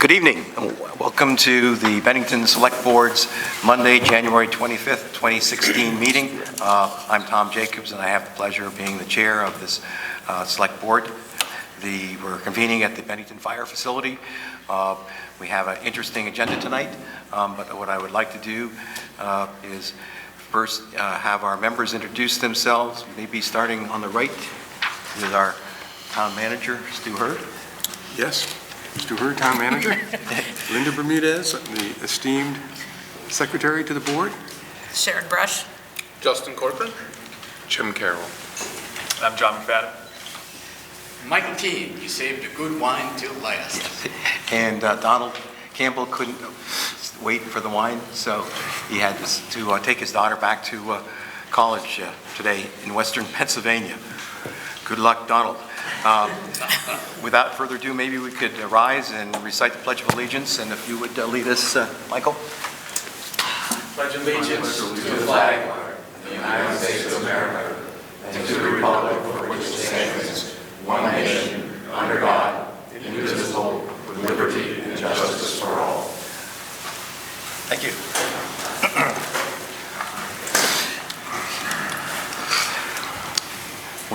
Good evening. Welcome to the Bennington Select Board's Monday, January 25th, 2016 meeting. I'm Tom Jacobs, and I have the pleasure of being the chair of this Select Board. We're convening at the Bennington Fire Facility. We have an interesting agenda tonight, but what I would like to do is first have our members introduce themselves, maybe starting on the right with our town manager, Stu Hurd. Yes, Stu Hurd, town manager. Linda Bermudez, the esteemed secretary to the board. Sharon Brush. Justin Corcoran. Jim Carroll. I'm John McFadden. Michael Teague, you saved a good wine till last. And Donald Campbell couldn't wait for the wine, so he had to take his daughter back to college today in Western Pennsylvania. Good luck, Donald. Without further ado, maybe we could rise and recite the Pledge of Allegiance, and if you would lead us, Michael. Pledge allegiance to the flag of the United States of America and to the republic for which it stands, one nation, under God, indivisible, with liberty and justice for all. Thank you.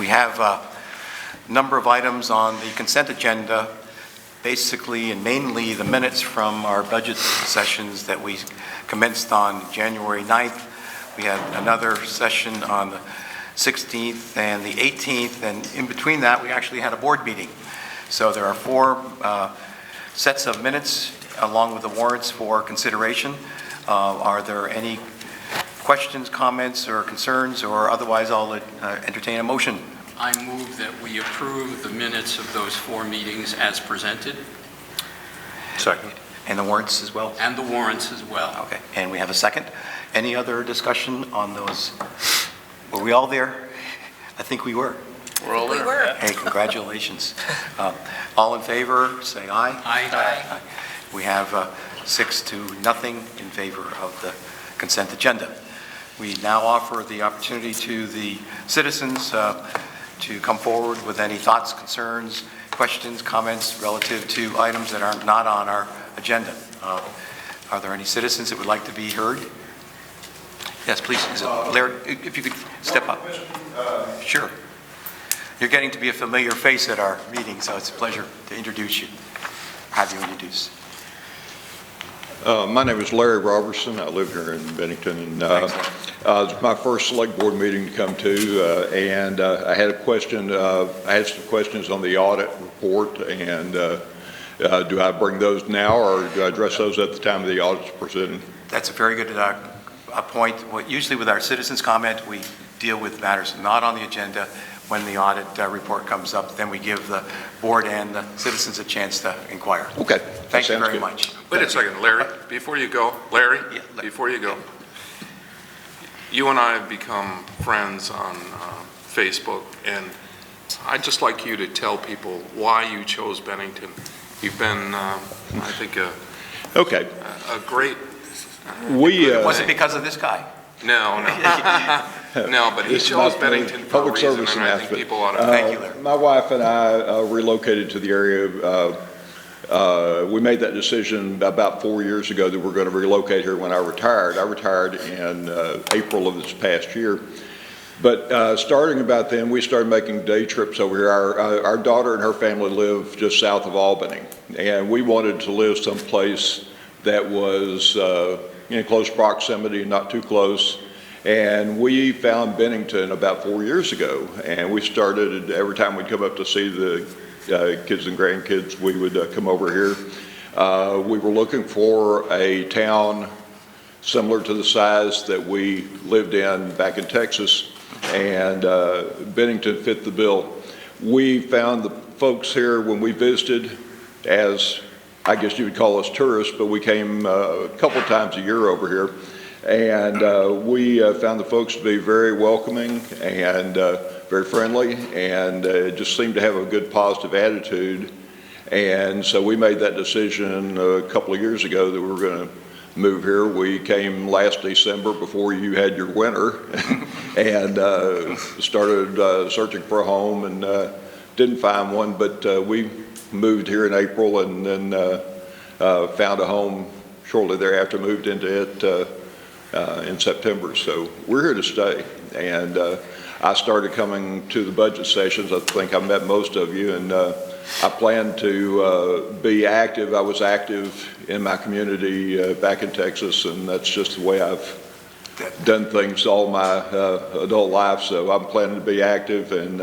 We have a number of items on the consent agenda, basically and mainly the minutes from our budget sessions that we commenced on January 9th. We had another session on the 16th and the 18th, and in between that we actually had a board meeting. So there are four sets of minutes along with the warrants for consideration. Are there any questions, comments, or concerns, or otherwise I'll entertain a motion? I move that we approve the minutes of those four meetings as presented. Second. And the warrants as well? And the warrants as well. Okay, and we have a second. Any other discussion on those? Were we all there? I think we were. We're all there. We were. Hey, congratulations. All in favor, say aye. Aye. We have 6-0 in favor of the consent agenda. We now offer the opportunity to the citizens to come forward with any thoughts, concerns, questions, comments relative to items that are not on our agenda. Are there any citizens that would like to be heard? Yes, please. Is it Larry? If you could step up. Sure. You're getting to be a familiar face at our meeting, so it's a pleasure to introduce you. Have you introduce? My name is Larry Robertson. I live here in Bennington, and it's my first select board meeting to come to, and I had a question. I had some questions on the audit report, and do I bring those now, or do I address those at the time of the audit's presented? That's a very good point. Usually with our citizens' comment, we deal with matters not on the agenda. When the audit report comes up, then we give the board and the citizens a chance to inquire. Okay. Thank you very much. Wait a second, Larry, before you go, before you go, you and I have become friends on Facebook, and I'd just like you to tell people why you chose Bennington. You've been, I think, a great... It wasn't because of this guy. No. No, but he chose Bennington for a reason, and I think people ought to... Thank you, Larry. My wife and I relocated to the area. We made that decision about 4 years ago that we're going to relocate here when I retired. I retired in April of this past year. But starting about then, we started making day trips over here. Our daughter and her family live just south of Albany, and we wanted to live someplace that was in close proximity, not too close. And we found Bennington about 4 years ago, and we started, every time we'd come up to see the kids and grandkids, we would come over here. We were looking for a town similar to the size that we lived in back in Texas, and Bennington fit the bill. We found the folks here when we visited, as I guess you would call us tourists, but we came a couple times a year over here. And we found the folks to be very welcoming and very friendly, and just seemed to have a good positive attitude. And so we made that decision a couple of years ago that we were going to move here. We came last December before you had your winter and started searching for a home, and didn't find one, but we moved here in April, and then found a home shortly thereafter, moved into it in September. So we're here to stay. And I started coming to the budget sessions. I think I met most of you, and I plan to be active. I was active in my community back in Texas, and that's just the way I've done things all my adult life. So I'm planning to be active, and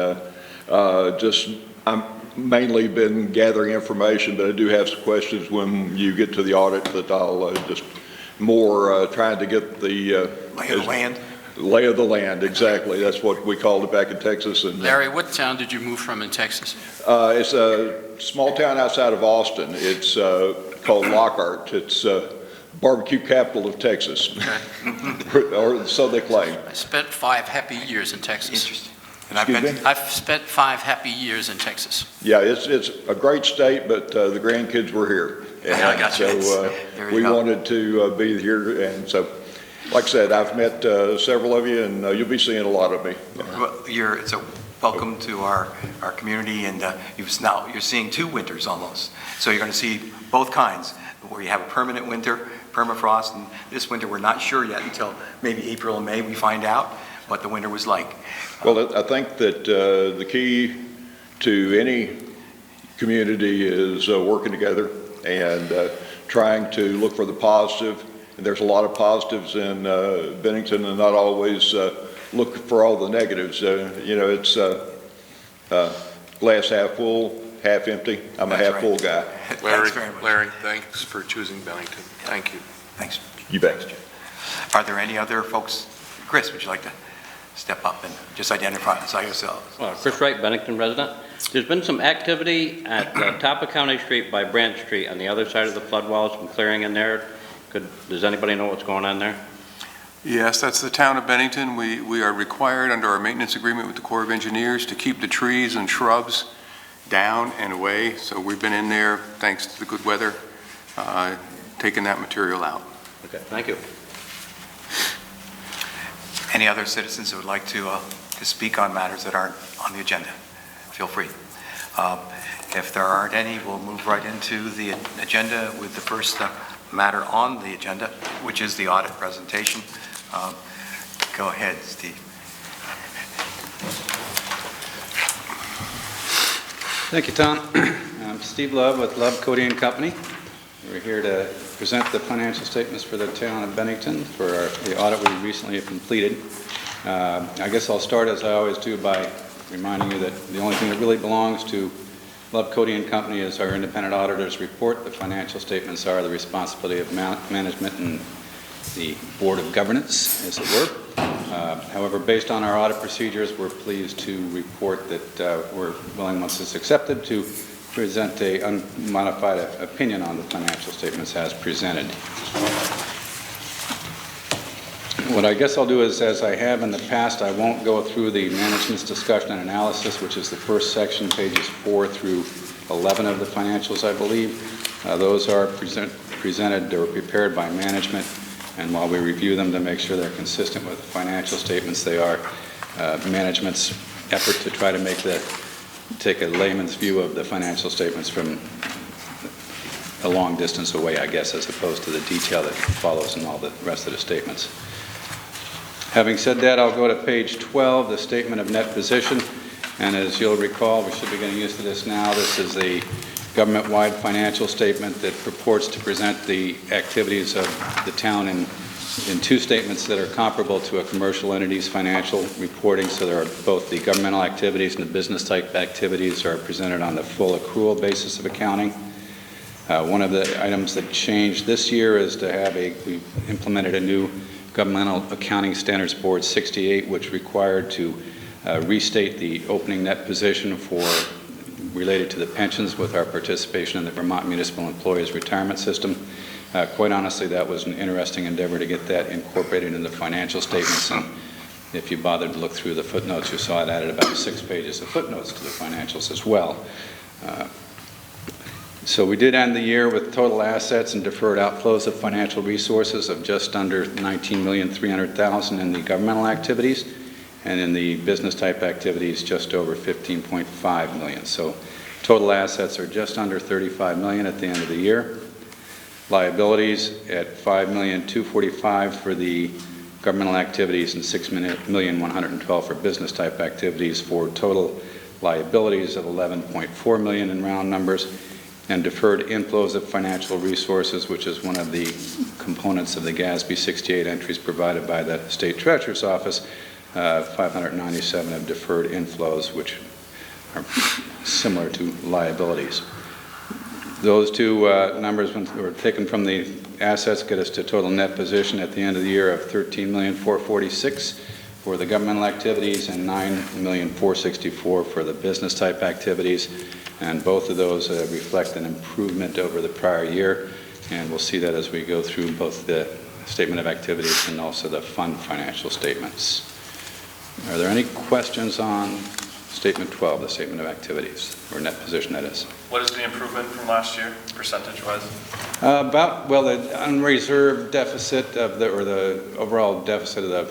I'm mainly been gathering information, but I do have some questions when you get to the audit that I'll just more trying to get the Lay of the land. Lay of the land, exactly. That's what we called it back in Texas. And Larry, what town did you move from in Texas? it's a small town outside of Austin. It's called Lockhart. It's barbecue capital of Texas, or so they claim. I spent 5 happy years in Texas. Interesting. And I've spent 5 happy years in Texas. Yeah, it's a great state, but the grandkids were here. And I got you. so we wanted to be here, and so, like I said, I've met several of you, and you'll be seeing a lot of me. Well, it's a welcome to our community, and you're seeing 2 winters almost. So you're going to see both kinds, where you have a permanent winter, permafrost, and this winter we're not sure yet until maybe April and May we find out what the winter was like. Well, I think that the key to any community is working together and trying to look for the positive. And there's a lot of positives in Bennington, and not always look for all the negatives. It's glass half full, half empty. I'm a half full guy. Larry, Thanks very much. Larry, thanks for choosing Bennington. Thank you. Thanks. You bet. Are there any other folks? Chris, would you like to step up and just identify yourselves? Well, Chris Wright, Bennington resident. There's been some activity at the top of County Street by Branch Street on the other side of the flood walls, some clearing in there. Does anybody know what's going on there? Yes, that's the town of Bennington. We are required under our maintenance agreement with the Corps of Engineers to keep the trees and shrubs down and away. So we've been in there, thanks to the good weather, taking that material out. Okay, thank you. Any other citizens who would like to speak on matters that aren't on the agenda? Feel free. If there aren't any, we'll move right into the agenda with the first matter on the agenda, which is the audit presentation. Go ahead, Steve. Thank you, Tom. I'm Steve Love with Love, Cody & Company. We're here to present the financial statements for the town of Bennington for the audit we recently have completed. I guess I'll start, as I always do, by reminding you that the only thing that really belongs to Love, Cody & Company is our independent auditor's report. The financial statements are the responsibility of management and the Board of Governance, as it were. However, based on our audit procedures, we're pleased to report that we're willing, once it's accepted, to present a unmodified opinion on the financial statements as presented. What I guess I'll do is, as I have in the past, I won't go through the management's discussion and analysis, which is the first section, pages 4 through 11 of the financials, I believe. Those are presented or prepared by management, and while we review them to make sure they're consistent with the financial statements, they are management's effort to try to take a layman's view of the financial statements from a long distance away, I guess, as opposed to the detail that follows in all the rest of the statements. Having said that, I'll go to page 12, the statement of net position. And as you'll recall, we should be getting used to this now, this is a government-wide financial statement that purports to present the activities of the town in 2 statements that are comparable to a commercial entity's financial reporting. So there are both the governmental activities and the business-type activities are presented on the full accrual basis of accounting. One of the items that changed this year is to have we implemented a new Governmental Accounting Standards Board 68, which required to restate the opening net position related to the pensions with our participation in the Vermont Municipal Employees Retirement System. Quite honestly, that was an interesting endeavor to get that incorporated in the financial statements, and if you bothered to look through the footnotes, you saw it added about 6 pages of footnotes to the financials as well. So we did end the year with total assets and deferred outflows of financial resources of just under $19,300,000 in the governmental activities, and in the business type activities just over $15.5 million. So total assets are just under $35 million at the end of the year. Liabilities at $5,245,000 for the governmental activities and $6,112,000 for business type activities, for total liabilities of $11.4 million in round numbers, and deferred inflows of financial resources, which is one of the components of the GASB 68 entries provided by the State Treasurer's Office, 597 of deferred inflows, which are similar to liabilities. Those two numbers, when were taken from the assets, get us to total net position at the end of the year of $13,446,000 for the governmental activities and $9,464,000 for the business type activities. And both of those reflect an improvement over the prior year. And we'll see that as we go through both the statement of activities and also the fund financial statements. Are there any questions on Statement 12, the statement of activities, or net position, that is? What is the improvement from last year, percentage-wise? The unreserved deficit of or the overall deficit of the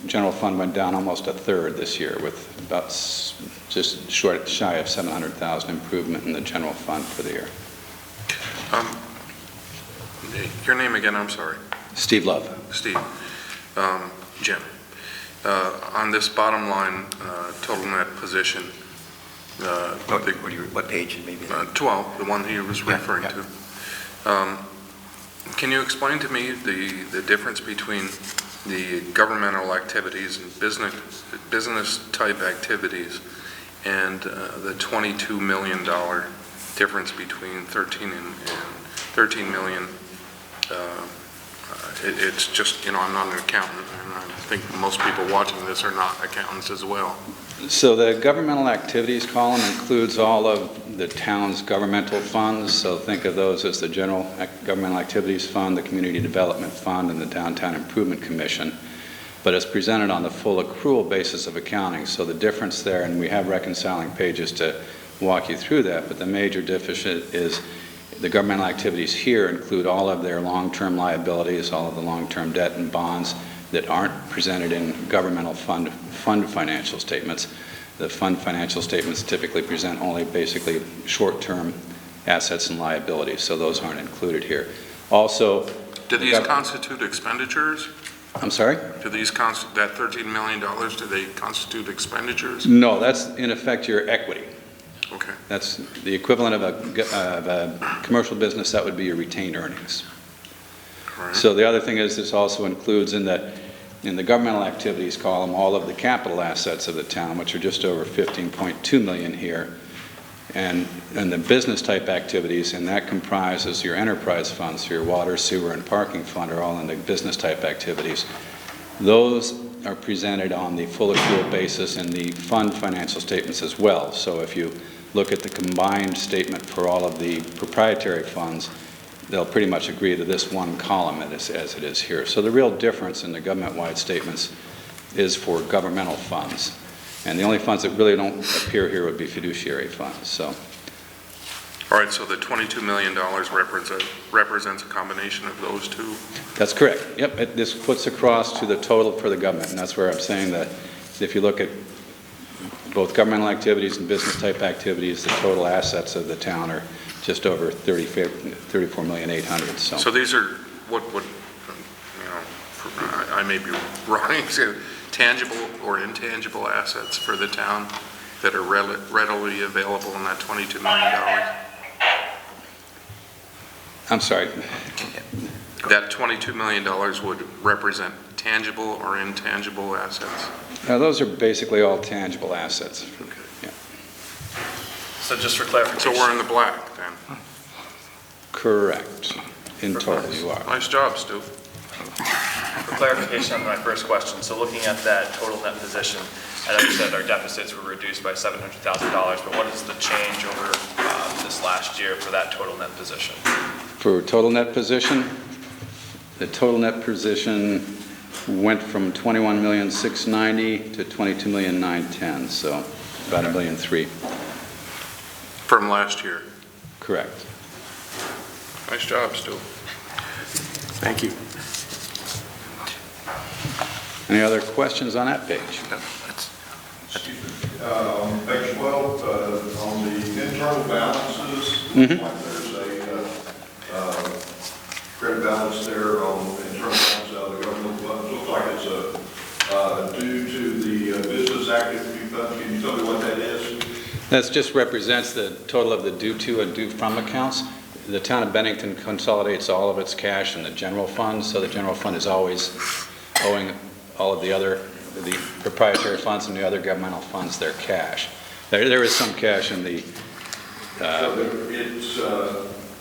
general fund went down almost a third this year, with about just shy of $700,000 improvement in the general fund for the year. Your name again, I'm sorry. Steve Love. Steve. Jim. On this bottom line, total net position, What page? Maybe 12, the one he was referring to. Can you explain to me the difference between the governmental activities and business type activities and the $22 million difference between 13 million? It's just, I'm not an accountant, and I think most people watching this are not accountants as well. So the governmental activities column includes all of the town's governmental funds. So think of those as the General Governmental Activities Fund, the Community Development Fund, and the Downtown Improvement Commission. But it's presented on the full accrual basis of accounting. So the difference there, and we have reconciling pages to walk you through that, but the major deficit is the governmental activities here include all of their long-term liabilities, all of the long-term debt and bonds that aren't presented in governmental fund financial statements. The fund financial statements typically present only basically short-term assets and liabilities, so those aren't included here. Also, do these constitute expenditures? I'm sorry? Do these that $13 million, do they constitute expenditures? No, that's in effect your equity. Okay. That's the equivalent of a commercial business. That would be your retained earnings. Right. So the other thing is this also includes in the governmental activities column all of the capital assets of the town, which are just over $15.2 million here, and the business type activities, and that comprises your enterprise funds, your water, sewer, and parking fund are all in the business type activities. Those are presented on the full accrual basis in the fund financial statements as well. So if you look at the combined statement for all of the proprietary funds, they'll pretty much agree to this one column as it is here. So the real difference in the government-wide statements is for governmental funds. And the only funds that really don't appear here would be fiduciary funds. So. All right, so the $22 million represents a combination of those two? That's correct. Yep, this puts across to the total for the government, and that's where I'm saying that if you look at both governmental activities and business type activities, the total assets of the town are just over $34,800,000. So these are what I may be wrong, tangible or intangible assets for the town that are readily available in that $22 million? I'm sorry. That $22 million would represent tangible or intangible assets? Now, those are basically all tangible assets. Okay. Yeah. So just for clarification. So we're in the black then? Correct. In total, you are. Nice job, Stu. For clarification on my first question, so looking at that total net position, I know you said our deficits were reduced by $700,000, but what is the change over this last year for that total net position? For total net position, the total net position went from $21,690,000 to $22,910,000, so about $1.3 million. From last year? Correct. Nice job, Stu. Thank you. Any other questions on that page? On page 12, on the internal balances, looks like there's a due to the business activity funds? Can you tell me what that is? That just represents the total of the due to and due from accounts. The town of Bennington consolidates all of its cash in the general fund, so the general fund is always owing all of the proprietary funds and the other governmental funds their cash. There is some cash in the... So it's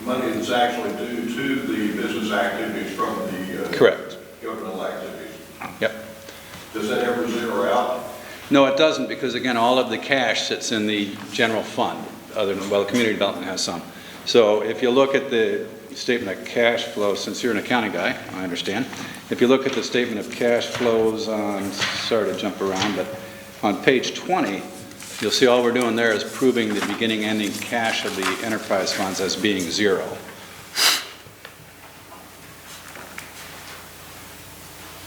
money that's actually due to the business activities from the Correct. governmental activities. Yep. Does that ever zero out? No, it doesn't, because again, all of the cash sits in the general fund, other than, well, community development has some. So if you look at the statement of cash flow, since you're an accounting guy, I understand. If you look at the statement of cash flows on, sorry to jump around, but on page 20, you'll see all we're doing there is proving the beginning ending cash of the enterprise funds as being zero.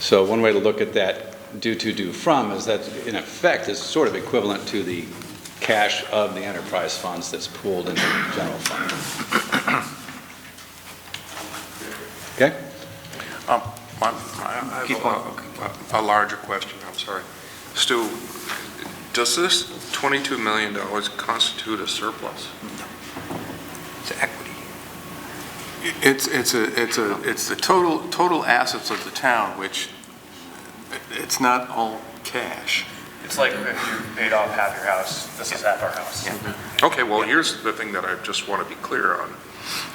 So one way to look at that due to, due from is that in effect is sort of equivalent to the cash of the enterprise funds that's pooled in the general fund. Okay? I have a larger question, I'm sorry. Stu, does this $22 million constitute a surplus? No. It's equity. It's the total assets of the town, which it's not all cash. It's like if you paid off half your house, this is half our house. Yeah. Okay, well, here's the thing that I just want to be clear on,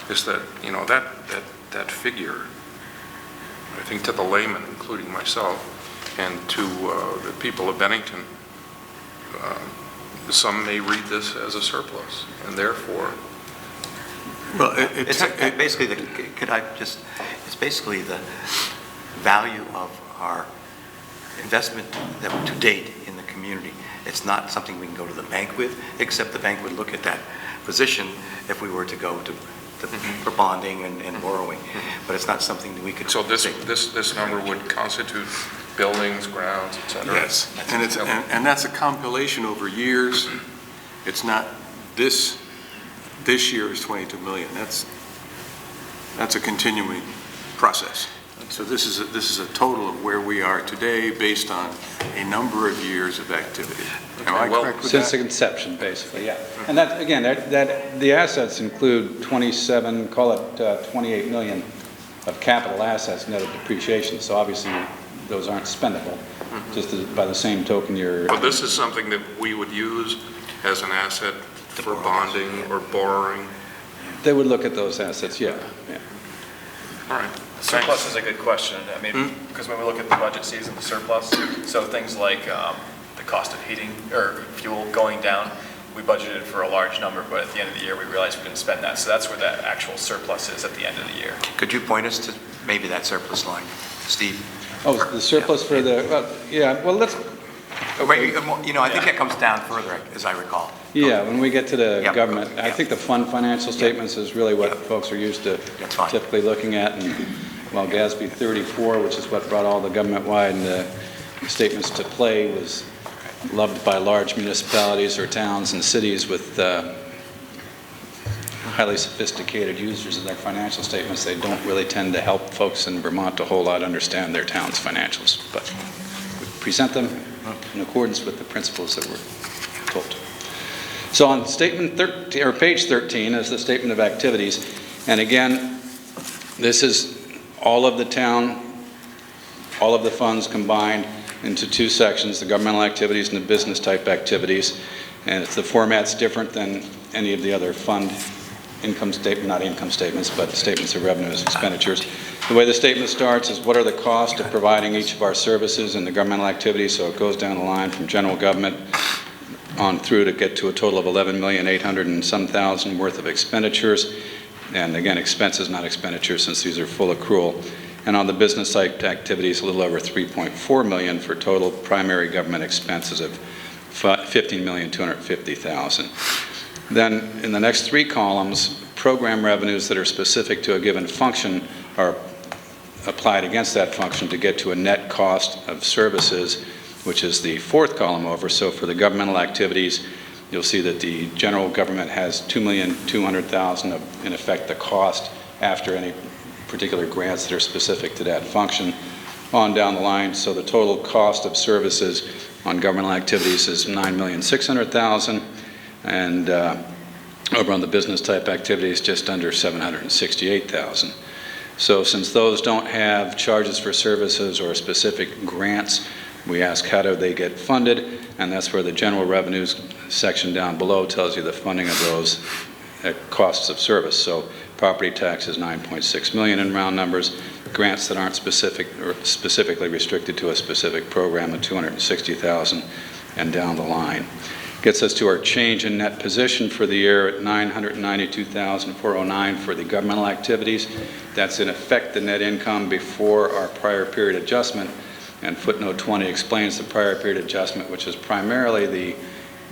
is that, you know, that figure, I think to the layman, including myself, and to the people of Bennington, some may read this as a surplus, and therefore... Well, It's basically, it's basically the value of our investment that to date in the community. It's not something we can go to the bank with, except the bank would look at that position if we were to go to for bonding and borrowing. But it's not something that we could... So this number would constitute buildings, grounds, et cetera? Yes, and that's a compilation over years. It's not this year is 22 million. That's a continuing process. So this is a total of where we are today based on a number of years of activity. Am I correct with Since that? the inception, basically, yeah. And that, again, that the assets include 27, call it 28 million of capital assets net of depreciation. So obviously those aren't spendable. Just by the same token, you're... But this is something that we would use as an asset for bonding or borrowing? They would look at those assets, yeah. All right. Surplus is a good question. I mean, because when we look at the budget season, the surplus, so things like the cost of heating or fuel going down, we budgeted for a large number, but at the end of the year, we realized we didn't spend that. So that's where that actual surplus is at the end of the year. Could you point us to maybe that surplus line, Steve? Oh, the surplus for the, well, let's... Wait, you know, I think that comes down further, as I recall. Yeah, when we get to the Yep. government, I Yep. think the fund financial statements is really what Yep. folks are used to That's fine. typically looking at. And while GASB 34, which is what brought all the government-wide statements to play, was loved by large municipalities or towns and cities with highly sophisticated users of their financial statements, they don't really tend to help folks in Vermont a whole lot understand their town's financials. But we present them in accordance with the principles that we're told. So on statement 13, or page 13 is the statement of activities. And again, this is all of the town, all of the funds combined into two sections, the governmental activities and the business type activities. And the format's different than any of the other fund income statement, not income statements, but statements of revenues, expenditures. The way the statement starts is what are the costs of providing each of our services in the governmental activities, so it goes down the line from general government on through to get to a total of 11,800,000 and some thousand worth of expenditures. And again, expenses, not expenditures, since these are full accrual. And on the business side activities, a little over 3.4 million for total primary government expenses of 15,250,000. Then in the next three columns, program revenues that are specific to a given function are applied against that function to get to a net cost of services, which is the fourth column over. So for the governmental activities, you'll see that the general government has $2,200,000 of, in effect, the cost after any particular grants that are specific to that function. on down the line. So the total cost of services on governmental activities is $9,600,000, and over on the business type activities, just under $768,000. So since those don't have charges for services or specific grants, we ask how do they get funded, and that's where the general revenues section down below tells you the funding of those costs of service. So property tax is $9.6 million in round numbers. Grants that aren't specific or specifically restricted to a specific program of $260,000, and down the line. Gets us to our change in net position for the year at $992,409 for the governmental activities. That's in effect the net income before our prior period adjustment, and footnote 20 explains the prior period adjustment, which is primarily the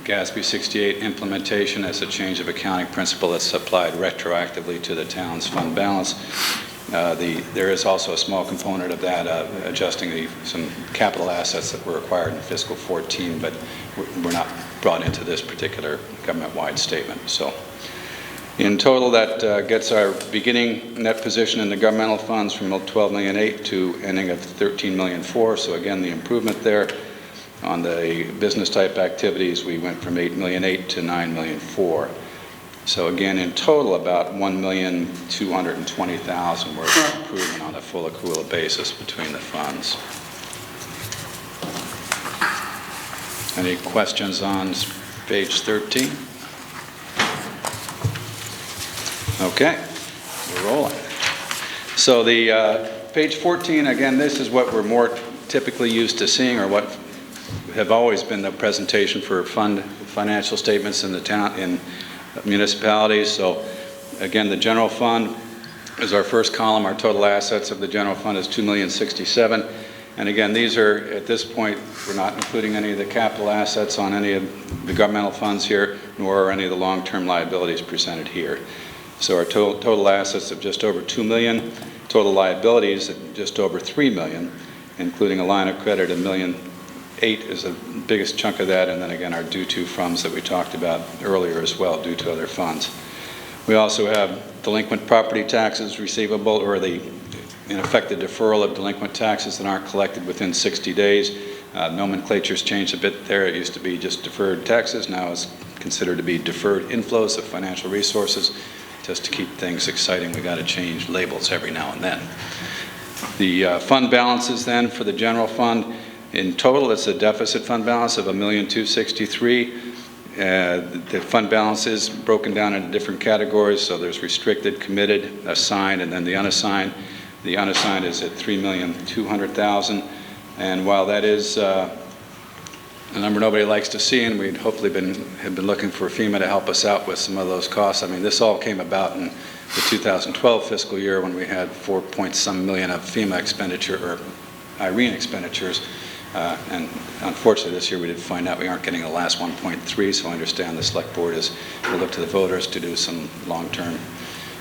GASB 68 implementation as a change of accounting principle that's applied retroactively to the town's fund balance. There is also a small component of that adjusting some capital assets that were acquired in fiscal 14, but were not brought into this particular government-wide statement. So in total, that gets our beginning net position in the governmental funds from $12.8 million to ending at $13.4 million. So again, the improvement there. On the business type activities, we went from $8.8 million to $9.4 million. So again, in total, about $1,220,000 worth of improvement on a full accrual basis between the funds. Any questions on page 13? Okay, we're rolling. So the page 14, again, this is what we're more typically used to seeing, or what have always been the presentation for financial statements in the town, in municipalities. So again, the general fund is our first column. Our total assets of the general fund is $2,067,000. And again, these are, at this point, we're not including any of the capital assets on any of the governmental funds here, nor are any of the long-term liabilities presented here. So our total assets of just over $2 million, total liabilities at just over $3 million, including a line of credit of $1.8 million is the biggest chunk of that, and then again our due to funds that we talked about earlier as well, due to other funds. We also have delinquent property taxes receivable, or in effect the deferral of delinquent taxes that aren't collected within 60 days. Nomenclature's changed a bit there. It used to be just deferred taxes. Now it's considered to be deferred inflows of financial resources. Just to keep things exciting, we got to change labels every now and then. The fund balances then for the general fund, in total, it's a deficit fund balance of $1,263,000. The fund balance is broken down into different categories, so there's restricted, committed, assigned, and then the unassigned. The unassigned is at $3,200,000, and while that is a number nobody likes to see, and we'd hopefully have been looking for FEMA to help us out with some of those costs. I mean, this all came about in the 2012 fiscal year when we had $4.some million of FEMA expenditure, or Irene expenditures. And unfortunately, this year we did find out we aren't getting the last 1.3, so I understand the select board will look to the voters to do some long-term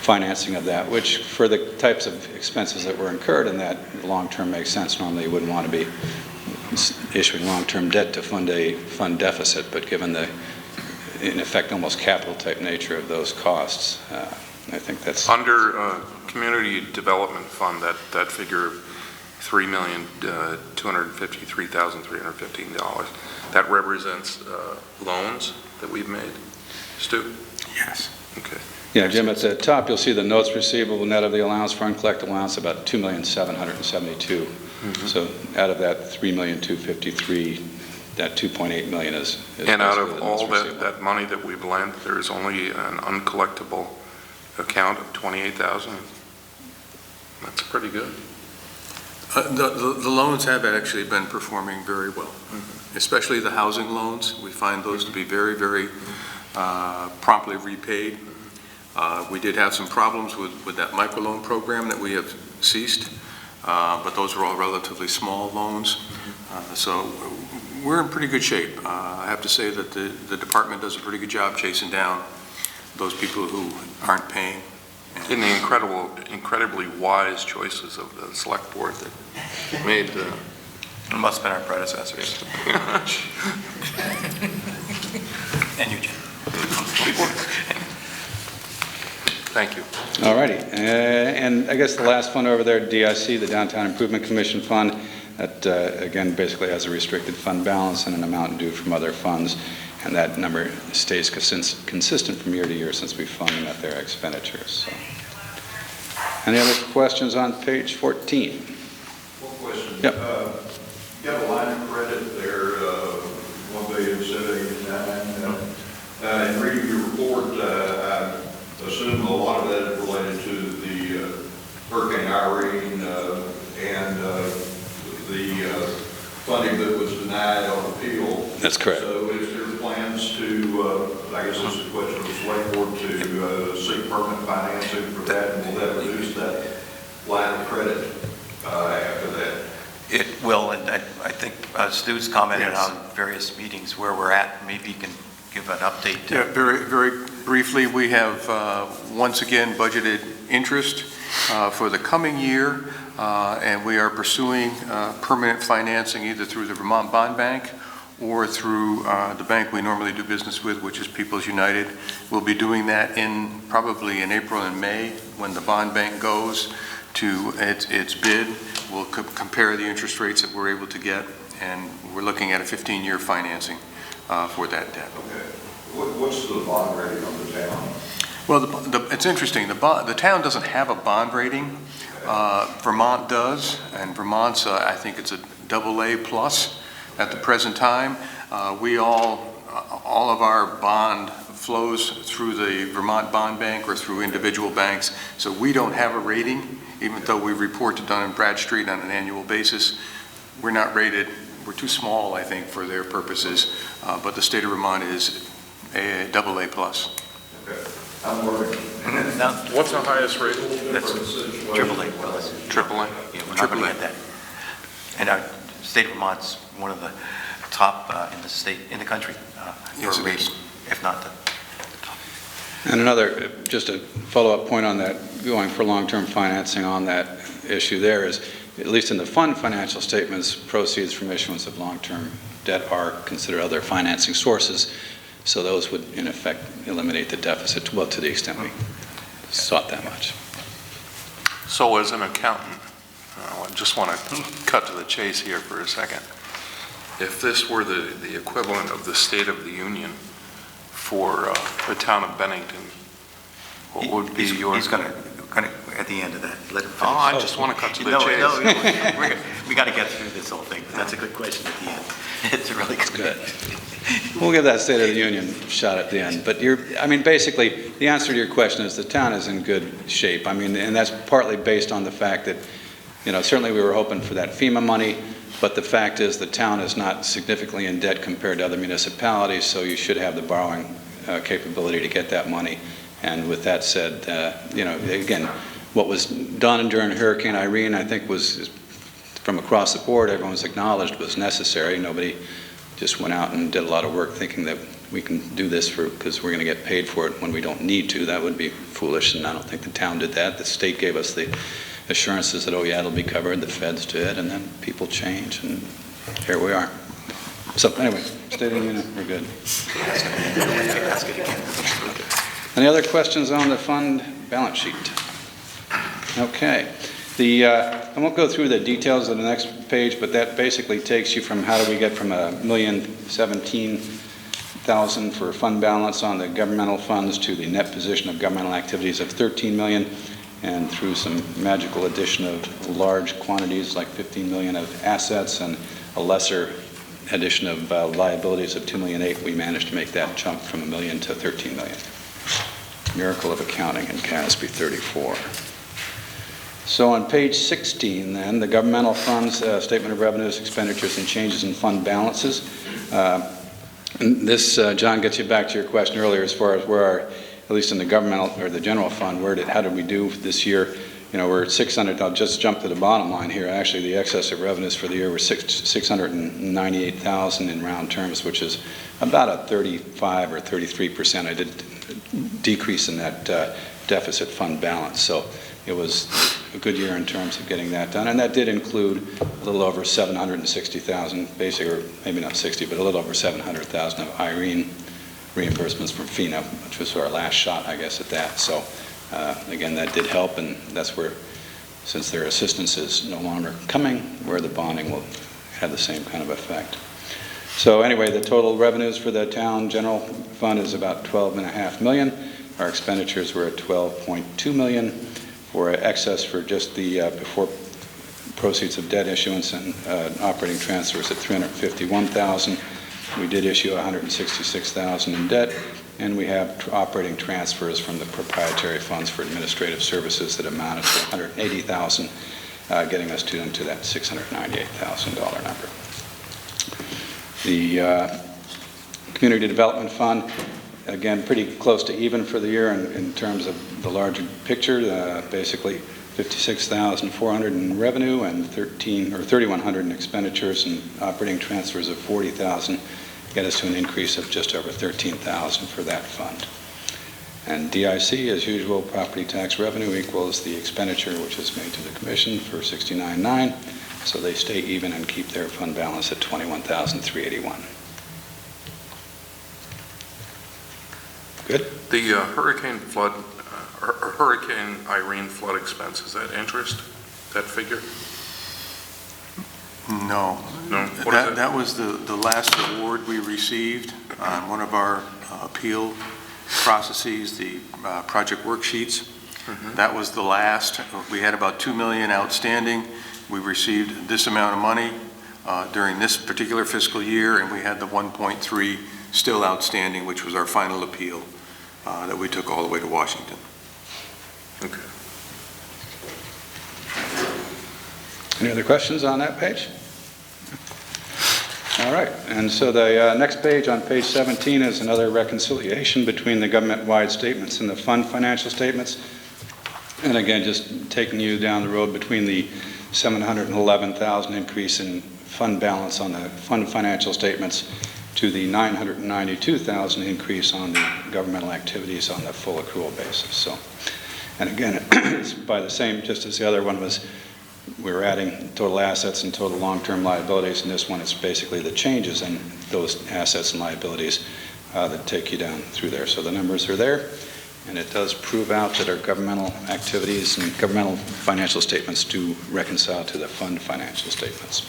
financing of that, which for the types of expenses that were incurred in that long-term makes sense. Normally you wouldn't want to be issuing long-term debt to fund a fund deficit, but given the, in effect, almost capital type nature of those costs, I think that's... Under Community Development Fund, that figure $3,253,315. That represents loans that we've made. Stu? Yes. Okay. Yeah, Jim, at the top you'll see the notes receivable net of the allowance for uncollected allowance about $2,772,000. So out of that $3,253,000, that $2.8 million is and out of all that money that we've lent, there's only an uncollectible account of $28,000. That's pretty good. The loans have actually been performing very well, especially the housing loans. We find those to be very, very promptly repaid. We did have some problems with that microloan program that we have ceased, but those are all relatively small loans. So we're in pretty good shape. I have to say that the department does a pretty good job chasing down those people who aren't paying. In the incredibly wise choices of the select board that made the... It must have been our predecessors. And Eugene. Thank you. All righty. And I guess the last fund over there, DIC, the Downtown Improvement Commission Fund, that again basically has a restricted fund balance and an amount due from other funds, and that number stays consistent from year to year since we fund them at their expenditures. So. Any other questions on page 14? One question. Yep. You have a line of credit there, $1,789,000. In reading your report, I assume a lot of that is related to the Hurricane Irene and the funding that was denied on appeal. That's correct. So is there plans to, I guess this is a question of the select board, to seek permanent financing for that, and will that reduce that line of credit after that? It will, and I think Stu's commented Yes. on various meetings where we're at. Maybe you can give an update. Yeah, very briefly, we have once again budgeted interest for the coming year, and we are pursuing permanent financing either through the Vermont Bond Bank or through the bank we normally do business with, which is People's United. We'll be doing that probably in April and May when the bond bank goes to its bid. We'll compare the interest rates that we're able to get, and we're looking at a 15-year financing for that debt. Okay. What's the bond rating on the town? Well, it's interesting. The town doesn't have a bond rating. Vermont does, and Vermont's, I think it's a AA plus at the present time. All of our bond flows through the Vermont Bond Bank or through individual banks, so we don't have a rating, even though we report to Dun & Bradstreet on an annual basis. We're not rated. We're too small, I think, for their purposes, but the state of Vermont is a AA plus. Okay. I'm working. No, What's the highest rated? that's AAA. Well, that's AAA? Yeah, we're not going to get that. And our state of Vermont's one of the top in the state, in the country Yes, for it rating, is. if not the top. And another, just a follow-up point on that, going for long-term financing on that issue there is, at least in the fund financial statements, proceeds from issuance of long-term debt are considered other financing sources. So those would, in effect, eliminate the deficit, well, to the extent we sought that much. So as an accountant, I just want to cut to the chase here for a second. If this were the equivalent of the State of the Union for the town of Bennington, what would be your... He's going to, at the end of that, let him finish. Oh, I just want to cut to the No, chase. no, we got to get through this whole thing. That's a good question at the end. It's a really good. We'll give that State of the Union shot at the end. But basically, the answer to your question is the town is in good shape. And that's partly based on the fact that, certainly we were hoping for that FEMA money, but the fact is the town is not significantly in debt compared to other municipalities, so you should have the borrowing capability to get that money. And with that said, again, what was done during Hurricane Irene, I think was, from across the board, everyone's acknowledged was necessary. Nobody just went out and did a lot of work thinking that we can do this because we're going to get paid for it when we don't need to. That would be foolish, and I don't think the town did that. The state gave us the assurances that, oh yeah, it'll be covered. The feds did, and then people change, and here we are. So anyway, State of the Union, we're good. That's good again. Any other questions on the fund balance sheet? Okay. I won't go through the details of the next page, but that basically takes you from how do we get from $1,017,000 for fund balance on the governmental funds to the net position of governmental activities of $13 million, and through some magical addition of large quantities like $15 million of assets and a lesser addition of liabilities of $2.8 million, we managed to make that jump from $1 million to $13 million. Miracle of accounting in CASB 34. So on page 16 then, the governmental funds, statement of revenues, expenditures, and changes in fund balances. This, John, gets you back to your question earlier as far as where our, at least in the governmental or the general fund, how did we do this year? We're at 600, I'll just jump to the bottom line here. Actually, the excess of revenues for the year were 698,000 in round terms, which is about a 35 or 33%. I did decrease in that deficit fund balance. So it was a good year in terms of getting that done. And that did include a little over 760,000, basically, or maybe not 60, but a little over 700,000 of Irene reimbursements from FEMA, which was our last shot, I guess, at that. So Again, that did help, and that's where, since their assistance is no longer coming, where the bonding will have the same kind of effect. So anyway, the total revenues for the town general fund is about $12.5 million. Our expenditures were at $12.2 million, for excess for just the before proceeds of debt issuance and operating transfers at $351,000. We did issue $166,000 in debt, and we have operating transfers from the proprietary funds for administrative services that amounted to $180,000, getting us into that $698,000 number. The Community Development Fund, again, pretty close to even for the year in terms of the larger picture, basically $56,400 in revenue and $3,100 in expenditures, and operating transfers of $40,000 get us to an increase of just over $13,000 for that fund. And DIC, as usual, property tax revenue equals the expenditure which is made to the commission for $69,900, so they stay even and keep their fund balance at $21,381. Good. The Hurricane Irene flood expense, is that interest, that figure? No. No? What is it? That was the last award we received on one of our appeal processes, the project worksheets. Mm-hmm. That was the last. We had about $2 million outstanding. We received this amount of money during this particular fiscal year, and we had the 1.3 still outstanding, which was our final appeal that we took all the way to Washington. Okay. Any other questions on that page? All right, and so the next page, on page 17, is another reconciliation between the government-wide statements and the fund financial statements. And again, just taking you down the road between the $711,000 increase in fund balance on the fund financial statements to the $992,000 increase on the governmental activities on the full accrual basis. So, and again, it's by the same, just as the other one was, we were adding total assets and total long-term liabilities, and this one is basically the changes in those assets and liabilities that take you down through there. So the numbers are there, and it does prove out that our governmental activities and governmental financial statements do reconcile to the fund financial statements.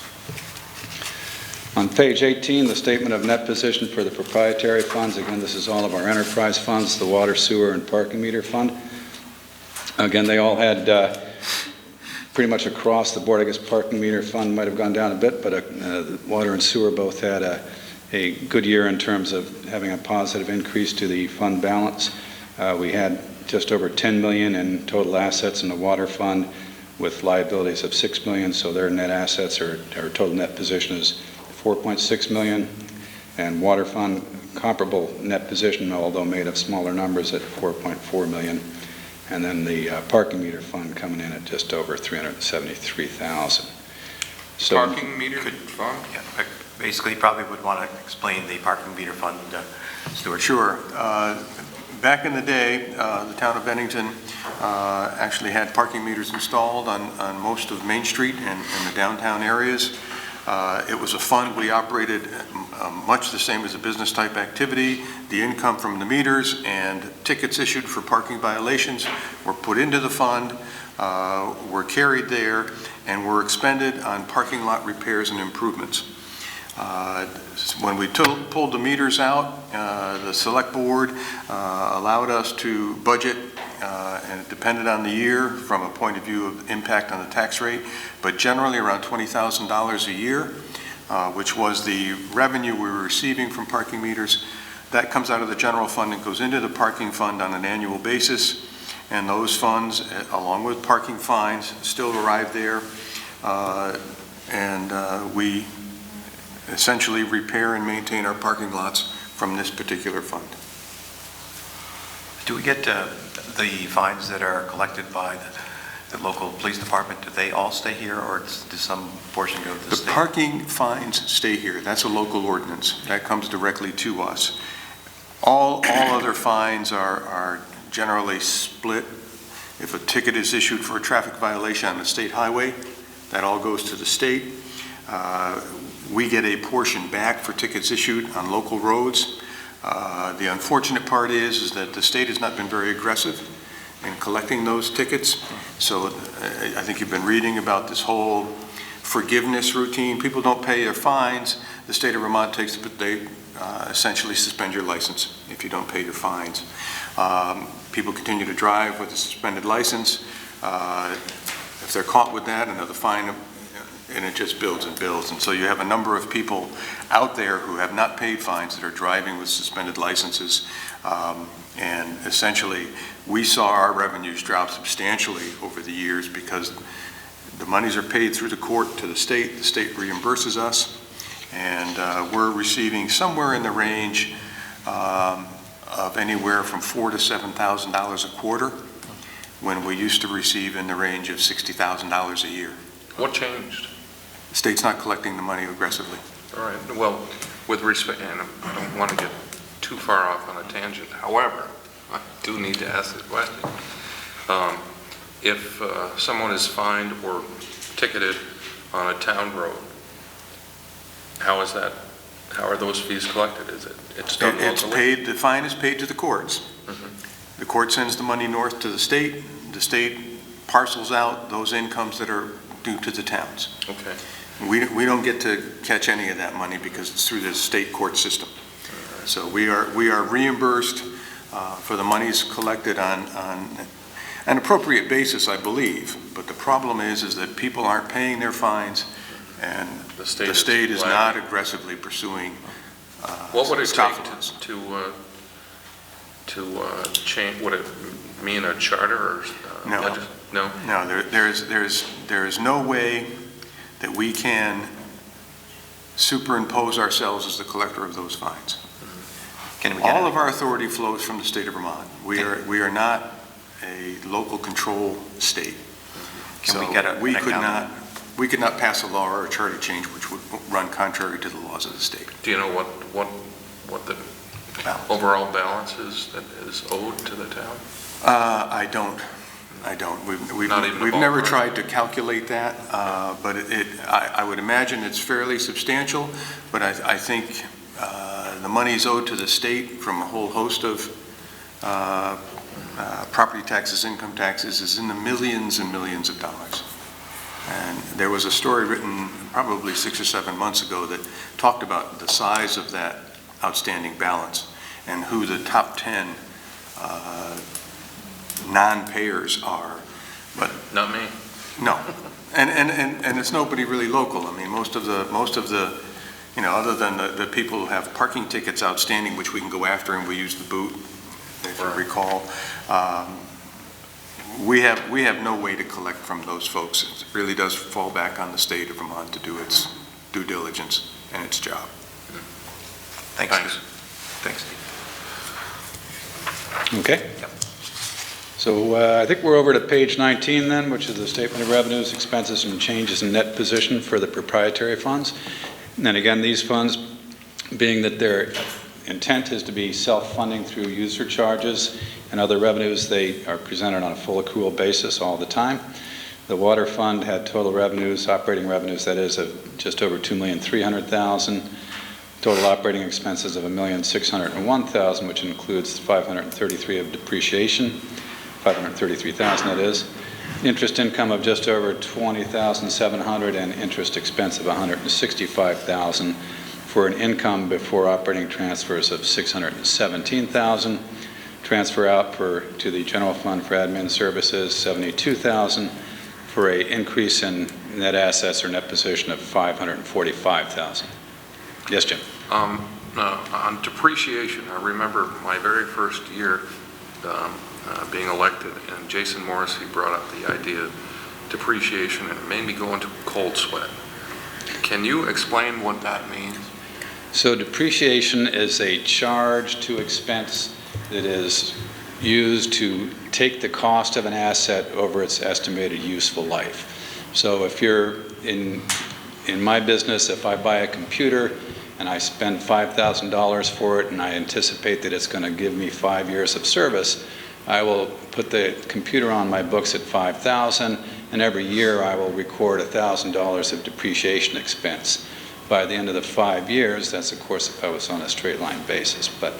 On page 18, the statement of net position for the proprietary funds. Again, this is all of our enterprise funds, the water, sewer, and parking meter fund. Again, they all had pretty much across the board. I guess parking meter fund might have gone down a bit, but the water and sewer both had a good year in terms of having a positive increase to the fund balance. We had just over $10 million in total assets in the water fund with liabilities of $6 million, so their net assets or total net position is $4.6 million, and water fund comparable net position, although made of smaller numbers, at $4.4 million. And then the parking meter fund coming in at just over $373,000. So, Parking meter fund? Yeah, basically, probably would want to explain the parking meter fund, Stuart. Sure. Back in the day, the town of Bennington actually had parking meters installed on most of Main Street and in the downtown areas. It was a fund we operated much the same as a business type activity. The income from the meters and tickets issued for parking violations were put into the fund, were carried there, and were expended on parking lot repairs and improvements. When we pulled the meters out, the select board allowed us to budget, and it depended on the year from a point of view of impact on the tax rate, but generally around $20,000 a year, which was the revenue we were receiving from parking meters. That comes out of the general fund and goes into the parking fund on an annual basis, and those funds, along with parking fines, still arrive there, and we essentially repair and maintain our parking lots from this particular fund. Do we get the fines that are collected by the local police department, do they all stay here, or does some portion go to the state? The parking fines stay here. That's a local ordinance. That comes directly to us. All other fines are generally split. If a ticket is issued for a traffic violation on a state highway, that all goes to the state. We get a portion back for tickets issued on local roads. The unfortunate part is that the state has not been very aggressive in collecting those tickets. So I think you've been reading about this whole forgiveness routine. People don't pay their fines. The state of Vermont they essentially suspend your license if you don't pay your fines. People continue to drive with a suspended license. If they're caught with that, another fine, and it just builds and builds. And so you have a number of people out there who have not paid fines that are driving with suspended licenses. And essentially, we saw our revenues drop substantially over the years because the monies are paid through the court to the state reimburses us, and we're receiving somewhere in the range of anywhere from $4,000 to $7,000 a quarter, when we used to receive in the range of $60,000 a year. What changed? The state's not collecting the money aggressively. All right, well, with respect, and I don't want to get too far off on a tangent, however, I do need to ask this question. If someone is fined or ticketed on a town road, how are those fees collected? It's done locally? Paid, the fine is paid to the courts. Mm-hmm. The court sends the money north to the state parcels out those incomes that are due to the towns. Okay. We don't get to catch any of that money because it's through the state court system. So we are reimbursed for the monies collected on an appropriate basis, I believe. But the problem is that people aren't paying their fines, and the state is not aggressively pursuing what would it stop take laws. to change? Would it mean a charter or No. No? No, there is no way that we can superimpose ourselves as the collector of those fines. All of our authority flows from the state of Vermont. We are not a local control state. We could not pass a law or a charter change which would run contrary to the laws of the state. Do you know what the overall balance is that is owed to the town? I don't. We've never tried to calculate that, but I would imagine it's fairly substantial, but I think the money is owed to the state from a whole host of property taxes, income taxes, is in the millions and millions of dollars. And there was a story written probably 6 or 7 months ago that talked about the size of that outstanding balance and who the top 10 non-payers are. But not me. No, and it's nobody really local. I mean, most of the other than the people who have parking tickets outstanding, which we can go after, and we use the boot, if you recall. We have no way to collect from those folks. It really does fall back on the state of Vermont to do its due diligence and its job. Thanks. Thanks. Okay. So I think we're over to page 19 then, which is the statement of revenues, expenses, and changes in net position for the proprietary funds. And then again, these funds, being that their intent is to be self-funding through user charges and other revenues, they are presented on a full accrual basis all the time. The water fund had total revenues, operating revenues, that is, of just over $2,300,000. Total operating expenses of $1,601,000, which includes $533,000 of depreciation, $533,000 that is. Interest income of just over $20,700 and interest expense of $165,000 for an income before operating transfers of $617,000. Transfer out to the general fund for admin services, $72,000, for an increase in net assets or net position of $545,000. Yes, Jim? On depreciation, I remember my very first year being elected, and Jason Morrissey brought up the idea of depreciation, and it made me go into a cold sweat. Can you explain what that means? So depreciation is a charge to expense that is used to take the cost of an asset over its estimated useful life. So if you're in my business, if I buy a computer and I spend $5,000 for it and I anticipate that it's going to give me 5 years of service, I will put the computer on my books at $5,000, and every year I will record $1,000 of depreciation expense. By the end of the 5 years, that's of course if I was on a straight line basis, but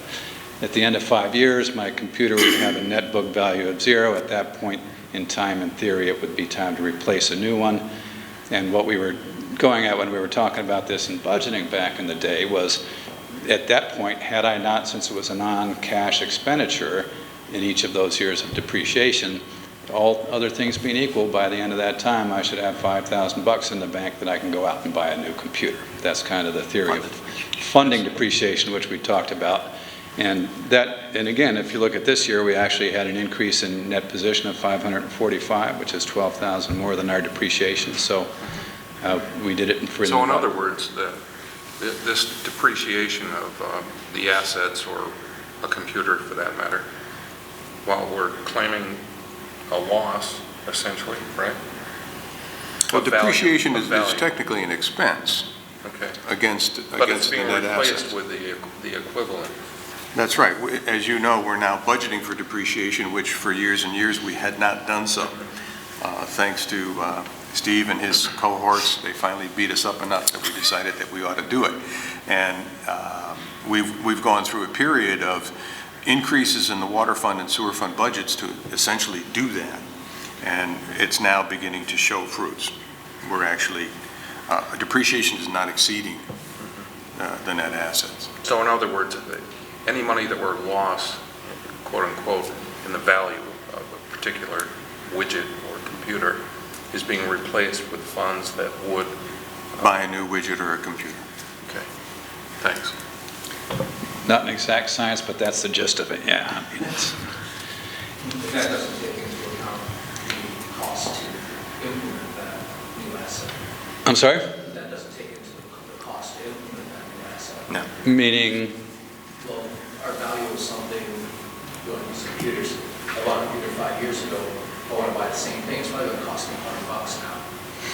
At the end of 5 years, my computer would have a net book value of 0. At that point in time, in theory, it would be time to replace a new one. And what we were going at when we were talking about this in budgeting back in the day was, at that point, had I not, since it was a non-cash expenditure in each of those years of depreciation, all other things being equal, by the end of that time, I should have $5,000 in the bank that I can go out and buy a new computer. That's kind of the theory of funding depreciation, which we talked about. And again, if you look at this year, we actually had an increase in net position of 545, which is 12,000 more than our depreciation. So we did it for. So in other words, this depreciation of the assets, or a computer for that matter, while we're claiming a loss, essentially, right? Well, Of value, depreciation of is value. technically an expense Okay. against But it's the being net replaced assets. with the equivalent. That's right. As you know, we're now budgeting for depreciation, which for years and years we had not done so. Thanks to Steve and his cohorts, they finally beat us up enough that we decided that we ought to do it. And we've gone through a period of increases in the water fund and sewer fund budgets to essentially do that. And it's now beginning to show fruits. We're actually, depreciation is not exceeding the net assets. So in other words, any money that were lost, quote unquote, in the value of a particular widget or computer is being replaced with funds that would. Buy a new widget or a computer. Okay, thanks. Not an exact science, but that's the gist of it, yeah. I mean, it's, That doesn't take into account the cost to implement that new asset. I'm sorry? That doesn't take into the cost to implement that new asset. No. Meaning, Well, our value of something, going to use computers, I bought a computer 5 years ago. I want to buy the same thing, it's probably going to cost me $100 now,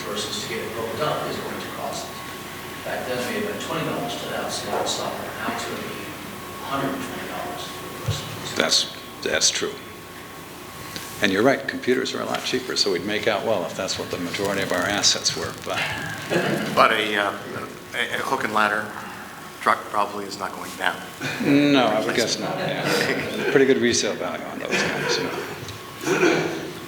versus to get it hooked up is going to cost, back then it may have been $20 to have small software, now it's going to be $120. that's true. And you're right, computers are a lot cheaper, so we'd make out well if that's what the majority of our assets were, but. But a hook and ladder truck probably is not going down. No, I would guess not, yeah. Pretty good resale value on those guys. Yeah.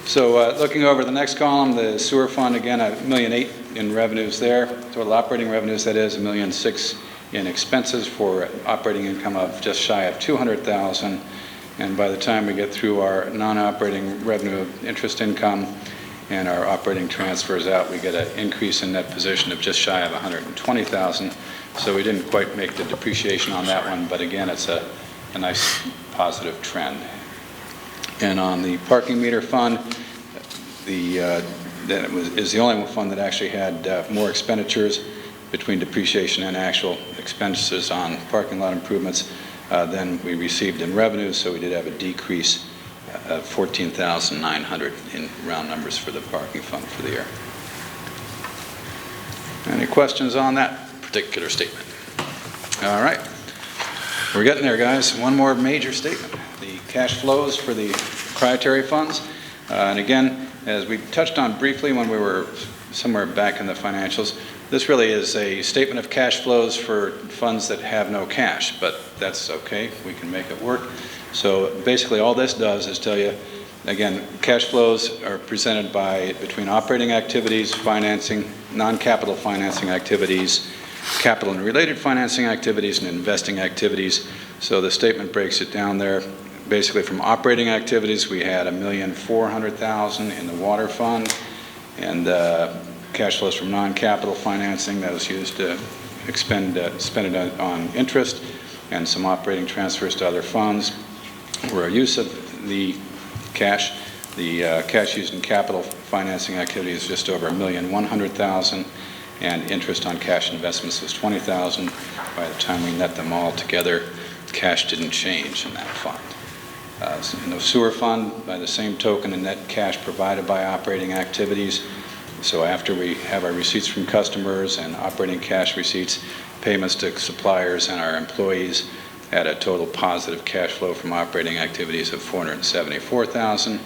So looking over the next column, the sewer fund, again, $1.8 million in revenues there. Total operating revenues, that is, $1.6 million in expenses for operating income of just shy of $200,000. And by the time we get through our non-operating revenue of interest income and our operating transfers out, we get an increase in net position of just shy of $120,000. So we didn't quite make the depreciation on that one, but again, it's a nice positive trend. And on the parking meter fund, that is the only fund that actually had more expenditures between depreciation and actual expenses on parking lot improvements than we received in revenues, so we did have a decrease of $14,900 in round numbers for the parking fund for the year. Any questions on that particular statement? All right. We're getting there, guys. One more major statement. The cash flows for the proprietary funds. And again, as we touched on briefly when we were somewhere back in the financials, this really is a statement of cash flows for funds that have no cash, but that's okay. We can make it work. So basically all this does is tell you, again, cash flows are presented by between operating activities, financing, non-capital financing activities, capital and related financing activities, and investing activities. So the statement breaks it down there. Basically from operating activities, we had $1,400,000 in the water fund, and cash flows from non-capital financing that was used to spend it on interest, and some operating transfers to other funds were a use of the cash. The cash used in capital financing activities is just over $1,100,000, and interest on cash investments was $20,000. By the time we net them all together, cash didn't change in that fund. In the sewer fund, by the same token, the net cash provided by operating activities. So after we have our receipts from customers and operating cash receipts, payments to suppliers and our employees, had a total positive cash flow from operating activities of $474,000,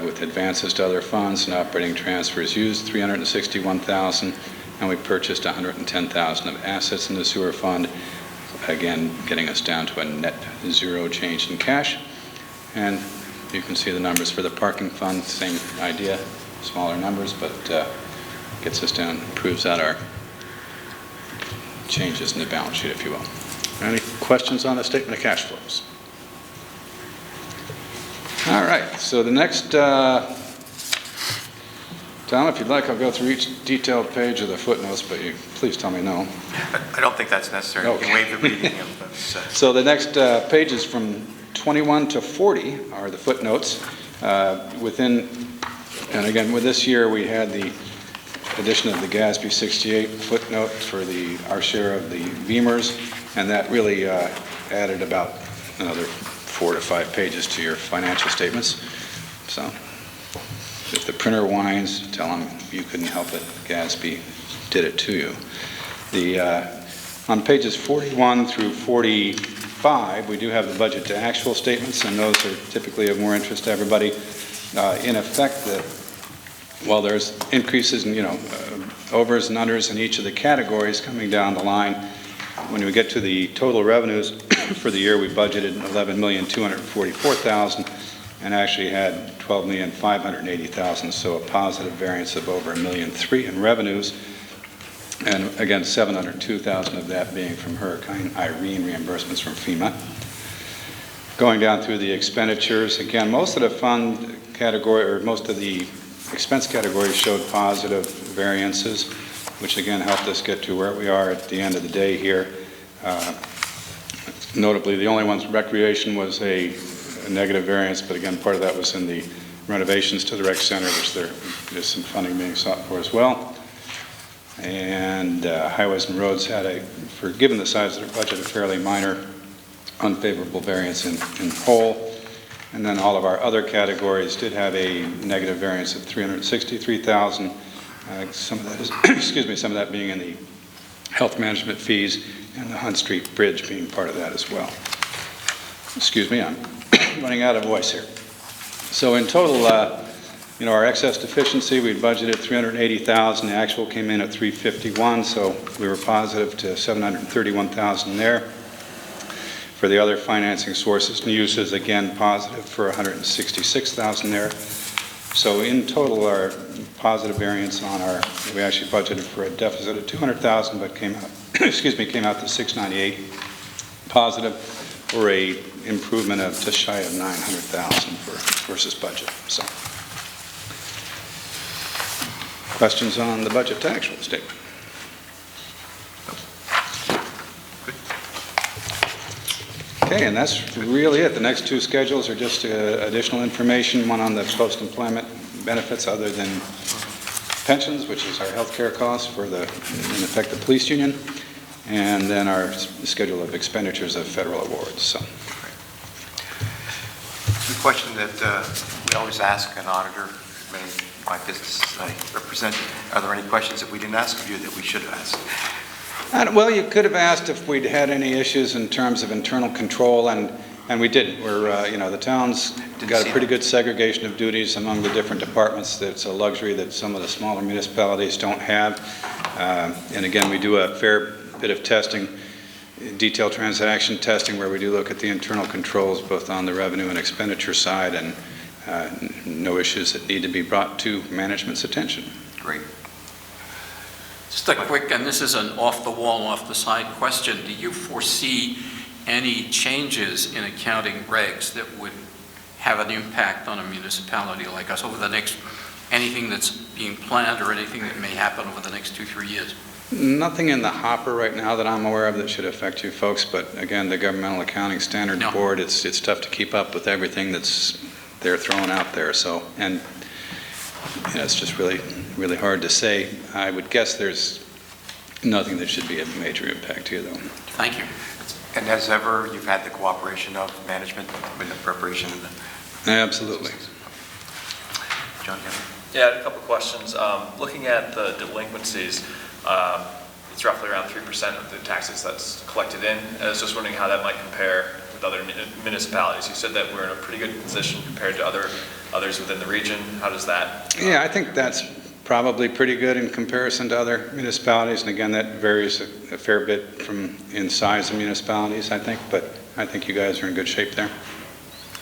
with advances to other funds and operating transfers used $361,000, and we purchased $110,000 of assets in the sewer fund. again, getting us down to a net zero change in cash. And you can see the numbers for the parking fund, same idea, smaller numbers, but gets us down, proves out our changes in the balance sheet, if you will. Any questions on the statement of cash flows? All right, so the next, Tom, if you'd like, I'll go through each detailed page of the footnotes, but you please tell me no. I don't think that's necessary. Okay. You can waive the reading of those. So the next pages from 21 to 40 are the footnotes. Within, and again, with this year, we had the addition of the GASB 68 footnote for our share of the VEMRs, and that really added about another 4 to 5 pages to your financial statements. So if the printer whines, tell them you couldn't help it. GASB did it to you. On pages 41 through 45, we do have the budget to actual statements, and those are typically of more interest to everybody. In effect, while there's increases in, overs and unders in each of the categories coming down the line, when we get to the total revenues for the year, we budgeted $11,244,000 and actually had $12,580,000, so a positive variance of over $1.3 million in revenues. And again, $702,000 of that being from Hurricane Irene reimbursements from FEMA. Going down through the expenditures, again, most of the fund category, or most of the expense categories showed positive variances, which again helped us get to where we are at the end of the day here. Notably, the only one's recreation was a negative variance, but again, part of that was in the renovations to the rec center, which there is some funding being sought for as well. And highways and roads had given the size of their budget, a fairly minor unfavorable variance in whole. And then all of our other categories did have a negative variance of $363,000. Some of that is, excuse me, some of that being in the health management fees, and the Hunt Street Bridge being part of that as well. Excuse me, I'm running out of voice here. So in total, our excess deficiency, we budgeted $380,000. The actual came in at $351,000, so we were positive to $731,000 there. For the other financing sources and uses, again, positive for $166,000 there. So in total, our positive variance on we actually budgeted for a deficit of $200,000, but came out, came out to $698 positive, or a improvement of just shy of $900,000 versus budget. So, questions on the budget to actual statement? Okay, and that's really it. The next two schedules are just additional information, one on the post-employment benefits other than pensions, which is our health care costs for in effect, the police union, and then our schedule of expenditures of federal awards. So, the question that we always ask an auditor, many of my businesses I represent, are there any questions that we didn't ask of you that we should have asked? Well, you could have asked if we'd had any issues in terms of internal control, and we didn't. The town's got a pretty good segregation of duties among the different departments. That's a luxury that some of the smaller municipalities don't have. And again, we do a fair bit of testing, detailed transaction testing, where we do look at the internal controls, both on the revenue and expenditure side, and no issues that need to be brought to management's attention. Great. Just a quick, and this is an off-the-wall, off-the-side question. Do you foresee any changes in accounting regs that would have an impact on a municipality like us over the next, anything that's being planned or anything that may happen over the next 2-3 years? Nothing in the hopper right now that I'm aware of that should affect you folks, but again, the Governmental Accounting Standards Board, it's tough to keep up with everything they're throwing out there. So, and it's just really hard to say. I would guess there's nothing that should be a major impact here, though. Thank you. And as ever, you've had the cooperation of management in the preparation of the... Absolutely. John, Yeah, I had a couple questions. Looking at the delinquencies, it's roughly around 3% of the taxes that's collected in. I was just wondering how that might compare with other municipalities. You said that we're in a pretty good position compared to others within the region. How does that? Yeah, I think that's probably pretty good in comparison to other municipalities, and again, that varies a fair bit in size of municipalities, I think, but I think you guys are in good shape there.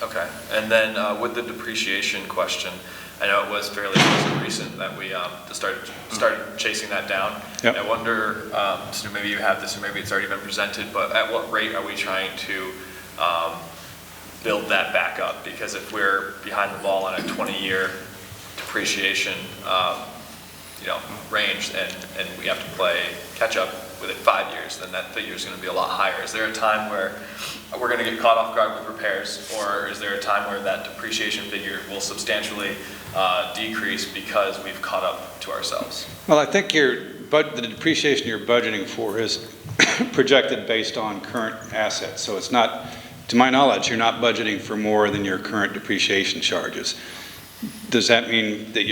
Okay, and then with the depreciation question, I know it was fairly recent that we started chasing that down. Yep. I wonder, so maybe you have this or maybe it's already been presented, but at what rate are we trying to build that back up? Because if we're behind the ball on a 20-year depreciation range and we have to play catch up within 5 years, then that figure is going to be a lot higher. Is there a time where we're going to get caught off guard with repairs, or is there a time where that depreciation figure will substantially decrease because we've caught up to ourselves? Well, I think the depreciation you're budgeting for is projected based on current assets. So it's not, to my knowledge, you're not budgeting for more than your current depreciation charges. Does that mean that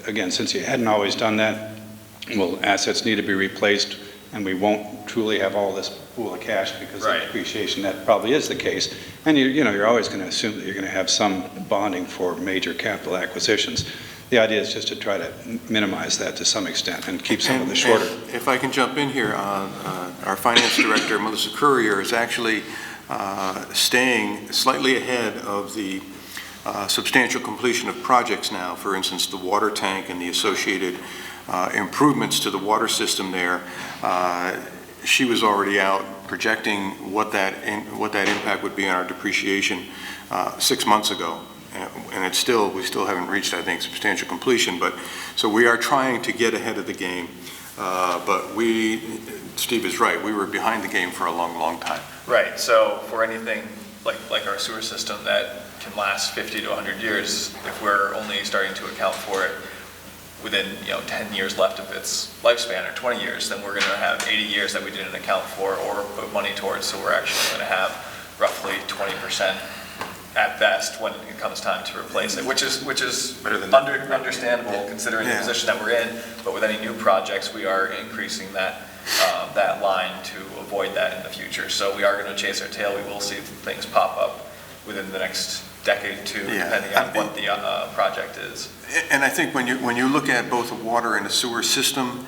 again, since you hadn't always done that, well, assets need to be replaced and we won't truly have all this pool of cash because of depreciation? That probably is the case. And you're always going to assume that you're going to have some bonding for major capital acquisitions. The idea is just to try to minimize that to some extent and keep some of the shorter. If I can jump in here, our finance director, Melissa Courier, is actually staying slightly ahead of the substantial completion of projects now. For instance, the water tank and the associated improvements to the water system there. She was already out projecting what that impact would be on our depreciation 6 months ago. And we still haven't reached, I think, substantial completion. But so we are trying to get ahead of the game. But Steve is right, we were behind the game for a long, long time. Right, so for anything like our sewer system that can last 50 to 100 years, if we're only starting to account for it within 10 years left of its lifespan, or 20 years, then we're going to have 80 years that we didn't account for or put money towards. So we're actually going to have roughly 20% at best when it comes time to replace it, which is understandable considering the position that we're in. But with any new projects, we are increasing that line to avoid that in the future. So we are going to chase our tail. We will see things pop up within the next decade or two, depending on what the project is. And I think when you look at both the water and the sewer system,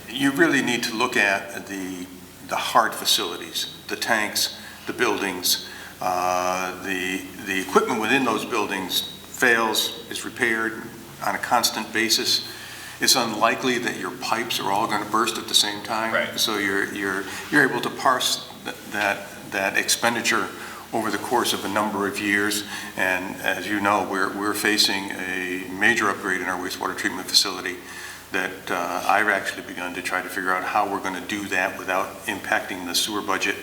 you really need to look at the hard facilities, the tanks, the buildings. The equipment within those buildings fails, is repaired on a constant basis. It's unlikely that your pipes are all going to burst at the same time. Right. So you're able to parse that expenditure over the course of a number of years. And as you know, we're facing a major upgrade in our wastewater treatment facility that I've actually begun to try to figure out how we're going to do that without impacting the sewer budget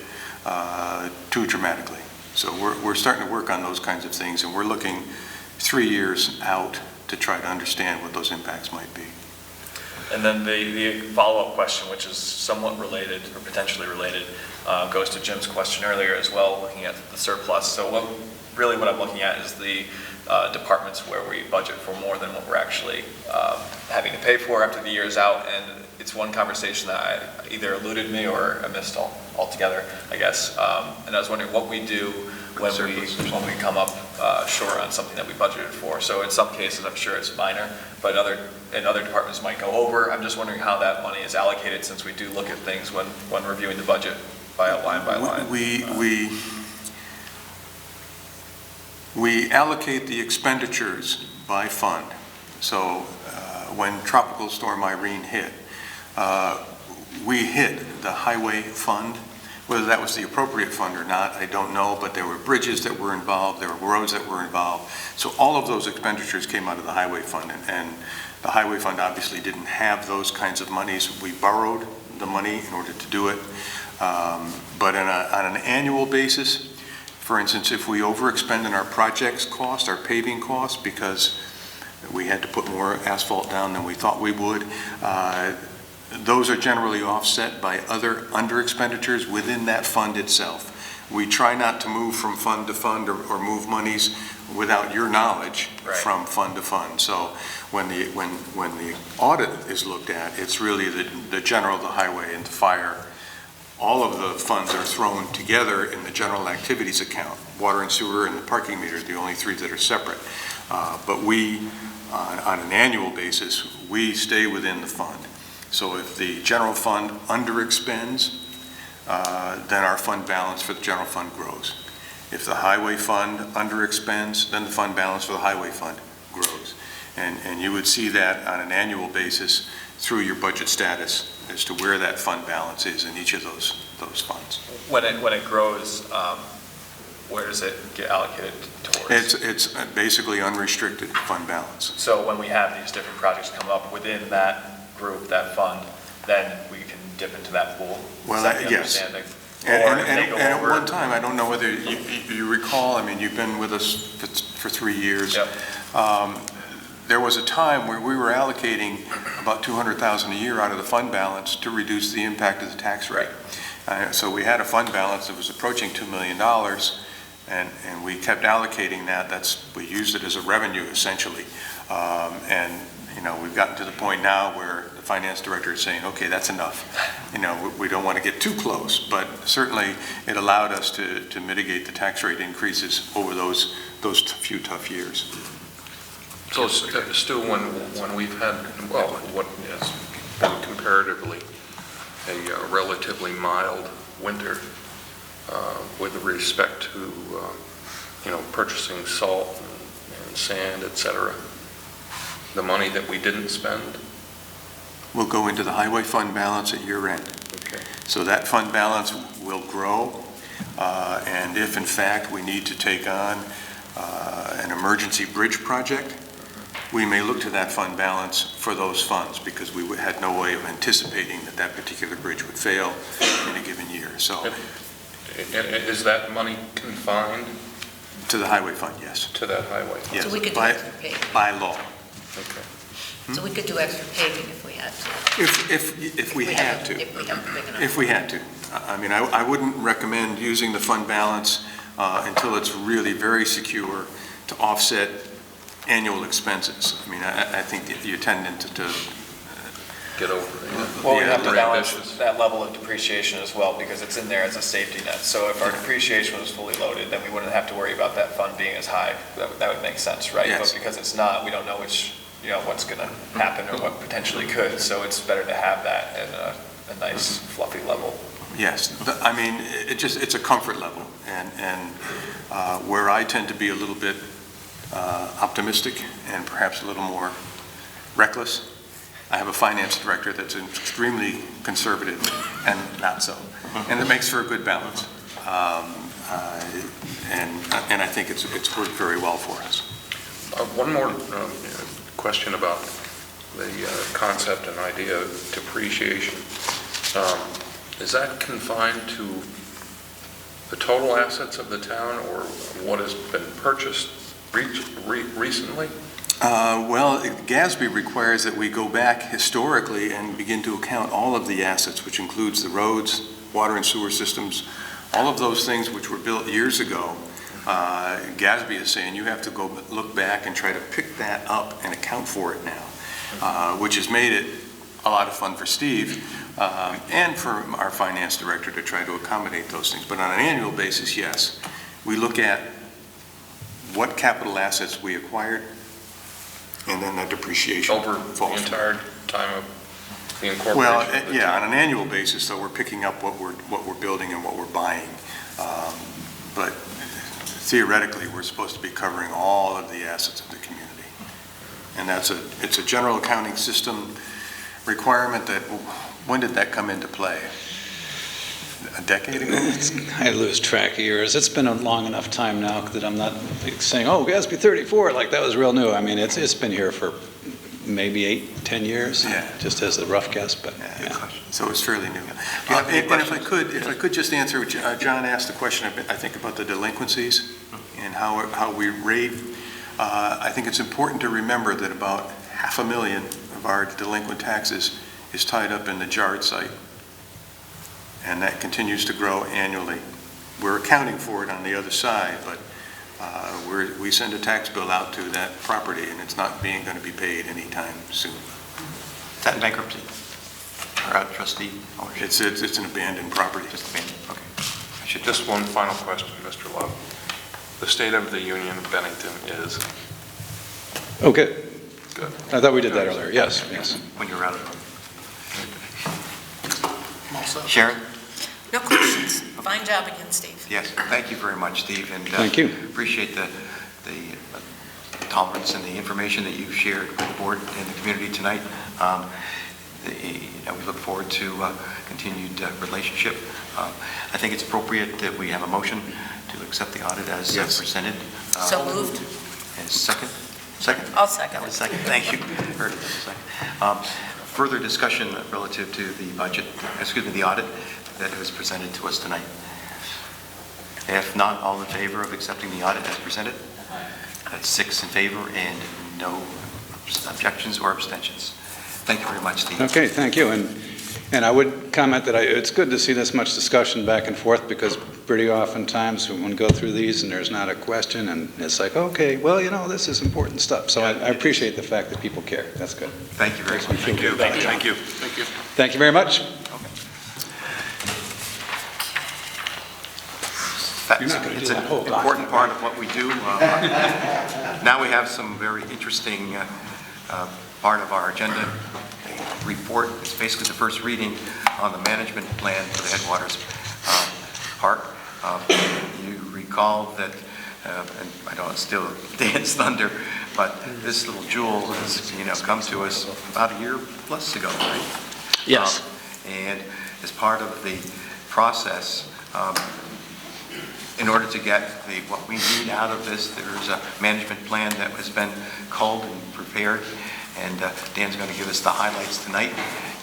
too dramatically. So we're starting to work on those kinds of things, and we're looking 3 years out to try to understand what those impacts might be. And then the follow-up question, which is somewhat related or potentially related, goes to Jim's question earlier as well, looking at the surplus. So what I'm looking at is the departments where we budget for more than what we're actually having to pay for after the year's out. And it's one conversation that either eluded me or I missed altogether, I guess. And I was wondering what we do when we come up short on something that we budgeted for. So in some cases, I'm sure it's minor, but in other departments might go over. I'm just wondering how that money is allocated, since we do look at things when reviewing the budget by line. We allocate the expenditures by fund. So when Tropical Storm Irene hit, we hit the highway fund. Whether that was the appropriate fund or not, I don't know, but there were bridges that were involved, there were roads that were involved. So all of those expenditures came out of the highway fund, and the highway fund obviously didn't have those kinds of monies. We borrowed the money in order to do it. But on an annual basis, for instance, if we overexpend in our projects cost, our paving costs, because we had to put more asphalt down than we thought we would, those are generally offset by other under expenditures within that fund itself. We try not to move from fund to fund or move monies without your knowledge from fund to fund. So when the audit is looked at, it's really the general, the highway, and the fire. All of the funds are thrown together in the general activities account. Water and sewer and the parking meter are the only three that are separate. But we on an annual basis, we stay within the fund. So if the general fund underexpends, then our fund balance for the general fund grows. If the highway fund underexpends, then the fund balance for the highway fund grows. And you would see that on an annual basis through your budget status as to where that fund balance is in each of those funds. When it grows, where does it get allocated towards? It's basically unrestricted fund balance. So when we have these different projects come up within that group, that fund, then we can dip into that pool? Well, Is that the yes. understanding? And Or if they go at over- one time, I don't know whether you recall, I mean, you've been with us for 3 years. Yep. There was a time where we were allocating about $200,000 a year out of the fund balance to reduce the impact of the tax rate. So we had a fund balance that was approaching $2 million, and we kept allocating that. We used it as a revenue, essentially. And, you know, we've gotten to the point now where the finance director is saying, okay, that's enough. You know, we don't want to get too close, but certainly it allowed us to mitigate the tax rate increases over those few tough years. So, Stu, when we've had, well, what has been comparatively a relatively mild winter with respect to, you know, purchasing salt and sand, et cetera, the money that we didn't spend? Will go into the highway fund balance at year end. Okay. So that fund balance will grow, and if in fact we need to take on an emergency bridge project, we may look to that fund balance for those funds because we had no way of anticipating that particular bridge would fail in a given year. So Is that money confined to the highway fund, yes. to that highway? Yes, So we could do by- extra paving. By law. Okay. So we could do extra paving if we had to. If we had to. If we have a big enough. If we had to. I mean, I wouldn't recommend using the fund balance until it's really very secure to offset annual expenses. I mean, I think that you tend to Get over it. Well, we Yeah, have to very balance ambitious. that level of depreciation as well, because it's in there as a safety net. So if our depreciation was fully loaded, then we wouldn't have to worry about that fund being as high. That would make sense, right? Yes. But because it's not, we don't know what's going to happen or what potentially could. So it's better to have that at a nice fluffy level. Yes, I mean, it's a comfort level, and where I tend to be a little bit optimistic and perhaps a little more reckless, I have a finance director that's extremely conservative and not so, and it makes for a good balance. And I think it's worked very well for us. One more question about the concept and idea of depreciation. Is that confined to the total assets of the town or what has been purchased recently? Well, GASB requires that we go back historically and begin to account all of the assets, which includes the roads, water and sewer systems, all of those things which were built years ago. GASB is saying you have to go look back and try to pick that up and account for it now, which has made it a lot of fun for Steve and for our finance director to try to accommodate those things. But on an annual basis, yes, we look at what capital assets we acquired, and then the depreciation Over the falls. entire time of the incorporation? Well, of the yeah, town? on an annual basis, so we're picking up what we're building and what we're buying. But theoretically, we're supposed to be covering all of the assets of the community. And it's a general accounting system requirement that, when did that come into play? A decade ago? I lose track of years. It's been a long enough time now that I'm not saying, oh, GASB 34, like that was real new. I mean, it's been here for maybe 8, 10 years, Yeah. just as a rough guess, but Yeah, so it's fairly new. have any And if I could just answer, John asked a question, I think, about the delinquencies and how we rate. I think it's important to remember that about $500,000 of our delinquent taxes is tied up in the JARD site, and that continues to grow annually. We're accounting for it on the other side, but we send a tax bill out to that property, and it's not going to be paid anytime soon. Is that in bankruptcy? Or trustee ownership? It's an abandoned property. Just abandoned, okay. I should Just one final question, Mr. Love. The State of the Union of Bennington is, okay. Good. I thought we did that earlier, yes, yes. When you're out of Sharon? No questions. Fine job again, Steve. Yes, thank you very much, Steve. And Thank you. appreciate the tolerance and the information that you've shared with the board and the community tonight. We look forward to continued relationship. I think it's appropriate that we have a motion to accept the audit as presented. So moved. And second? Second? I'll second it. Second, thank you. Heard it, second. Further discussion relative to the budget, the audit that was presented to us tonight. If not, all in favor of accepting the audit as presented? That's 6 in favor and no objections or abstentions. Thank you very much, Steve. Okay, thank you. And I would comment that it's good to see this much discussion back and forth, because pretty oftentimes when we go through these and there's not a question and it's like, okay, well, this is important stuff. So I appreciate the fact that people care. That's good. Thank you very much. Thank you. Thank you. Thank you very much. You're not gonna It's do an that whole important part of what we do. Now we have some very interesting part of our agenda, a report. It's basically the first reading on the management plan for the Headwaters Park. You recall that, and I don't steal Dan's thunder, but this little jewel has come to us about a year plus ago, right? Yes. And as part of the process, in order to get what we need out of this, there's a management plan that has been culled and prepared, and Dan's going to give us the highlights tonight.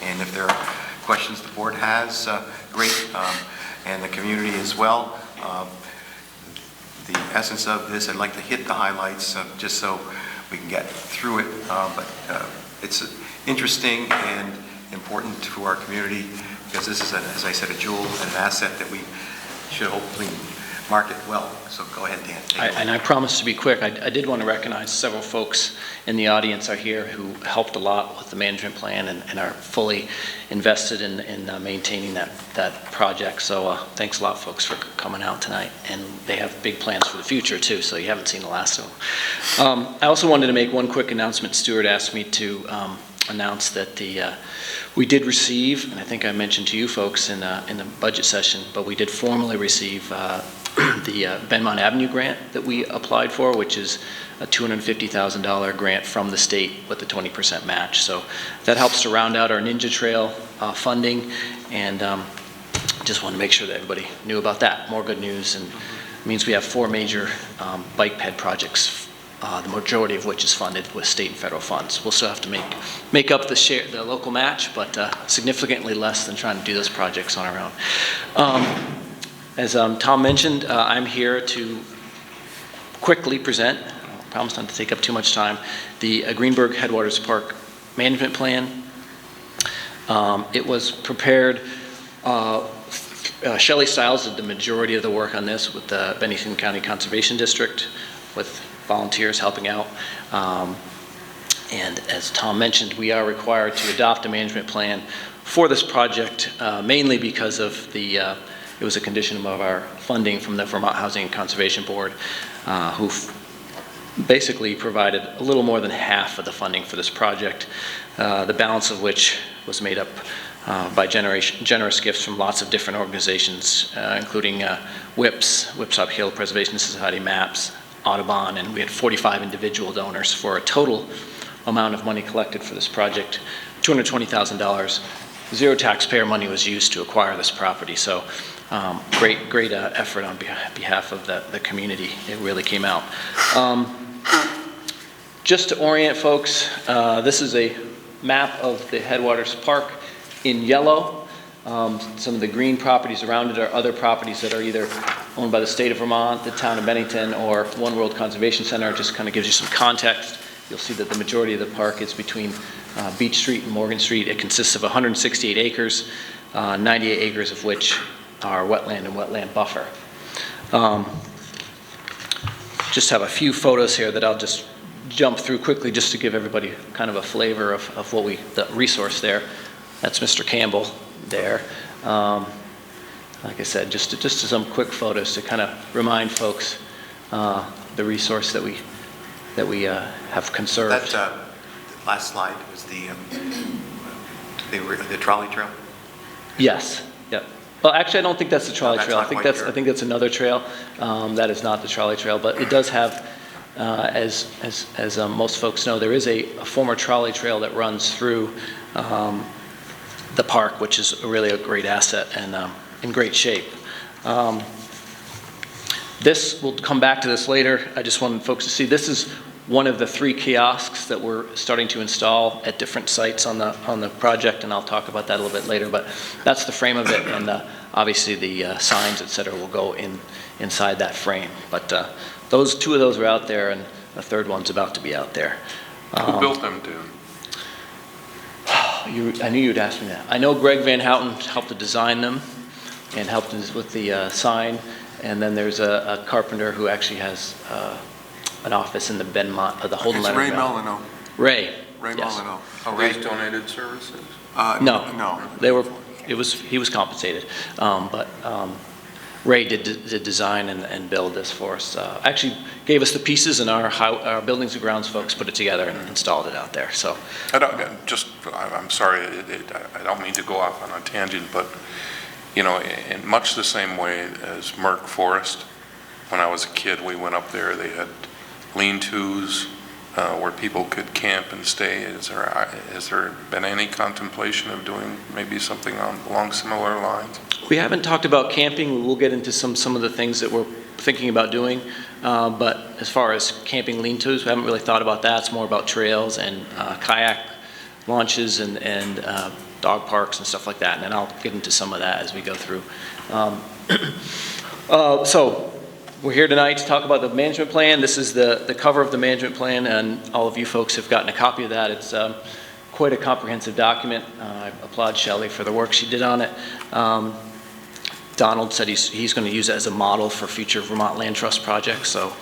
And if there are questions the board has, great, and the community as well. The essence of this, I'd like to hit the highlights just so we can get through it, but it's interesting and important to our community, because this is, as I said, a jewel and an asset that we should hopefully market well. So go ahead, Dan. And I promise to be quick. I did want to recognize several folks in the audience are here who helped a lot with the management plan and are fully invested in maintaining that project. So thanks a lot, folks, for coming out tonight. And they have big plans for the future, too, so you haven't seen the last of them. I also wanted to make one quick announcement. Stuart asked me to announce that we did receive, and I think I mentioned to you folks in the budget session, but we did formally receive the Benmont Avenue grant that we applied for, which is a $250,000 grant from the state with a 20% match. So that helps to round out our Ninja Trail funding, and just want to make sure that everybody knew about that. More good news, and it means we have 4 major bike ped projects, the majority of which is funded with state and federal funds. We'll still have to make up the local match, but significantly less than trying to do those projects on our own. As Tom mentioned, I'm here to quickly present, I promise not to take up too much time, the Greenberg Headwaters Park Management Plan. It was prepared, Shelley Stiles did the majority of the work on this with the Bennington County Conservation District, with volunteers helping out. And as Tom mentioned, we are required to adopt a management plan for this project, mainly because of it was a condition of our funding from the Vermont Housing and Conservation Board, who basically provided a little more than half of the funding for this project, the balance of which was made up by generous gifts from lots of different organizations, including WIPS Uphill Preservation Society, MAPS, Audubon, and we had 45 individual donors for a total amount of money collected for this project, $220,000. Zero taxpayer money was used to acquire this property. So great effort on behalf of the community. It really came out. Just to orient folks, this is a map of the Headwaters Park in yellow. Some of the green properties around it are other properties that are either owned by the state of Vermont, the town of Bennington, or One World Conservation Center. It just kind of gives you some context. You'll see that the majority of the park is between Beach Street and Morgan Street. It consists of 168 acres, 98 acres of which are wetland and wetland buffer. Just have a few photos here that I'll just jump through quickly just to give everybody kind of a flavor of the resource there. That's Mr. Campbell there. Like I said, just some quick photos to kind of remind folks the resource that we have conserved. last slide was the trolley trail. Yes, yep. Well, actually, I don't think that's the trolley that's trail. not quite there. I think that's another trail. That is not the trolley trail, but it does have, as most folks know, there is a former trolley trail that runs through the park, which is really a great asset and in great shape. This, we'll come back to this later. I just wanted folks to see, this is one of the 3 kiosks that we're starting to install at different sites on the project, and I'll talk about that a little bit later, but that's the frame of it, and obviously the signs, et cetera, will go inside that frame. But 2 of those are out there, and the third one's about to be out there. Who built them, dude? I knew you'd ask me that. I know Greg Van Houten helped to design them and helped us with the sign, and then there's a carpenter who actually has an office in the Benmont, the Holden It's Leonard Ray Valley. Molyneux. Ray. Ray Yes. Molyneux. Oh, These donated services? No. No. He was compensated, but Ray did design and build this for us. Actually gave us the pieces, and our buildings and grounds folks put it together and installed it out there. So I'm sorry, I don't mean to go off on a tangent, but, you know, in much the same way as Merck Forest, when I was a kid, we went up there, they had lean-tos where people could camp and stay. Has there been any contemplation of doing maybe something along similar lines? we haven't talked about camping. We'll get into some of the things that we're thinking about doing, but as far as camping lean-tos, we haven't really thought about that. It's more about trails and kayak launches and dog parks and stuff like that, and then I'll get into some of that as we go through. So we're here tonight to talk about the management plan. This is the cover of the management plan, and all of you folks have gotten a copy of that. It's quite a comprehensive document. I applaud Shelley for the work she did on it. Donald said he's going to use it as a model for future Vermont Land Trust projects, so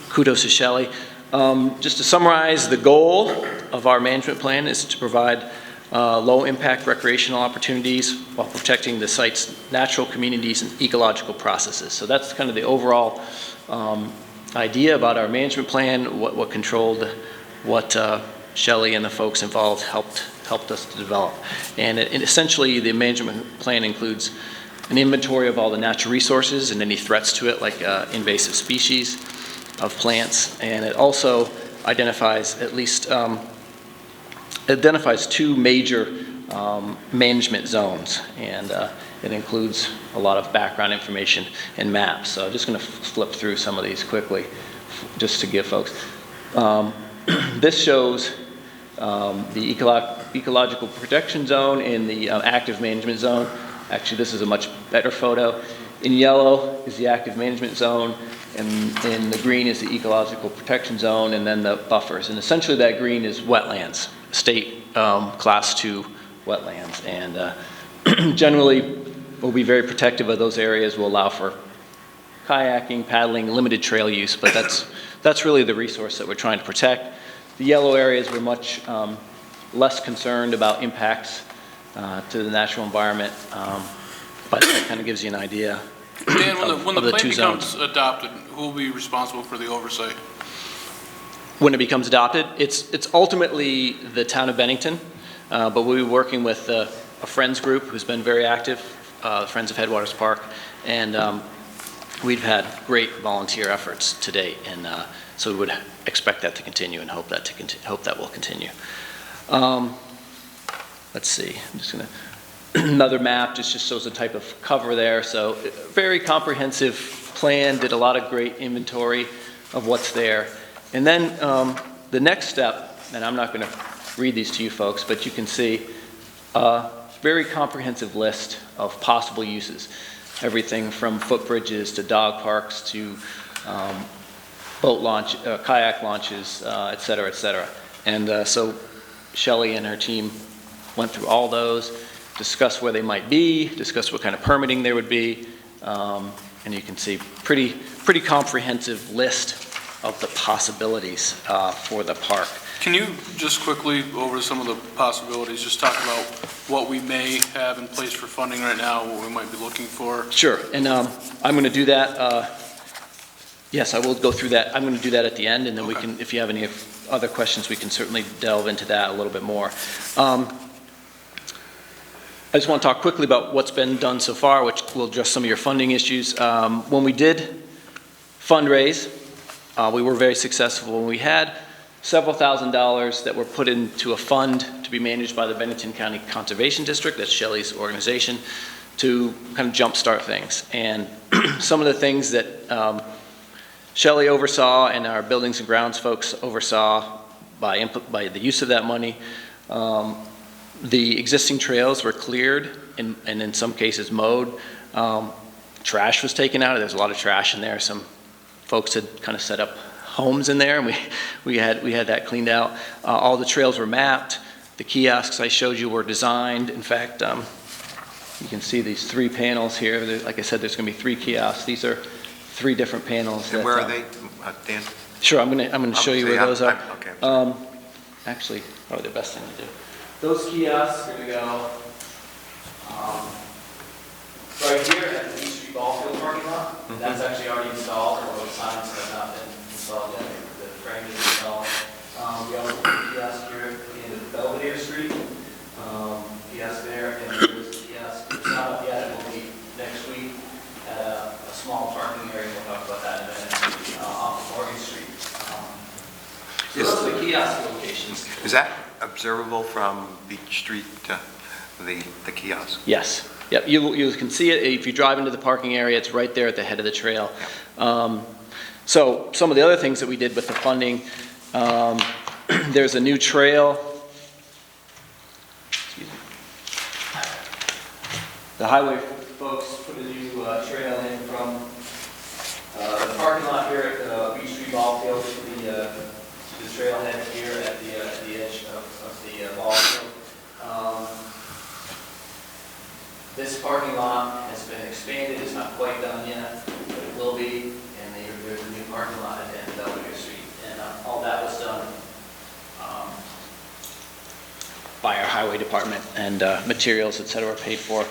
kudos to Shelley. Just to summarize, the goal of our management plan is to provide low-impact recreational opportunities while protecting the site's natural communities and ecological processes. So that's kind of the overall idea about our management plan, what controlled, what Shelley and the folks involved helped us to develop. And essentially, the management plan includes an inventory of all the natural resources and any threats to it, like invasive species of plants, and it also identifies identifies 2 major management zones, and it includes a lot of background information and maps. So I'm just going to flip through some of these quickly just to give folks. This shows the ecological protection zone in the active management zone. Actually, this is a much better photo. In yellow is the active management zone, and in the green is the ecological protection zone, and then the buffers. And essentially that green is wetlands, state class 2 wetlands. And generally, we'll be very protective of those areas. We'll allow for kayaking, paddling, limited trail use, but that's really the resource that we're trying to protect. The yellow areas, we're much less concerned about impacts to the natural environment, but that kind of gives you an idea. Dan, when the the plan 2 becomes zones. adopted, who will be responsible for the oversight? When it becomes adopted, it's ultimately the town of Bennington, but we'll be working with a Friends group who's been very active, Friends of Headwaters Park, and we've had great volunteer efforts to date, and so we would expect that to continue and hope that will continue. Let's see, I'm just going to, another map just shows the type of cover there. So very comprehensive plan, did a lot of great inventory of what's there. And then the next step, and I'm not going to read these to you folks, but you can see a very comprehensive list of possible uses. Everything from footbridges to dog parks to boat launch, kayak launches, et cetera, et cetera. And so Shelley and her team went through all those, discussed where they might be, discussed what kind of permitting there would be, and you can see pretty comprehensive list of the possibilities for the park. Can you just quickly go over some of the possibilities, just talk about what we may have in place for funding right now, what we might be looking for? Sure, and I'm going to do that. Yes, I will go through that. I'm going to do that at the end, and then we can, if you have any other questions, we can certainly delve into that a little bit more. I just want to talk quickly about what's been done so far, which will address some of your funding issues. When we did fundraise, we were very successful. When we had several $1,000s that were put into a fund to be managed by the Bennington County Conservation District, that's Shelley's organization, to kind of jumpstart things. And some of the things that Shelley oversaw and our buildings and grounds folks oversaw by the use of that money, the existing trails were cleared and in some cases mowed. Trash was taken out. There's a lot of trash in there. Some folks had kind of set up homes in there, and we had that cleaned out. All the trails were mapped. The kiosks I showed you were designed. In fact, you can see these 3 panels here. Like I said, there's going to be 3 kiosks. These are 3 different panels. And where are they, Dan? Sure, I'm going to show you where those are. Okay. Actually, probably the best thing to do. Those kiosks are going to go right here at the East Street Ball Field parking lot. That's actually already installed, although the signs have not been installed yet. The frame is installed. We also put a kiosk here at the end of Belvedere Street. Kiosk there, and there's a kiosk. It's not up yet. It will be next week at a small parking area. We'll talk about that in a minute, off of Morgan Street. So those are the kiosk locations. Is that observable from Beach Street, the kiosk? Yes. Yep. You can see it if you drive into the parking area. It's right there at the head of the trail. So some of the other things that we did with the funding, there's a new trail. Excuse me. The highway folks put a new trail in from the parking lot here at the Beach Street Ball Field to the trailhead here at the edge of the ball field. This parking lot has been expanded. It's not quite done yet, but it will be. And there's a new parking lot at the end of Belvedere Street. And all that was done by our highway department, and materials, et cetera, paid for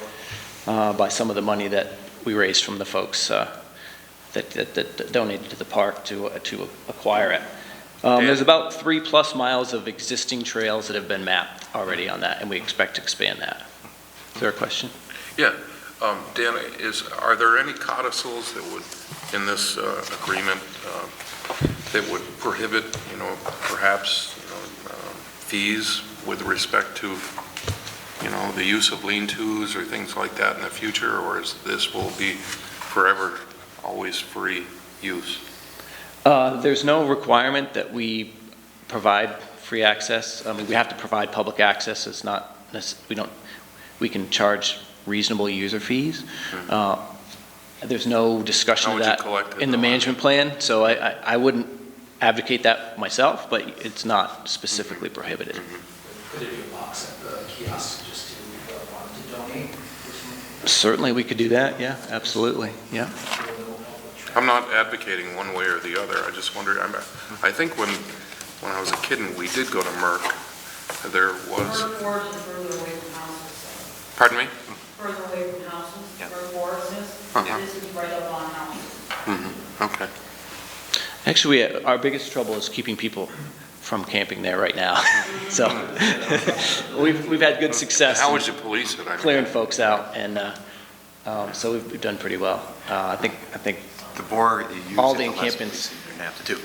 by some of the money that we raised from the folks that donated to the park to acquire it. There's about 3+ miles of existing trails that have been mapped already on that, and we expect to expand that. Is there a question? Yeah, Dan, are there any codicils that would, in this agreement, that would prohibit, perhaps, fees with respect to, the use of lean-tos or things like that in the future, or is this will be forever, always free use? There's no requirement that we provide free access. I mean, we have to provide public access. It's not, we can charge reasonable user fees. There's no discussion of that in the management plan, so I wouldn't advocate that myself, but it's not specifically prohibited. Could there be a box at the kiosk just to want to donate? Certainly we could do that, yeah, absolutely, yeah. I'm not advocating one way or the other. I just wondered, I think when I was a kid and we did go to Merck, there was... Further away from houses. Pardon me? Further away from houses, where Forest is. This is right up on houses. Okay. Actually, our biggest trouble is keeping people from camping there right now. So we've had good success. How would you police it? Clearing folks out, and so we've done pretty well. I think the more you use all it, the less encampments you're gonna have to do.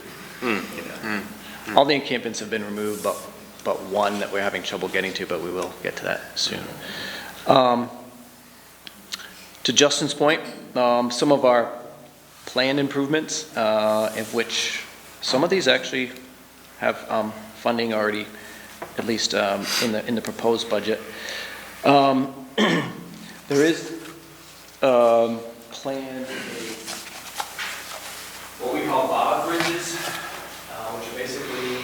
all the encampments have been removed, but one that we're having trouble getting to, but we will get to that soon. To Justin's point, some of our planned improvements, of which some of these actually have funding already, at least in the proposed budget. There is planned what we call bog bridges, which are basically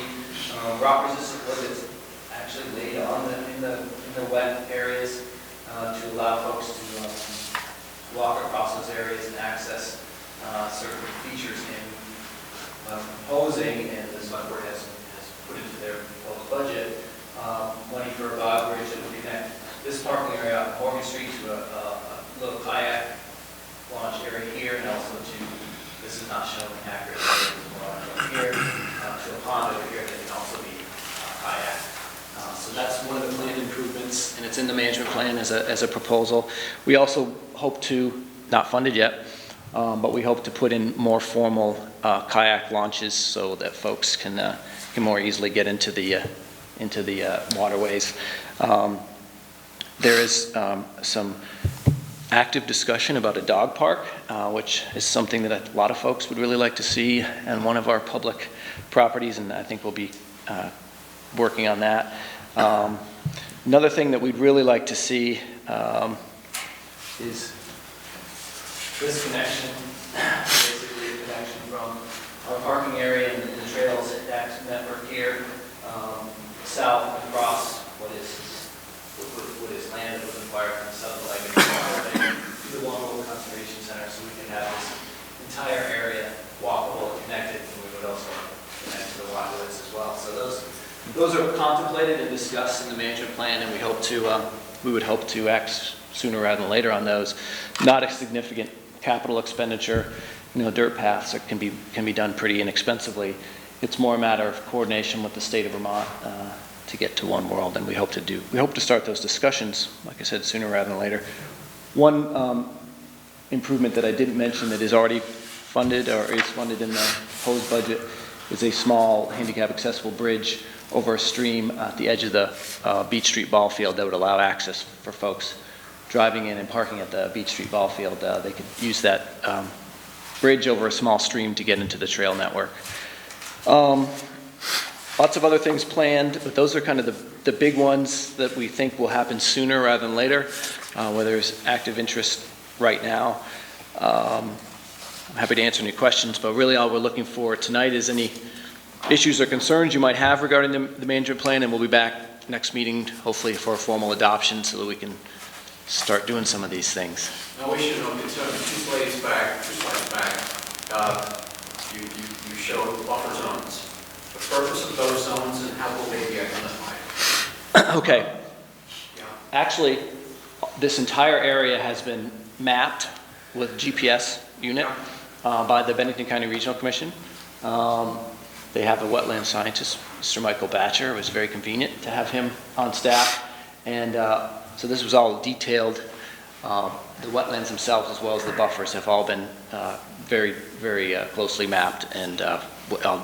rock-resistant wood that's actually laid on in the wet areas to allow folks to walk across those areas and access certain features in proposing, and the select board has put into their proposed budget, money for a bog bridge that would connect this parking area on Morgan Street to a little kayak launch area here, and also to this this is not showing accurately, here, to a pond over here that can also be kayak. So that's one of the planned improvements, and it's in the management plan as a proposal. We also hope to, not funded yet, but we hope to put in more formal kayak launches so that folks can more easily get into the waterways. There is some active discussion about a dog park, which is something that a lot of folks would really like to see on one of our public properties, and I think we'll be working on that. Another thing that we'd really like to see is this connection, basically a connection from our parking area and the trails network here, south across what is land that was acquired from Southern Lake to the Long Road Conservation Center, so we can have this entire area walkable and connected, and we would also connect to the waterways as well. So those are contemplated and discussed in the management plan, and we would hope to act sooner rather than later on those. Not a significant capital expenditure. Dirt paths can be done pretty inexpensively. It's more a matter of coordination with the state of Vermont to get to one world, and we hope to start those discussions, like I said, sooner rather than later. One improvement that I didn't mention that is already funded or is funded in the proposed budget is a small handicap accessible bridge over a stream at the edge of the Beach Street ball field that would allow access for folks driving in and parking at the Beach Street ball field. They could use that bridge over a small stream to get into the trail network. Lots of other things planned, but those are kind of the big ones that we think will happen sooner rather than later, where there's active interest right now. I'm happy to answer any questions, but really all we're looking for tonight is any issues or concerns you might have regarding the management plan, and we'll be back next meeting, hopefully for a formal adoption so that we can start doing some of these things. No issue, no concern. Two slides back, you showed buffer zones. The purpose of those zones and how will they be identified? Okay. Actually, this entire area has been mapped with GPS unit by the Bennington County Regional Commission. They have a wetland scientist, Mr. Michael Batcher. It was very convenient to have him on staff. And so this was all detailed. The wetlands themselves, as well as the buffers, have all been very, very closely mapped and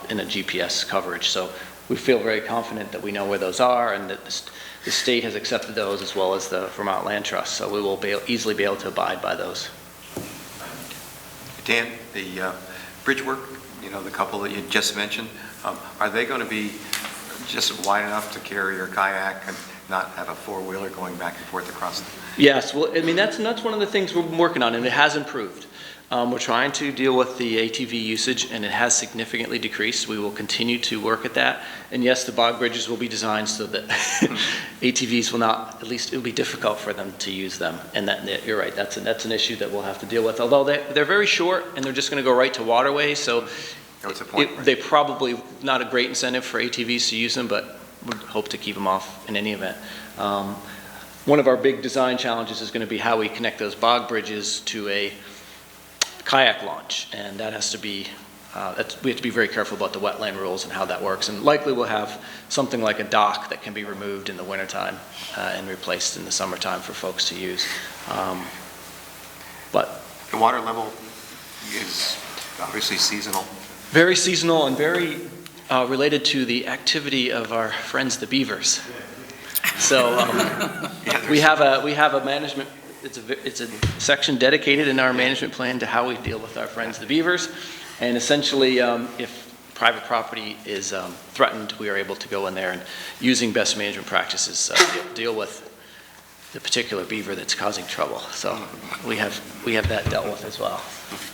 in a GPS coverage. So we feel very confident that we know where those are and that the state has accepted those as well as the Vermont Land Trust. So we will easily be able to abide by those. Dan, the bridge work, the couple that you just mentioned, are they going to be just wide enough to carry your kayak and not have a four-wheeler going back and forth across? Yes, well, I mean, that's one of the things we're working on, and it has improved. We're trying to deal with the ATV usage, and it has significantly decreased. We will continue to work at that. And yes, the bog bridges will be designed so that ATVs will not, at least it will be difficult for them to use them. And that, you're right, that's an issue that we'll have to deal with. Although they're very short, and they're just going to go right to waterways, so they probably not a great incentive for ATVs to use them, but we hope to keep them off in any event. One of our big design challenges is going to be how we connect those bog bridges to a kayak launch, and that has to be, we have to be very careful about the wetland rules and how that works, and likely we'll have something like a dock that can be removed in the wintertime and replaced in the summertime for folks to use. But the water level is obviously seasonal. Very seasonal and very related to the activity of our friends the beavers. So we have a management. It's a section dedicated in our management plan to how we deal with our friends the beavers, and essentially if private property is threatened, we are able to go in there and using best management practices deal with the particular beaver that's causing trouble. So we have that dealt with as well.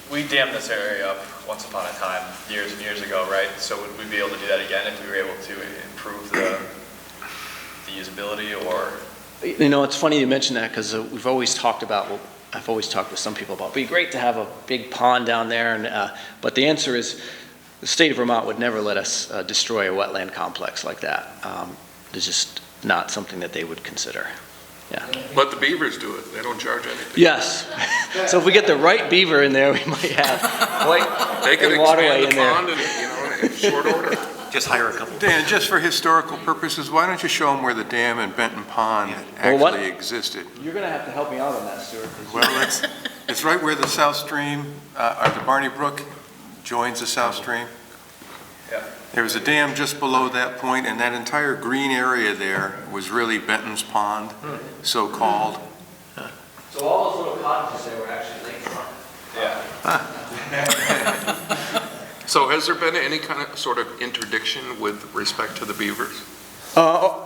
We dammed this area up once upon a time, years and years ago, right? So would we be able to do that again if we were able to improve the usability, or? It's funny you mention that because we've always talked about, I've always talked with some people about, it'd be great to have a big pond down there, and but the answer is the state of Vermont would never let us destroy a wetland complex like that. It's just not something that they would consider. Let the beavers do it. They don't charge anything. Yes. So if we get the right beaver in there, we might have quite They can a waterway expand the in there. pond in short order. Just hire a couple. Dan, just for historical purposes, why don't you show them where the dam in Benton Pond Well, what- actually existed? You're going to have to help me out on that, Stuart. Well, it's right where the South Stream, or the Barney Brook joins the South Stream. Yeah. There was a dam just below that point, and that entire green area there was really Benton's Pond, so-called. So all those little cottages there were actually lakefront. Yeah. So has there been any kind of sort of interdiction with respect to the beavers?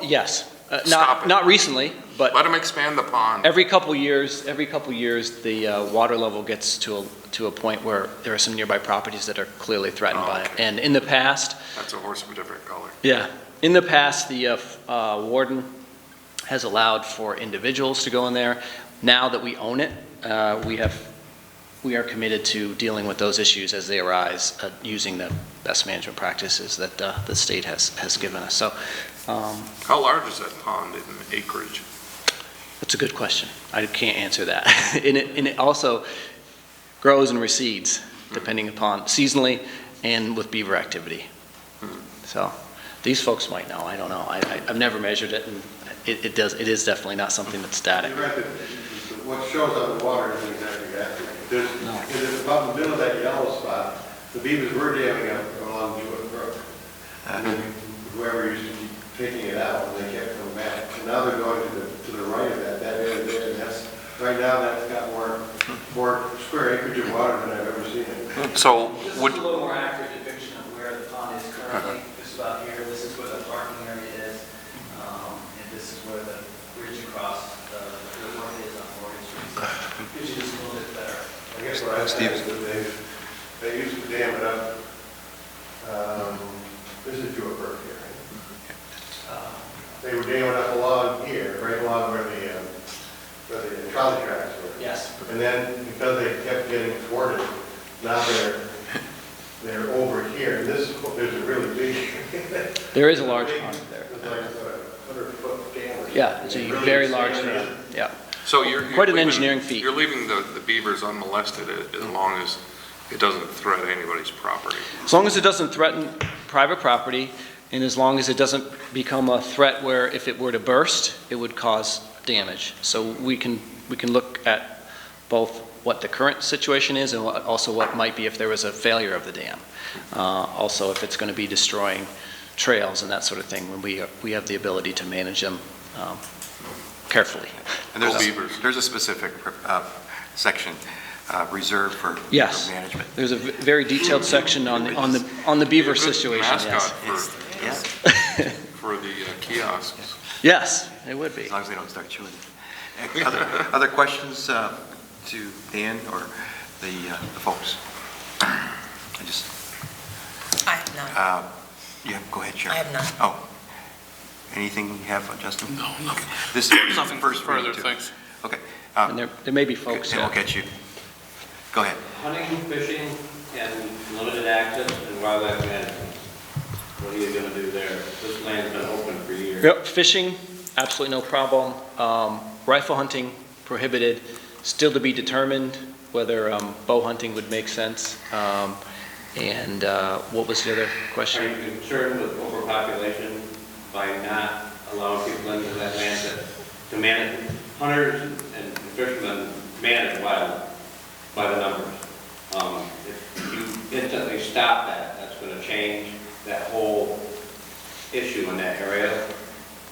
Yes. Stop it. Not recently, but Let them expand the pond. every couple years, the water level gets to a point where there are some nearby properties that are clearly threatened by it. Okay. And in the past, That's a horse of a different color. in the past, the warden has allowed for individuals to go in there. Now that we own it, we are committed to dealing with those issues as they arise, using the best management practices that the state has given us. So How large is that pond in acreage? that's a good question. I can't answer that. And it also grows and recedes depending upon seasonally and with beaver activity. So these folks might know. I don't know. I've never measured it, and it is definitely not something that's static. You're right, what shows on the water isn't exactly accurate. There's about the middle of that yellow spot, the beavers were damming up along Jewett Brook. Whoever used to be taking it out, and they kept coming back. And now they're going to the right of that area there, and that's, right now, that's got more square acreage of water than I've ever seen it. So This would, is a little more accurate depiction of where the pond is currently. This is about here, this is where the parking area is, and this is where the bridge across the road is on Morgan Street. So gives you just a little bit better. I guess what I've seen is that they used to dam it up, this is Jewett Brook here, right? They were damming up along here, right along where the trolley tracks were. Yes. And then, because they kept getting thwarted, now they're over here, and there's a really big. There is a large pond there. It's like a 100-foot dam. or Yeah, it's a something. Really very large expanded. dam. Yeah. so you're Quite an leaving- engineering feat. You're leaving the beavers unmolested as long as it doesn't threaten anybody's property. As long as it doesn't threaten private property, and as long as it doesn't become a threat where if it were to burst, it would cause damage. So we can look at both what the current situation is and also what might be if there was a failure of the dam. Also, if it's going to be destroying trails and that sort of thing, when we have the ability to manage them carefully. And there's a specific section reserved for Yes. management. There's a very detailed section on the beaver Be a good situation. mascot Yes. Yes, for the kiosks. Yes, it would be. as long as they don't start chewing it. Other questions to Dan or the folks? I have none. Yeah, go ahead, Sharon. I have none. Oh, anything you have, Justin? No, nothing. This is Nothing first reading, further, too. thanks. Okay. And there may be folks. And we'll get you. Go ahead. Hunting, fishing, and limited access and wildlife management. What are you going to do there? This land's been open for years. Yep, fishing, absolutely no problem. Rifle hunting, prohibited. Still to be determined whether bow hunting would make sense. And what was the other Are question? you concerned with overpopulation by not allowing people into that land to manage, hunters and fishermen manage wildlife by the numbers? If you instantly stop that, that's going to change that whole issue in that area,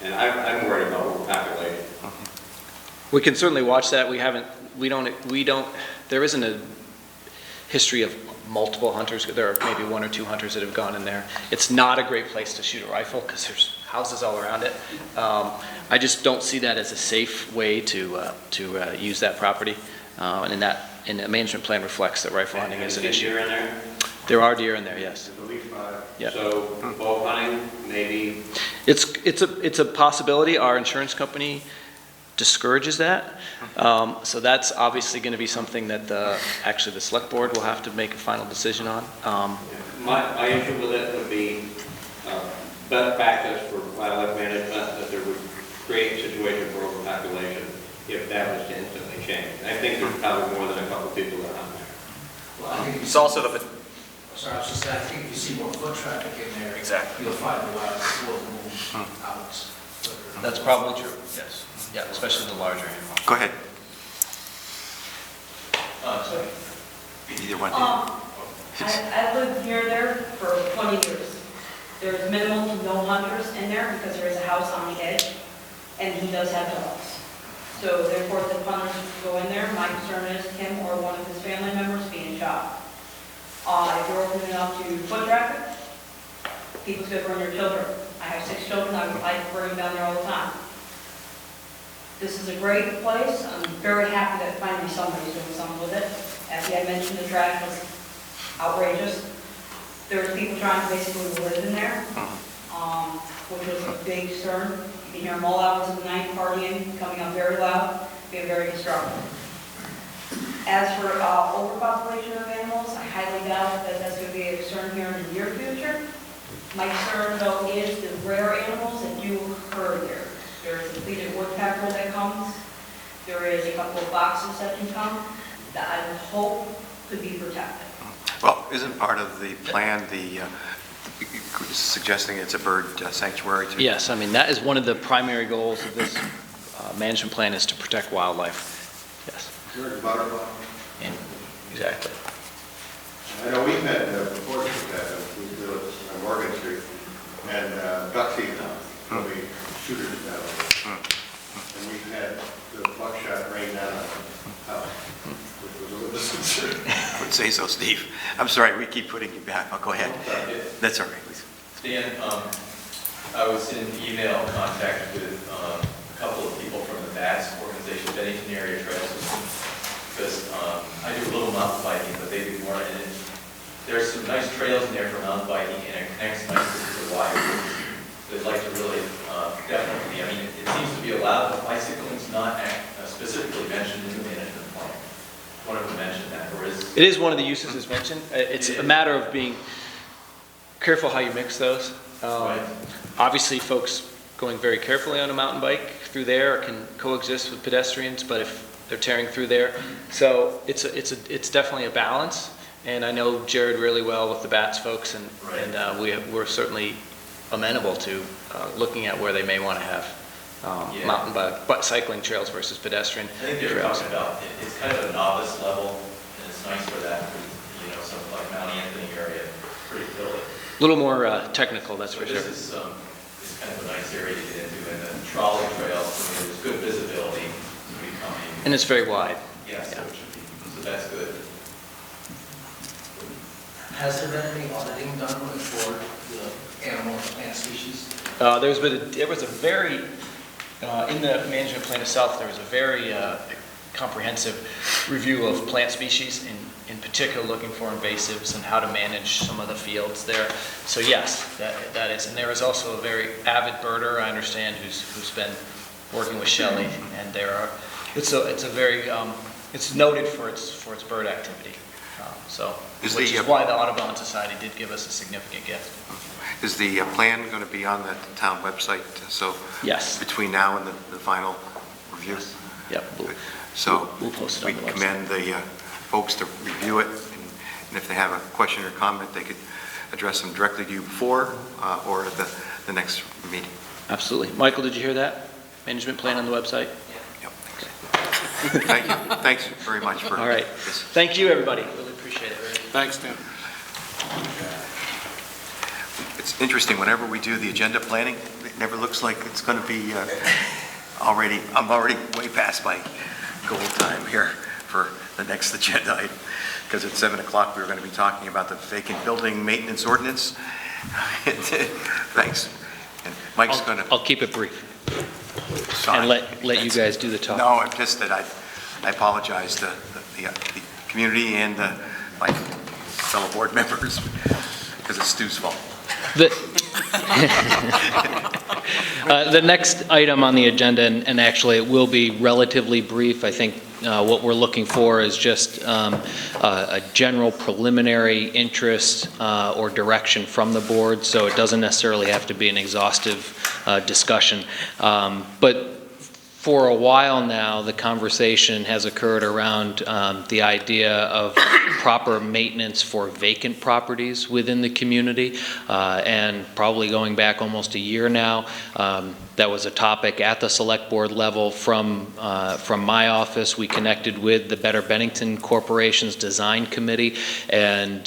and I'm worried about overpopulation. We can certainly watch that. There isn't a history of multiple hunters. There are maybe one or two hunters that have gone in there. It's not a great place to shoot a rifle because there's houses all around it. I just don't see that as a safe way to use that property. And the management plan reflects that rifle hunting is an issue. Deer in there? There are deer in there, yes. Yeah. So bow hunting, maybe? It's a possibility. Our insurance company discourages that. So that's obviously going to be something that actually the select board will have to make a final decision on. My issue with it would be best practice for wildlife management, that there would create a situation for overpopulation. I think there's probably more than a couple people that are on there. Well, I think It's also the, sorry, I was just saying, I think if you see more foot traffic in there, exactly. you'll find the wildlife will move out. That's probably true, yes. Yeah, especially the larger animals. Go ahead. Sorry. Either one. I lived near there for 20 years. There's minimal to no hunters in there because there is a house on the edge, and he does have dogs. So therefore, if the hunters go in there, my concern is him or one of his family members being shot. If you're opening up to foot traffic, people's gonna bring their children. I have 6 children, I bring them down there all the time. This is a great place. I'm very happy that finally somebody's doing something with it. As he had mentioned, the trash was outrageous. There's people trying to basically live in there, which was a big concern. You can hear them all hours of the night partying, coming up very loud, being very destructive. As for overpopulation of animals, I highly doubt that that's going to be a concern here in the near future. My concern, though, is the rare animals that do occur there. There is a pleated woodpecker that comes. There is a couple of foxes that can come that I would hope could be protected. Well, isn't part of the plan suggesting it's a bird sanctuary too? Yes, I mean, that is one of the primary goals of this management plan is to protect wildlife. Yes. Bird butterfly. Exactly. I know we've had reports of that, we do it on Morgan Street, and duck season, there'll be shooters down there. And we've had the buckshot rain down on the house, which was a little disconcerting. I would say so, Steve. I'm sorry, we keep putting you back. I'll go ahead. That's all right. Dan, I was in email contact with a couple of people from the BATS organization, Bennington Area Trail System, because I do a little mountain biking, but they do more. And there's some nice trails in there for mountain biking, and it connects nicely to the water. They'd like to really definitely, I mean, it seems to be allowed, but bicycling is not specifically mentioned in the management plan. One of them mentioned that, or is... It is one of the uses as mentioned. It's a matter of being careful how you mix those. Right. Obviously, folks going very carefully on a mountain bike through there can coexist with pedestrians, but if they're tearing through there. So it's definitely a balance, and I know Jared really well with the BATS folks, and, right. and we're certainly amenable to looking at where they may want to have mountain bike cycling trails versus pedestrian I think they were talking about, it's kind of a novice level, and it's nice for that, you know, something like Mount Anthony area, pretty hilly. A little more technical, that's for sure. This is kind of a nice area to get into, and the trolley trail, so there's good visibility to be coming. And it's very wide. Yeah, so it should be, so that's good. Has there been any auditing done for the animal and plant species? There was a very, in the management plan itself, there was a very comprehensive review of plant species, in particular looking for invasives and how to manage some of the fields there. So yes, that is. And there is also a very avid birder, I understand, who's been working with Shelley, and it's a very, it's noted for its bird activity. Which is why the Audubon Society did give us a significant gift. Is the plan going to be on the town website? So yes. Between now and the final review? Yes. Yep. So we'll post it we on the website. commend the folks to review it, and if they have a question or comment, they could address them directly to you before or at the next meeting. Absolutely. Michael, did you hear that? Management plan on the website? Yep. Thank you. Thanks very much for All right. this. Thank you, everybody. Really appreciate it. Thanks, Dan. It's interesting, whenever we do the agenda planning, it never looks like it's going to be I'm already way past my goal time here for the next agenda item, because at 7 o'clock we were going to be talking about the vacant building maintenance ordinance. Thanks. And Mike's going to... I'll keep it brief. And let you guys do the talk. No, I'm just that I apologize to the community and my fellow board members, because it's Stu's fault. The next item on the agenda, and actually it will be relatively brief, I think what we're looking for is just a general preliminary interest or direction from the board, so it doesn't necessarily have to be an exhaustive discussion. But For a while now, the conversation has occurred around the idea of proper maintenance for vacant properties within the community, and probably going back almost a year now, that was a topic at the select board level. From my office, we connected with the Better Bennington Corporation's design committee and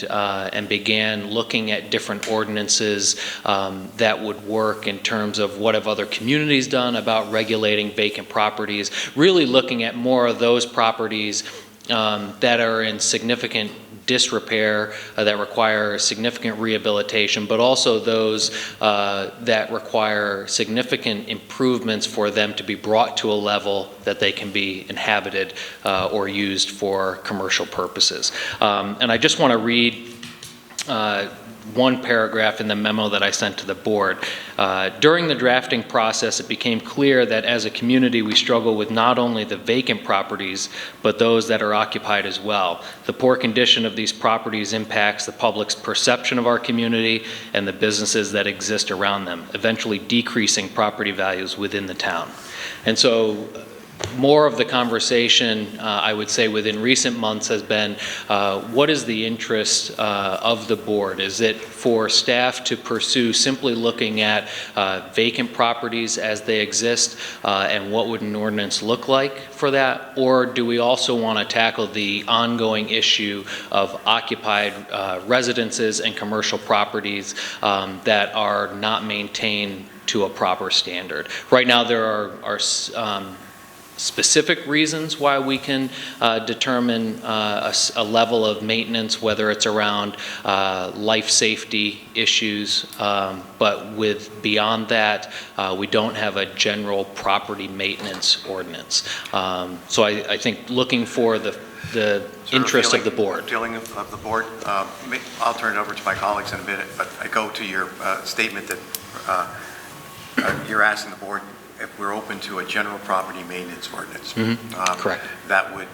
began looking at different ordinances that would work in terms of what have other communities done about regulating vacant properties, really looking at more of those properties that are in significant disrepair, that require significant rehabilitation, but also those that require significant improvements for them to be brought to a level that they can be inhabited or used for commercial purposes. And I just want to read one paragraph in the memo that I sent to the board. During the drafting process, it became clear that as a community we struggle with not only the vacant properties, but those that are occupied as well. The poor condition of these properties impacts the public's perception of our community and the businesses that exist around them, eventually decreasing property values within the town. And so more of the conversation, I would say, within recent months has been, what is the interest of the board? Is it for staff to pursue simply looking at vacant properties as they exist, and what would an ordinance look like for that? Or do we also want to tackle the ongoing issue of occupied residences and commercial properties that are not maintained to a proper standard? Right now there are specific reasons why we can determine a level of maintenance, whether it's around life safety issues, but beyond that, we don't have a general property maintenance ordinance. So I think looking for the interest of the board. Feeling of the board. I'll turn it over to my colleagues in a minute, but I go to your statement that you're asking the board if we're open to a general property maintenance ordinance. Correct. That would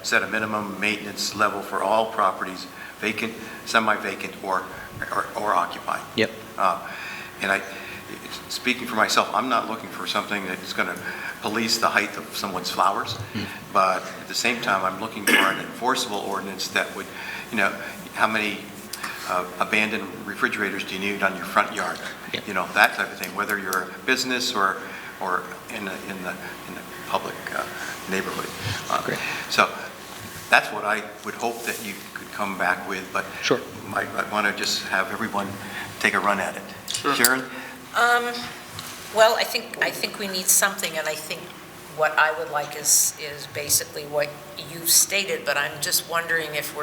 set a minimum maintenance level for all properties, vacant, semi-vacant, or occupied. Yep. And speaking for myself, I'm not looking for something that's going to police the height of someone's flowers, but at the same time, I'm looking for an enforceable ordinance that would, how many abandoned refrigerators do you need on your front yard? Yep. That type of thing, whether you're a business or in the public neighborhood. Great. So that's what I would hope that you could come back with, but sure. I want to just have everyone take a run at it. Sure. Sharon? Well, I think we need something, and I think what I would like is basically what you stated, but I'm just wondering if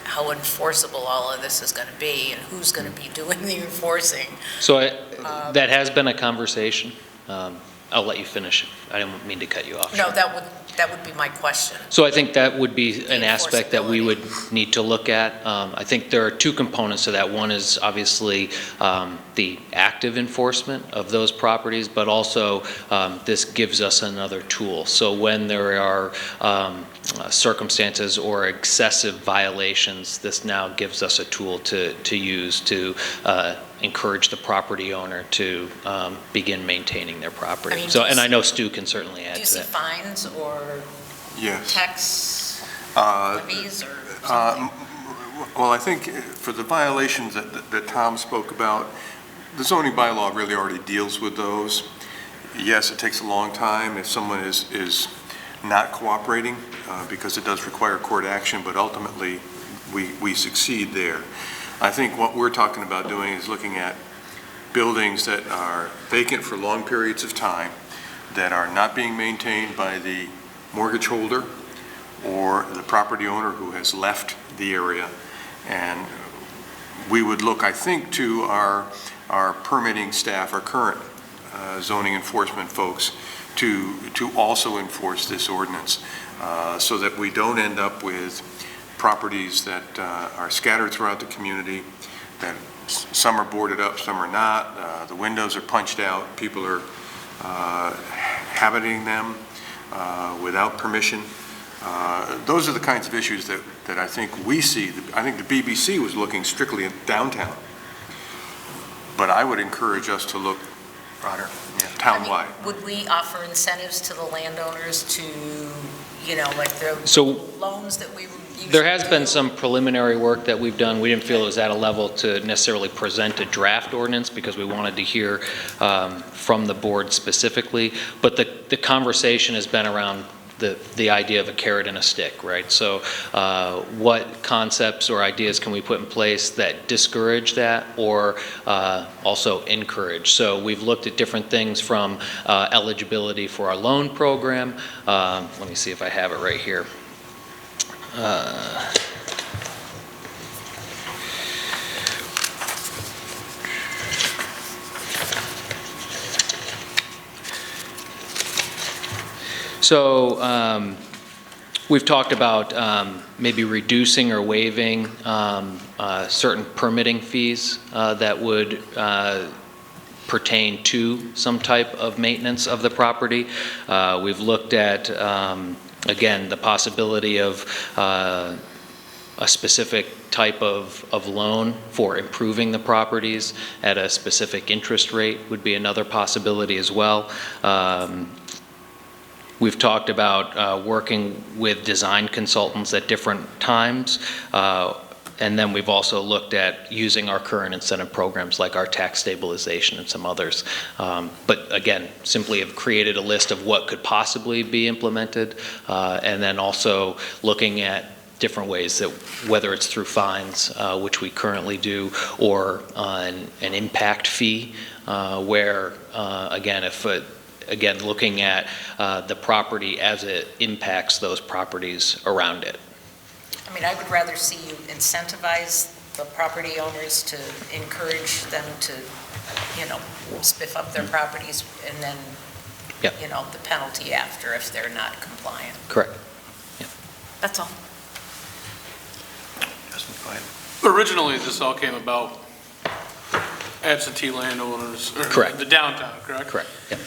how enforceable all of this is going to be, and who's going to be doing the enforcing. So that has been a conversation. I'll let you finish. I didn't mean to cut you off. No, that would be my question. So I think that would be an aspect that we would need to look at. I think there are two components to that. One is obviously the active enforcement of those properties, but also this gives us another tool. So when there are circumstances or excessive violations, this now gives us a tool to use to encourage the property owner to begin maintaining their property. And I know Stu can certainly add to that. Do you see fines or tax levies or something? Well, I think for the violations that Tom spoke about, the zoning bylaw really already deals with those. Yes, it takes a long time if someone is not cooperating because it does require court action, but ultimately we succeed there. I think what we're talking about doing is looking at buildings that are vacant for long periods of time, that are not being maintained by the mortgage holder or the property owner who has left the area. And we would look, I think, to our permitting staff, our current zoning enforcement folks, to also enforce this ordinance so that we don't end up with properties that are scattered throughout the community, that some are boarded up, some are not, the windows are punched out, people are habiting them without permission. Those are the kinds of issues that I think we see. I think the BBC was looking strictly at downtown, but I would encourage us to look broader. Yeah. Townwide. Would we offer incentives to the landowners to, like the So loans that we usually there has been do? some preliminary work that we've done. We didn't feel it was at a level to necessarily present a draft ordinance because we wanted to hear from the board specifically. But the conversation has been around the idea of a carrot and a stick, right? So what concepts or ideas can we put in place that discourage that or also encourage? So we've looked at different things from eligibility for our loan program. Let me see if I have it right here. So we've talked about maybe reducing or waiving certain permitting fees that would pertain to some type of maintenance of the property. We've looked at, again, the possibility of a specific type of loan for improving the properties at a specific interest rate would be another possibility as well. We've talked about working with design consultants at different times, and then we've also looked at using our current incentive programs like our tax stabilization and some others. But again, simply have created a list of what could possibly be implemented, and then also looking at different ways that, whether it's through fines, which we currently do, or an impact fee, where, again, again, looking at the property as it impacts those properties around it. I mean, I would rather see you incentivize the property owners to encourage them to, spiff up their properties and then, Yep. The penalty after if they're not compliant. Correct. Yep. That's all. Justin, go ahead. Originally, this all came about absentee landowners. Correct. The downtown, correct? Correct. Yep.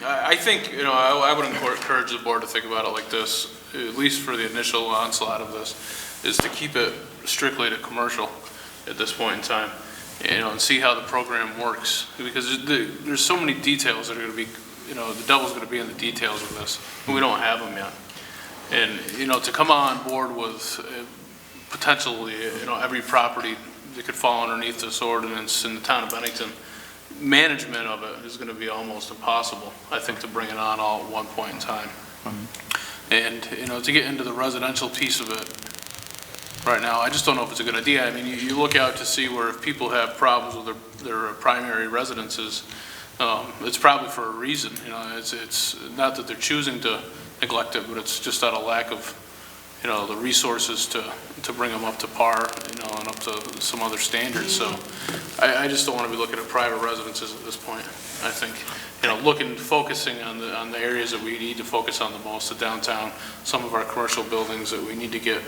I think, I would encourage the board to think about it like this, at least for the initial onslaught of this, is to keep it strictly to commercial at this point in time, and see how the program works. Because there's so many details that are going to be, the devil's going to be in the details of this, and we don't have them yet. And, to come on board with potentially, every property that could fall underneath this ordinance in the town of Bennington, management of it is going to be almost impossible, I think, to bring it on all at one point in time. And, to get into the residential piece of it right now, I just don't know if it's a good idea. I mean, you look out to see where if people have problems with their primary residences, it's probably for a reason. It's not that they're choosing to neglect it, but it's just out of lack of, the resources to bring them up to par, and up to some other standards. So I just don't want to be looking at private residences at this point. I think, focusing on the areas that we need to focus on the most, the downtown, some of our commercial buildings that we need to get,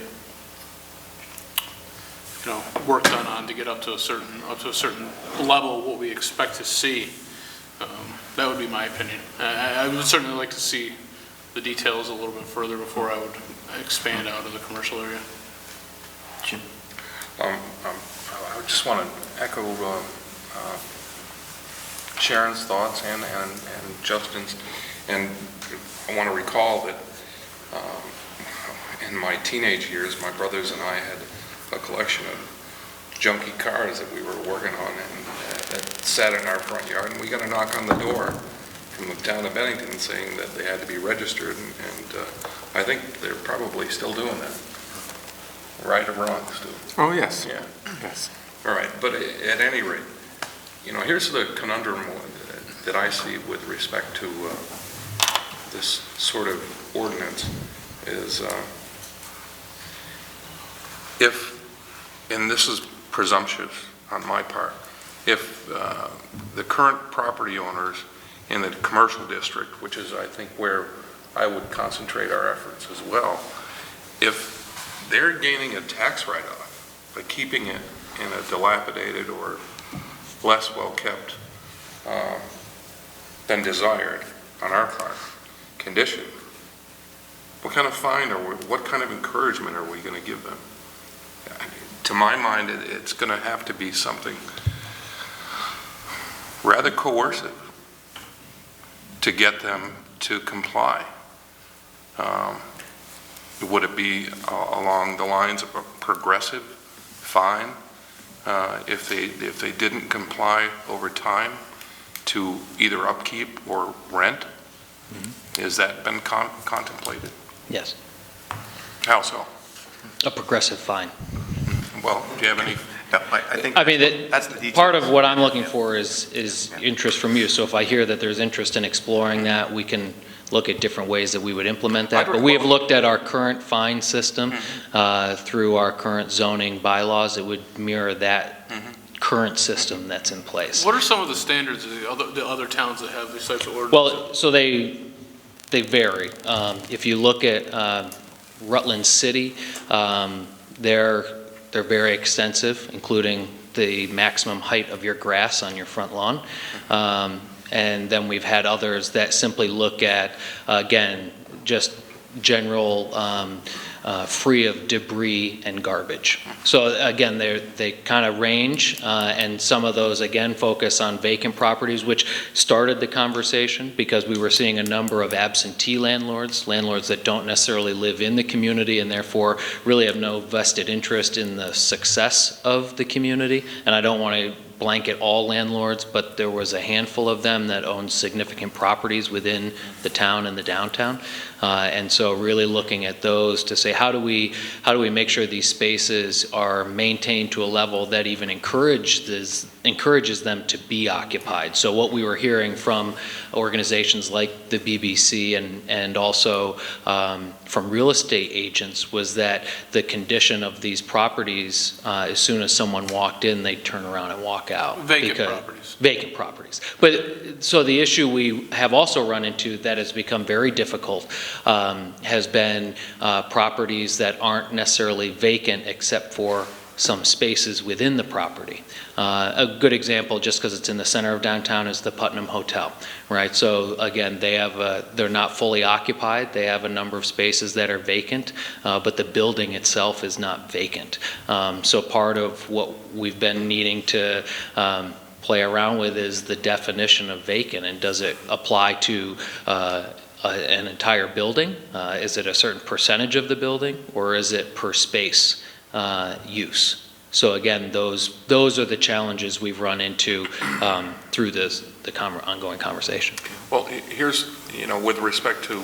work done on to get up to a certain level of what we expect to see. That would be my opinion. I would certainly like to see the details a little bit further before I would expand out of the commercial area. Jim? I just want to echo Sharon's thoughts and Justin's, and I want to recall that in my teenage years, my brothers and I had a collection of junky cars that we were working on and that sat in our front yard, and we got a knock on the door from the town of Bennington saying that they had to be registered, and I think they're probably still doing that. Right or wrong, Stu? Oh, yes. Yeah. Yes. All right, but at any rate, here's the conundrum that I see with respect to this sort of ordinance is if, and this is presumptuous on my part, if the current property owners in the commercial district, which is I think where I would concentrate our efforts as well, if they're gaining a tax write-off by keeping it in a dilapidated or less well-kept than desired on our part condition, what kind of fine or what kind of encouragement are we going to give them? To my mind, it's going to have to be something rather coercive to get them to comply? Would it be along the lines of a progressive fine if they didn't comply over time to either upkeep or rent? Has that been contemplated? Yes, How so? a progressive fine. Well, do you have any? I mean, that's the detail. part of what I'm looking for is interest from you. So if I hear that there's interest in exploring that, we can look at different ways that we would implement that. But we have looked at our current fine system through our current zoning bylaws. It would mirror that current system that's in place. What are some of the standards of the other towns that have these types of ordinances? Well, so they vary. If you look at Rutland City, they're very extensive, including the maximum height of your grass on your front lawn. And then we've had others that simply look at, again, just general free of debris and garbage. So again, they kind of range, and some of those, again, focus on vacant properties, which started the conversation because we were seeing a number of absentee landlords that don't necessarily live in the community and therefore really have no vested interest in the success of the community. And I don't want to blanket all landlords, but there was a handful of them that owned significant properties within the town and the downtown. And so really looking at those to say, how do we make sure these spaces are maintained to a level that even encourages them to be occupied? So what we were hearing from organizations like the BBC and also from real estate agents was that the condition of these properties, as soon as someone walked in, they'd turn around and walk out. Vacant properties. But so the issue we have also run into that has become very difficult has been properties that aren't necessarily vacant except for some spaces within the property. A good example, just because it's in the center of downtown, is the Putnam Hotel, right? So again, they're not fully occupied. They have a number of spaces that are vacant, but the building itself is not vacant. So part of what we've been needing to play around with is the definition of vacant, and does it apply to an entire building? Is it a certain percentage of the building, or is it per space use? So again, those are the challenges we've run into through the ongoing conversation. Well, here's, with respect to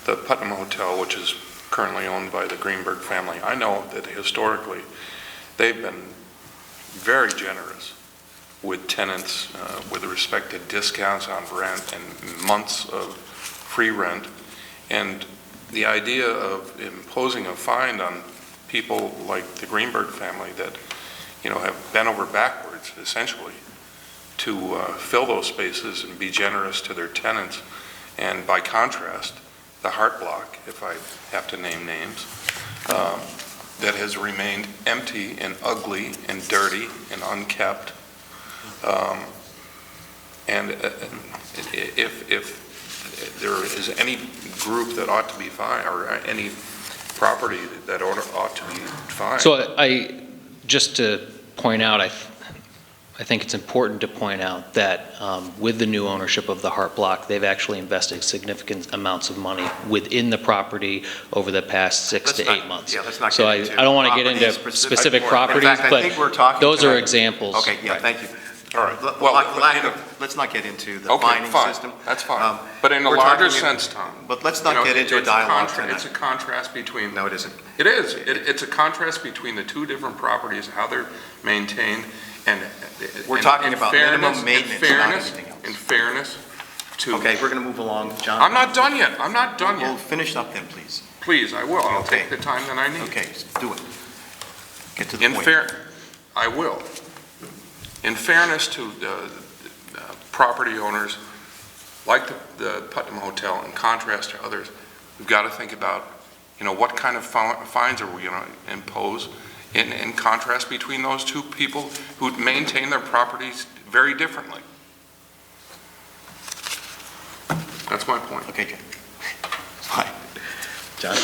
the Putnam Hotel, which is currently owned by the Greenberg family, I know that historically they've been very generous with tenants with respect to discounts on rent and months of free rent. And the idea of imposing a fine on people like the Greenberg family that, have bent over backwards, essentially, to fill those spaces and be generous to their tenants. And by contrast, the Heart Block, if I have to name names, that has remained empty and ugly and dirty and unkept. And if there is any group that ought to be fined, or any property that ought to be fined. So just to point out, I think it's important to point out that with the new ownership of the Heart Block, they've actually invested significant amounts of money within the property over the past 6 to 8 months. Yeah, let's not so get into I don't want to get into specific properties, in fact, I think we're talking those are tonight. examples. Okay, yeah, thank you. All right. Let's not get into the Okay, fining fine. system. That's fine. But in a we're larger talking- sense, Tom. But let's not get into a dialogue tonight. It's a contrast between. No, it isn't. It is. It's a contrast between the two different properties, how they're maintained, and We're talking about minimum maintenance, not fairness, anything else. in fairness to. Okay, we're going to move along. John? I'm not done yet. I'm not done Well, yet. finish up then, please. Please, I will. I'll Okay. take the time that I need. Okay, do it. Get to the point. I will. In fairness to property owners like the Putnam Hotel, in contrast to others, we've got to think about, what kind of fines are we going to impose in contrast between those two people who maintain their properties very differently. That's my point. Okay, John. Fine. John?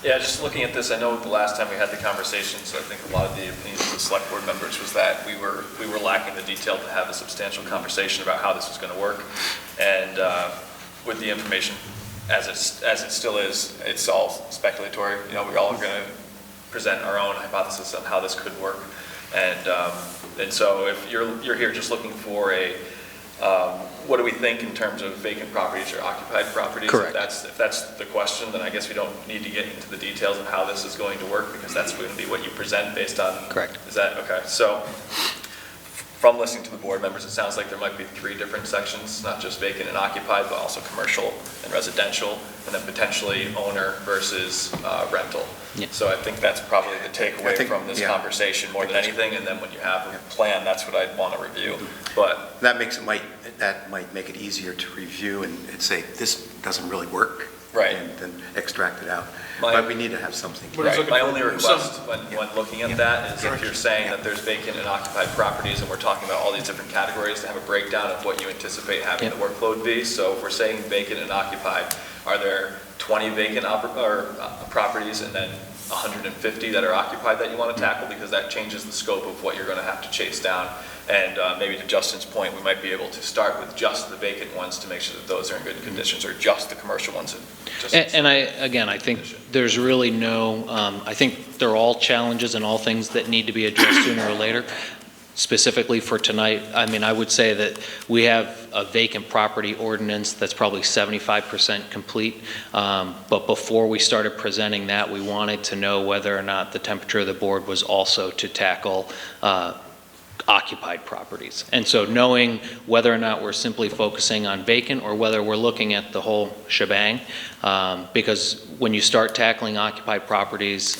Yeah, just looking at this, I know the last time we had the conversation, so I think a lot of the opinions of the select board members was that we were lacking the detail to have a substantial conversation about how this was going to work. And with the information as it still is, it's all speculatory. You know, we all are going to present our own hypothesis on how this could work. And so if you're here just looking for a, what do we think in terms of vacant properties or occupied properties? Correct. If that's the question, then I guess we don't need to get into the details of how this is going to work, because that's going to be what you present based on. Correct. Is that, okay, so from listening to the board members, it sounds like there might be 3 different sections, not just vacant and occupied, but also commercial and residential, and then potentially owner versus rental. Yeah. So I think that's probably the takeaway from this yeah. conversation more than anything, and then when you have a plan, that's what I'd want to review. But That might make it easier to review and say, this doesn't really work. Right. And then extract it out. My- But we need to have something. right, my only request when looking at that is if you're saying that there's vacant and occupied properties, and we're talking about all these different categories, to have a breakdown of what you anticipate having the workload be. So if we're saying vacant and occupied, are there 20 vacant properties and then 150 that are occupied that you want to tackle? Because that changes the scope of what you're going to have to chase down. And maybe to Justin's point, we might be able to start with just the vacant ones to make sure that those are in good conditions, or just the commercial ones. I think there's really no, I think they're all challenges and all things that need to be addressed sooner or later. Specifically for tonight, I mean, I would say that we have a vacant property ordinance that's probably 75% complete. But before we started presenting that, we wanted to know whether or not the temperature of the board was also to tackle occupied properties. And so knowing whether or not we're simply focusing on vacant or whether we're looking at the whole shebang, because when you start tackling occupied properties,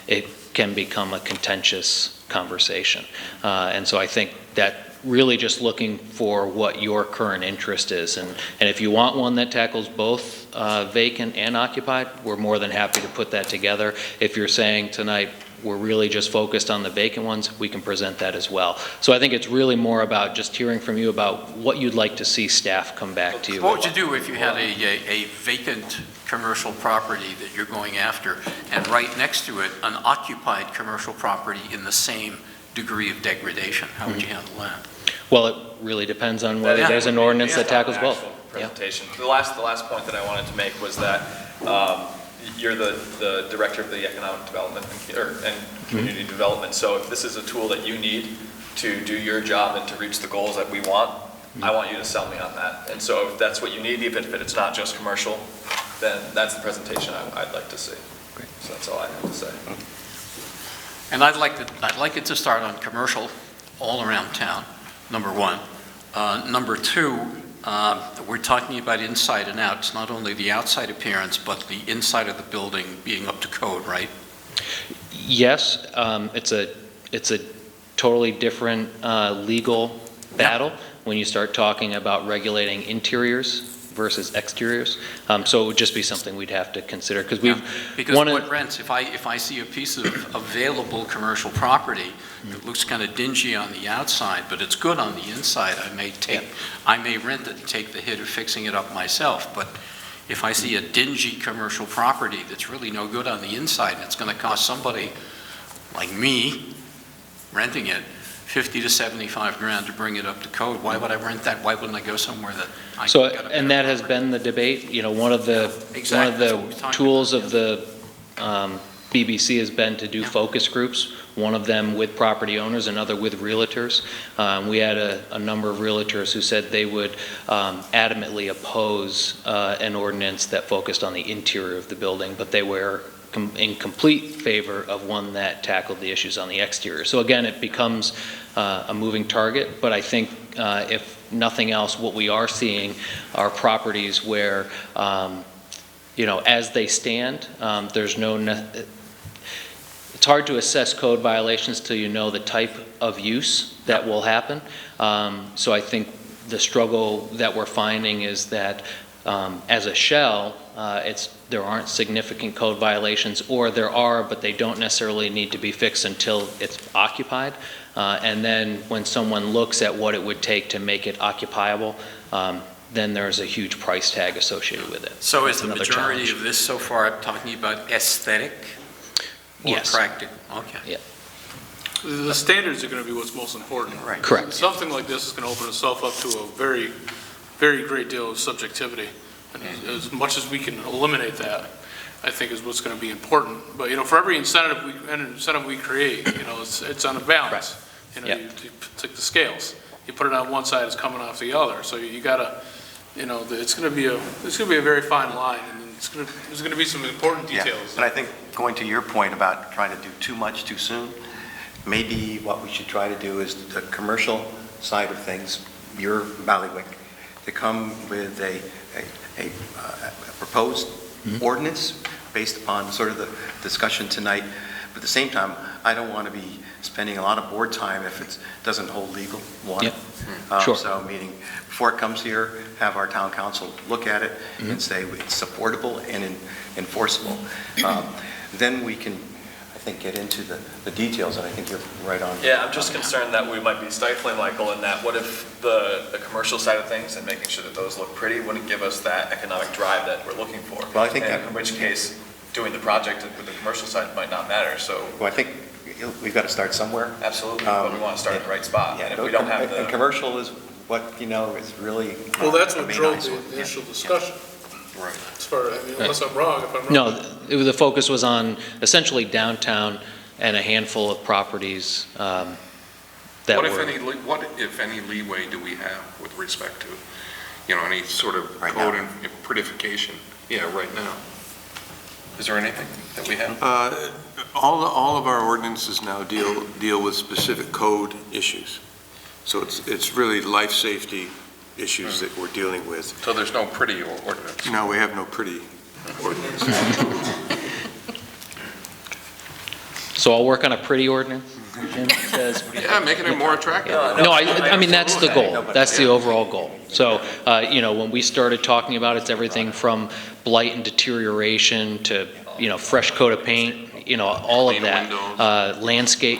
it can become a contentious conversation. And so I think that really just looking for what your current interest is. And if you want one that tackles both vacant and occupied, we're more than happy to put that together. If you're saying tonight, we're really just focused on the vacant ones, we can present that as well. So I think it's really more about just hearing from you about what you'd like to see staff come back to you What with. would you do if you had a vacant commercial property that you're going after, and right next to it, an occupied commercial property in the same degree of degradation? How would you handle that? Well, it really depends on whether there's an ordinance that tackles both. Presentation. The last point that I wanted to make was that you're the director of the economic development and community development. So if this is a tool that you need to do your job and to reach the goals that we want, I want you to sell me on that. And so if that's what you need, even if it's not just commercial, then that's the presentation I'd like to see. Great. So that's all I have to say. And I'd like it to start on commercial all around town, number one. Number two, we're talking about inside and out. It's not only the outside appearance, but the inside of the building being up to code, right? Yes, it's a totally different legal battle when you start talking about regulating interiors versus exteriors. So it would just be something we'd have to consider, because because what rents, if I see a piece of available commercial property that looks kind of dingy on the outside, but it's good on the inside, I may rent it and take the hit of fixing it up myself. But if I see a dingy commercial property that's really no good on the inside, it's going to cost somebody like me renting it 50 to 75 grand to bring it up to code. Why would I rent that? Why wouldn't I go somewhere that I So, got a better and that has been the debate. You know, one of the tools of the BBC has been to do focus groups, one of them with property owners, another with realtors. We had a number of realtors who said they would adamantly oppose an ordinance that focused on the interior of the building, but they were in complete favor of one that tackled the issues on the exterior. So again, it becomes a moving target, but I think if nothing else, what we are seeing are properties where, you know, as they stand, there's no, it's hard to assess code violations till you know the type of use that will happen. So I think the struggle that we're finding is that as a shell, there aren't significant code violations, or there are, but they don't necessarily need to be fixed until it's occupied. And then when someone looks at what it would take to make it occupiable, then there's a huge price tag associated with it. So That's is the another majority challenge. of this so far talking about aesthetic or Yes. practical? Okay. Yeah. The standards are going to be what's most important. Right. Correct. Something like this is going to open itself up to a very, very great deal of subjectivity. And as much as we can eliminate that, I think is what's going to be important. But, for every incentive we create, it's on a balance. You take the scales. You put it on one side, it's coming off the other. So you gotta, it's going to be a very fine line, and there's going to be some important details. And I think going to your point about trying to do too much too soon, maybe what we should try to do is the commercial side of things, your bailiwick, to come with a proposed ordinance based upon sort of the discussion tonight. But at the same time, I don't want to be spending a lot of board time if it doesn't hold legal water. Sure. So meaning, before it comes here, have our town council look at it and say it's supportable and enforceable. Then we can, I think, get into the details, and I think you're right on. Yeah, I'm just concerned that we might be stifling, Michael, in that what if the commercial side of things and making sure that those look pretty wouldn't give us that economic drive that we're looking for? Well, I think and in which case, doing the project with the commercial side might not matter, so. Well, I think we've got to start somewhere. Absolutely, but we want to start in the right spot. Yeah, and if we don't have the. And commercial is what, is really. Well, that's what a main drove eyesore. the initial discussion. Right. As far, unless I'm wrong, if I'm wrong. No, the focus was on essentially downtown and a handful of properties that What were. what if any leeway do we have with respect to, any sort of Right code now. and prettification? Yeah, right now. Is there anything that we have? All of our ordinances now deal with specific code issues. So it's really life safety issues that we're dealing with. So there's no pretty ordinance? No, we have no pretty ordinance. So I'll work on a pretty ordinance, Jim says. Yeah, making it more attractive. No, I mean, that's the goal. That's the overall goal. So, when we started talking about it, it's everything from blight and deterioration to, fresh coat of paint, all of Clean that. windows. Landscape,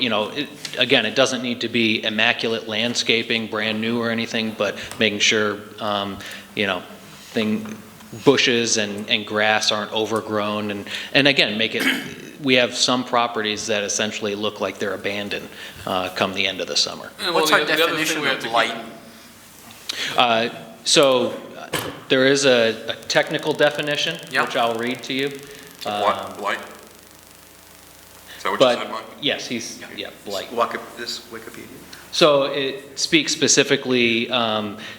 again, it doesn't need to be immaculate landscaping, brand new or anything, but making sure, bushes and grass aren't overgrown. And again, we have some properties that essentially look like they're abandoned come the end of the summer. What's our definition of blight? So there is a technical definition, Yeah. which I'll read to you. What, blight? Is that what you said, Mike? Yes, blight. This Wikipedia. So it speaks specifically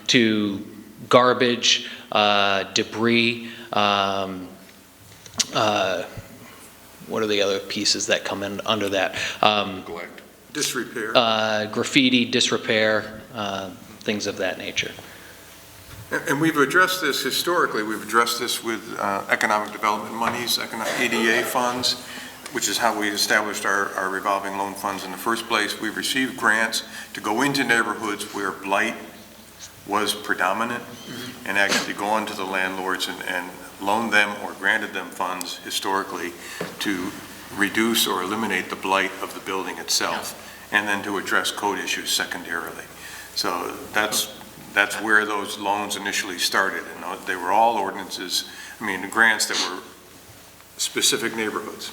to garbage, debris, what are the other pieces that come in under that? Neglect. Disrepair. Graffiti, disrepair, things of that nature. And we've addressed this historically. We've addressed this with economic development monies, EDA funds, which is how we established our revolving loan funds in the first place. We've received grants to go into neighborhoods where blight was predominant and actually go on to the landlords and loan them or granted them funds historically to reduce or eliminate the blight of the building itself, and then to address code issues secondarily. So that's where those loans initially started, and they were all ordinances, grants that were specific neighborhoods.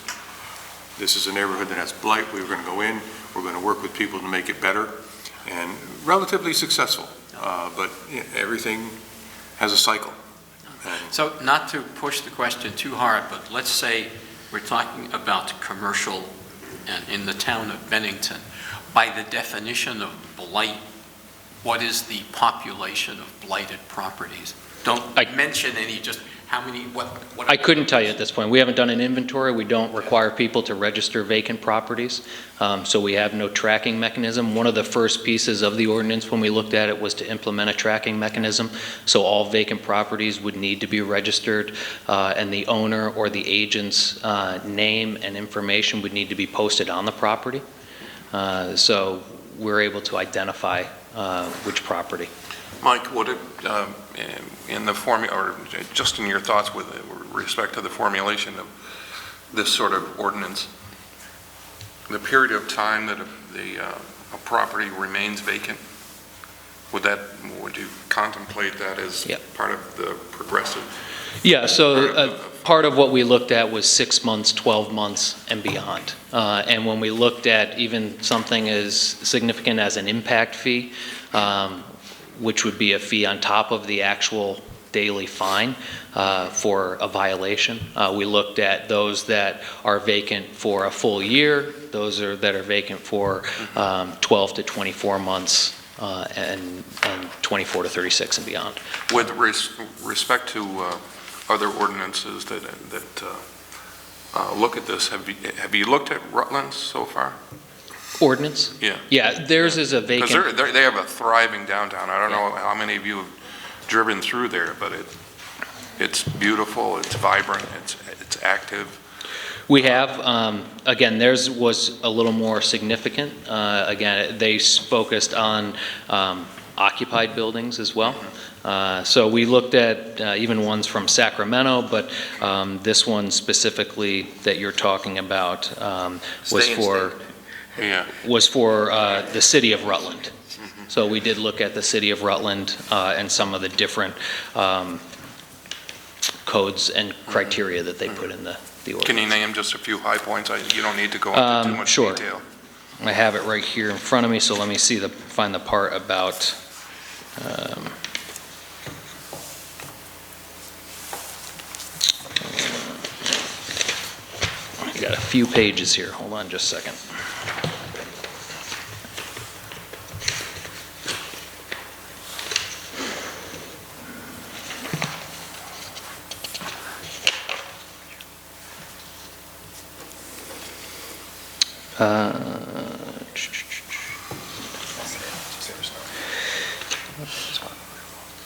This is a neighborhood that has blight. We were going to go in, we're going to work with people to make it better, and relatively successful. But everything has a cycle. So not to push the question too hard, but let's say we're talking about commercial and in the town of Bennington. By the definition of blight, what is the population of blighted properties? Don't mention any, just how many, what I couldn't tell you at this point. We haven't done an inventory. We don't require people to register vacant properties, so we have no tracking mechanism. One of the first pieces of the ordinance when we looked at it was to implement a tracking mechanism, so all vacant properties would need to be registered, and the owner or the agent's name and information would need to be posted on the property. So we're able to identify which property. Mike, would it, in the formula, or just in your thoughts with respect to the formulation of this sort of ordinance, the period of time that a property remains vacant, would you contemplate that as part of the progressive? Yeah, so part of what we looked at was 6 months, 12 months, and beyond. And when we looked at even something as significant as an impact fee, which would be a fee on top of the actual daily fine for a violation. We looked at those that are vacant for a full year, those that are vacant for 12 to 24 months, and 24 to 36 and beyond. With respect to other ordinances that look at this, have you looked at Rutland's so far? Ordinance? Yeah. Yeah, theirs is a vacant. Because they have a thriving downtown. I don't know how many of you have driven through there, but it's beautiful, it's vibrant, it's active. We have, again, theirs was a little more significant. Again, they focused on occupied buildings as well. So we looked at even ones from Sacramento, but this one specifically that you're talking about was for the city of Rutland. So we did look at the city of Rutland and some of the different codes and criteria that they put in the ordinance. Can you name just a few high points? You don't need to go into too much detail. I have it right here in front of me, so let me find the part about I got a few pages here. Hold on just a second.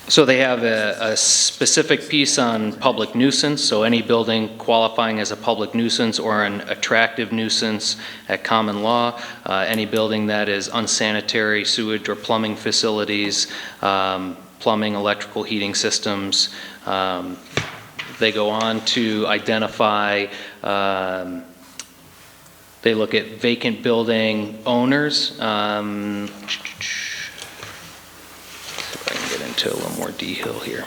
So they have a specific piece on public nuisance, so any building qualifying as a public nuisance or an attractive nuisance at common law, any building that is unsanitary, sewage or plumbing facilities, plumbing, electrical, heating systems. They go on to identify, they look at vacant building owners. If I can get into a little more detail here.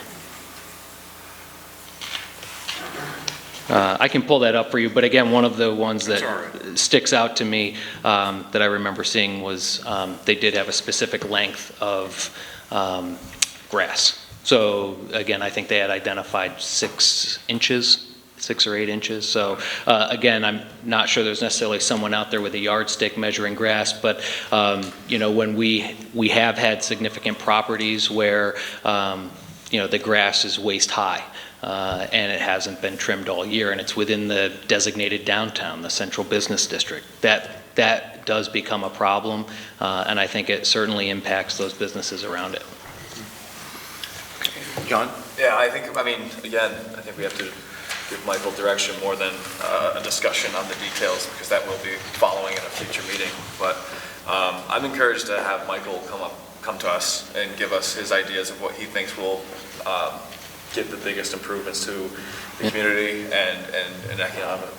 I can pull that up for you, but again, one of the ones that sticks out to me that I remember seeing was they did have a specific length of grass. So again, I think they had identified 6 inches. 6 or 8 inches. So again, I'm not sure there's necessarily someone out there with a yardstick measuring grass, but you know, when we have had significant properties where you know, the grass is waist high and it hasn't been trimmed all year, and it's within the designated downtown, the central business district, that does become a problem, and I think it certainly impacts those businesses around it. John? Yeah, I think we have to give Michael direction more than a discussion on the details, because that will be following in a future meeting. But I'm encouraged to have Michael come to us and give us his ideas of what he thinks will give the biggest improvements to the community and economic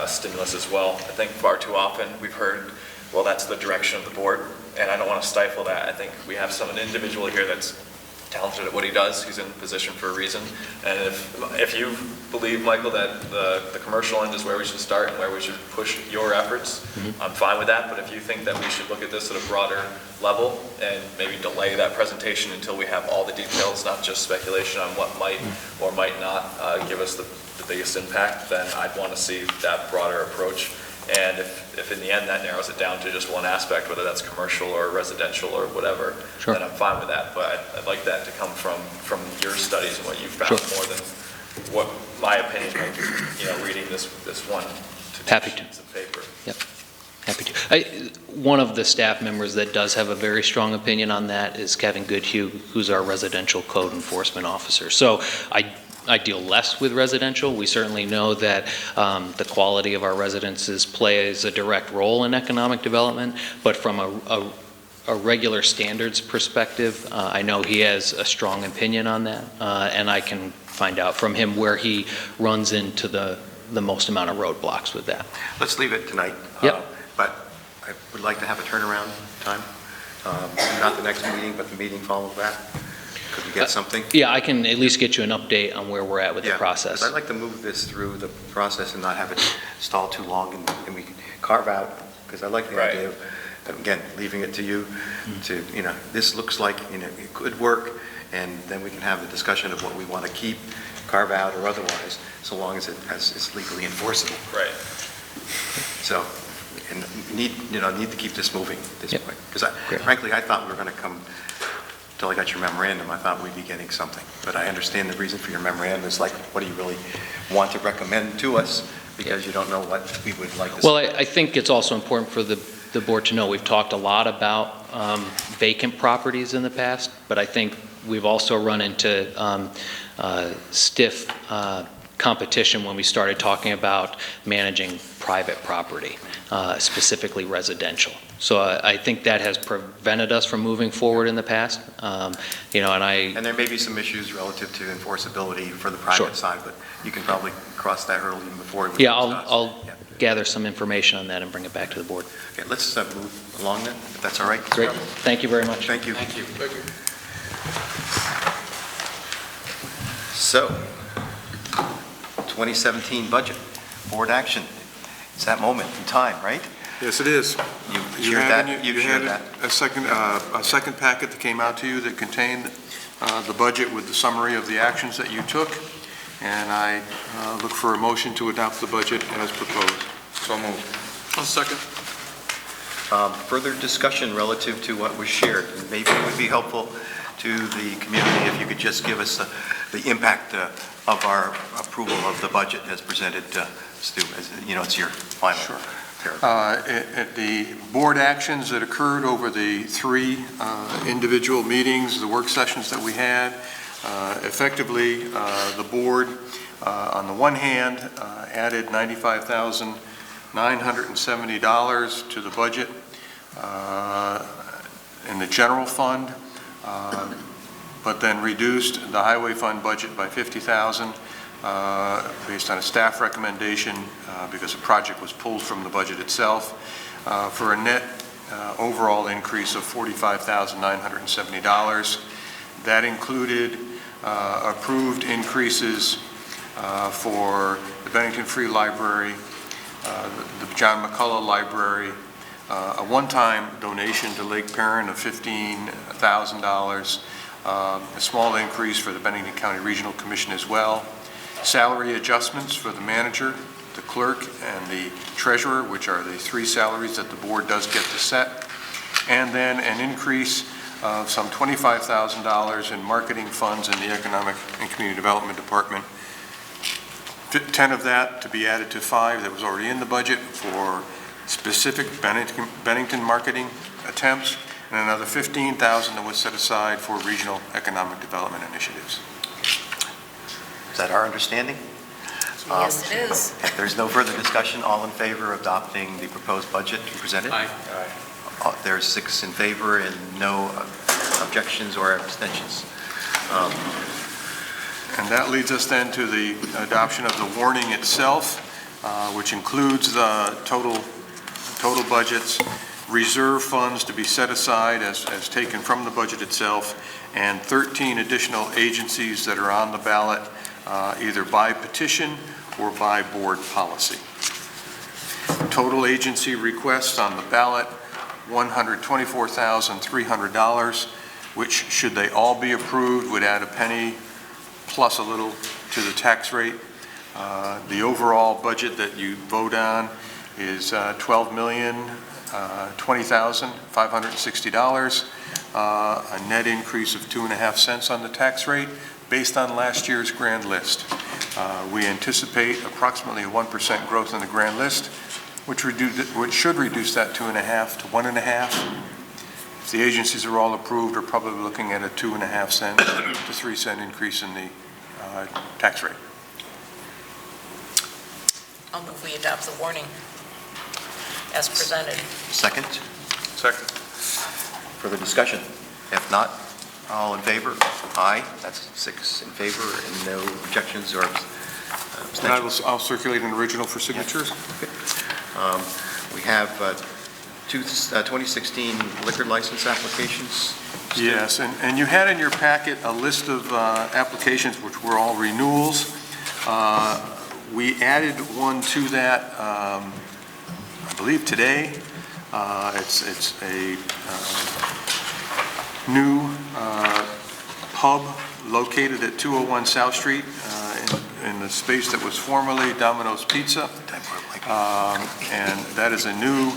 stimulus as well. I think far too often we've heard, well, that's the direction of the board, and I don't want to stifle that. I think we have an individual here that's talented at what he does. He's in position for a reason. And if you believe, Michael, that the commercial end is where we should start and where we should push your efforts, I'm fine with that. But if you think that we should look at this at a broader level and maybe delay that presentation until we have all the details, not just speculation on what might or might not give us the biggest impact, then I'd want to see that broader approach. And if in the end that narrows it down to just one aspect, whether that's commercial or residential or whatever, then I'm fine with that. But I'd like that to come from your studies and what you found more than what my opinion might be, you know, reading this one to 2 sheets of paper. Yep. Happy to. One of the staff members that does have a very strong opinion on that is Kevin Goodhue, who's our residential code enforcement officer. So I deal less with residential. We certainly know that the quality of our residences plays a direct role in economic development, but from a regular standards perspective, I know he has a strong opinion on that, and I can find out from him where he runs into the most amount of roadblocks with that. Let's leave it tonight. Yep. But I would like to have a turnaround time. Not the next meeting, but the meeting following that. Could we get something? Yeah, I can at least get you an update on where we're at with the process. I'd like to move this through the process and not have it stall too long, and we can carve out, because I like the idea of, again, leaving it to you to, you know, this looks like, you know, it could work, and then we can have the discussion of what we want to keep, carve out, or otherwise, so long as it's legally enforceable. Right. So, and need to keep this moving at this Yep. point. Because frankly, I thought we were going to come, until I got your memorandum, I thought we'd be getting something. But I understand the reason for your memorandum is like, what do you really want to recommend to us? Because you don't know what we would like to see. Well, I think it's also important for the board to know, we've talked a lot about vacant properties in the past, but I think we've also run into stiff competition when we started talking about managing private property, specifically residential. So I think that has prevented us from moving forward in the past. And there may be some issues relative to enforceability for the private Sure. side, but you can probably cross that hurdle even before. Yeah, I'll gather some information on that and bring it back to the board. Okay, let's move along then, if that's all right. Great. Thank you very much. Thank you. Thank you. So, 2017 budget, board action. It's that moment in time, right? Yes, it is. You shared that? You shared had that? a second packet that came out to you that contained the budget with the summary of the actions that you took, and I look for a motion to adopt the budget as proposed. So moved. I'll second. Further discussion relative to what was shared. Maybe it would be helpful to the community if you could just give us the impact of our approval of the budget as presented, Stu. It's your final paragraph. The board actions that occurred over the three individual meetings, the work sessions that we had, effectively the board, on the one hand, added $95,970 to the budget in the general fund, but then reduced the highway fund budget by $50,000 based on a staff recommendation because the project was pulled from the budget itself for a net overall increase of $45,970. That included approved increases for the Bennington Free Library, the John McCullough Library, a one-time donation to Lake Perrin of $15,000, a small increase for the Bennington County Regional Commission as well, salary adjustments for the manager, the clerk, and the treasurer, which are the three salaries that the board does get to set, and then an increase of some $25,000 in marketing funds in the Economic and Community Development Department. 10 of that to be added to 5 that was already in the budget for specific Bennington marketing attempts, and another $15,000 that was set aside for regional economic development initiatives. Is that our understanding? Yes, it is. If there's no further discussion, all in favor of adopting the proposed budget presented? Aye. There's 6 in favor and no objections or abstentions. And that leads us then to the adoption of the warning itself, which includes the total budgets, reserve funds to be set aside as taken from the budget itself, and 13 additional agencies that are on the ballot, either by petition or by board policy. Total agency requests on the ballot, $124,300, which, should they all be approved, would add a penny plus a little to the tax rate. The overall budget that you vote on is $12,020,560, a net increase of 2.5 cents on the tax rate based on last year's grand list. We anticipate approximately a 1% growth in the grand list, which should reduce that 2.5 to 1.5. If the agencies are all approved, we're probably looking at a 2.5 cent to 3 cent increase in the tax rate. I'll move we adopt the warning as presented. Second? Second. Further discussion? If not, all in favor? Aye. That's 6 in favor and no objections or abstentions. I'll circulate an original for signatures. Okay. We have 2016 liquor license applications. Yes, and you had in your packet a list of applications which were all renewals. We added one to that, I believe today. It's a new hub located at 201 South Street in the space that was formerly Domino's Pizza. And that is a new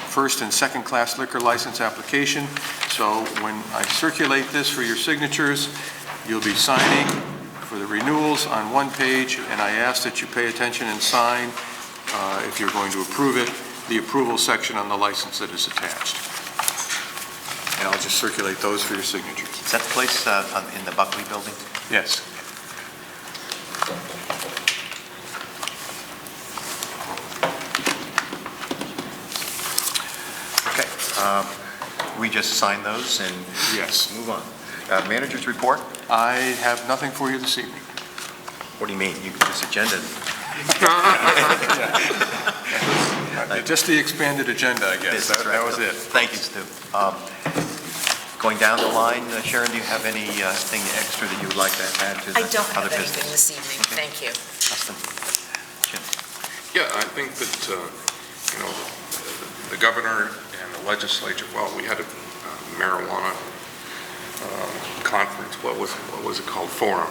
first and second class liquor license application. So when I circulate this for your signatures, you'll be signing for the renewals on one page, and I ask that you pay attention and sign, if you're going to approve it, the approval section on the license that is attached. And I'll just circulate those for your signatures. Is that the place in the Buckley building? Yes. Okay. We just sign those and Yes. move on. Manager's report? I have nothing for you this evening. What do you mean? This agenda? Just the expanded agenda, I guess. That's right. That was it. Thank you, Stu. Going down the line, Sharon, do you have anything extra that you would like to add to the I don't have other anything business? this evening, thank you. Justin? Jim? Yeah, I think that, the governor and the legislature, well, we had a marijuana conference, what was it called, forum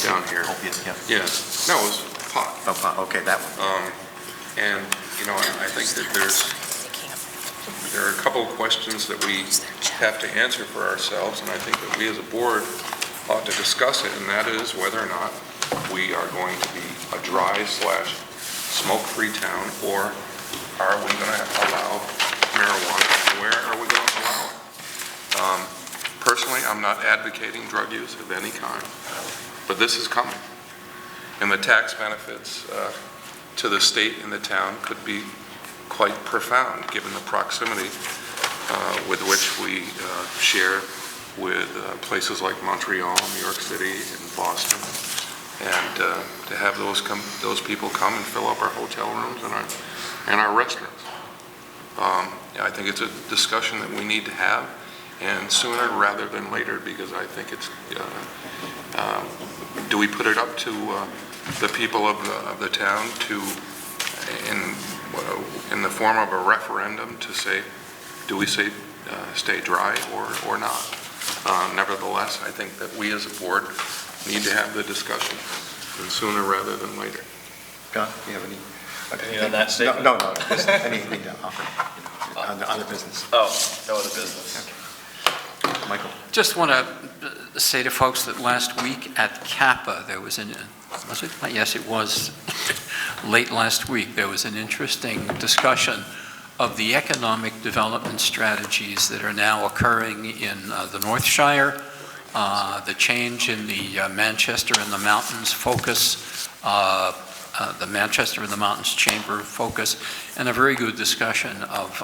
down here. Opiate, yeah. Yes, no, it was pot. Oh, pot, okay, that one. And, I think that there are a couple of questions that we have to answer for ourselves, and I think that we as a board ought to discuss it, and that is whether or not we are going to be a dry/smoke-free town, or are we going to allow marijuana, and where are we going to allow it? Personally, I'm not advocating drug use of any kind, but this is coming. And the tax benefits to the state and the town could be quite profound, given the proximity with which we share with places like Montreal, New York City, and Boston. And to have those people come and fill up our hotel rooms and our restaurants. I think it's a discussion that we need to have, and sooner rather than later, because I think it's, do we put it up to the people of the town to, in the form of a referendum, to say, do we say stay dry or not? Nevertheless, I think that we as a board need to have the discussion, and sooner rather than later. John, do you have any? Anything on that statement? No, just anything to offer on the business. Oh, no other business. Okay. Michael? Just want to say to folks that last week at Kappa, there was was it? Yes, it was. Late last week, there was an interesting discussion of the economic development strategies that are now occurring in the North Shire, the change in the Manchester in the Mountains focus, the Manchester in the Mountains Chamber focus, and a very good discussion of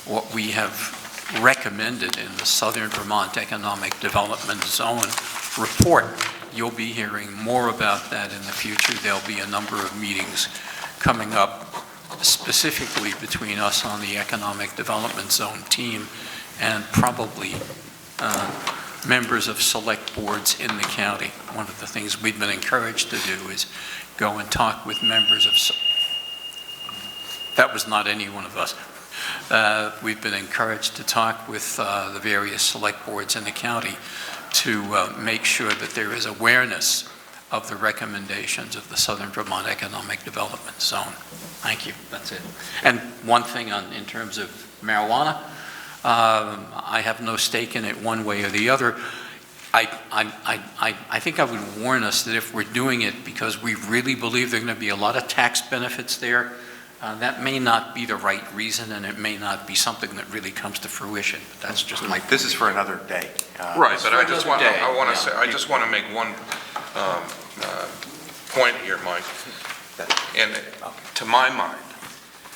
what we have recommended in the Southern Vermont Economic Development Zone report. You'll be hearing more about that in the future. There'll be a number of meetings coming up specifically between us on the Economic Development Zone team and probably members of select boards in the county. One of the things we've been encouraged to do is go and talk with members of, that was not any one of us. We've been encouraged to talk with the various select boards in the county to make sure that there is awareness of the recommendations of the Southern Vermont Economic Development Zone. Thank you, that's it. And one thing in terms of marijuana, I have no stake in it one way or the other. I think I would warn us that if we're doing it because we really believe there are going to be a lot of tax benefits there, that may not be the right reason, and it may not be something that really comes to fruition. But that's just my. This is for another day. Right, but I just want to make one point here, Mike. And to my mind,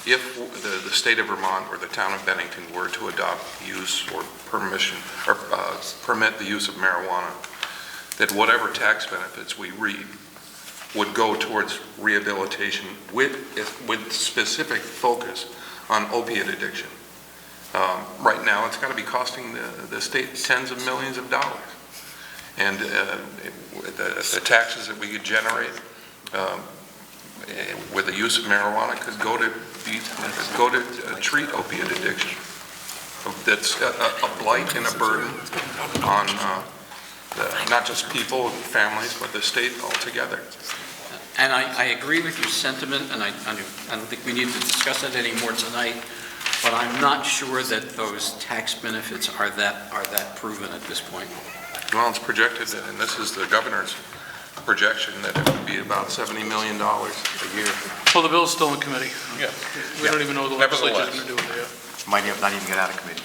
if the state of Vermont or the town of Bennington were to adopt use or permission or permit the use of marijuana, that whatever tax benefits we reap would go towards rehabilitation with specific focus on opiate addiction. Right now, it's got to be costing the state tens of millions of dollars. And the taxes that we could generate with the use of marijuana could go to treat opiate addiction. that's a blight and a burden on not just people and families, but the state altogether. And I agree with your sentiment, and I don't think we need to discuss it anymore tonight, but I'm not sure that those tax benefits are that proven at this point. Well, it's projected, and this is the governor's projection, that it would be about $70 million a year. Well, the bill's still in committee. Yeah. We don't even know what the legislature's Nevertheless. going to do with it yet. Might not even get out of committee.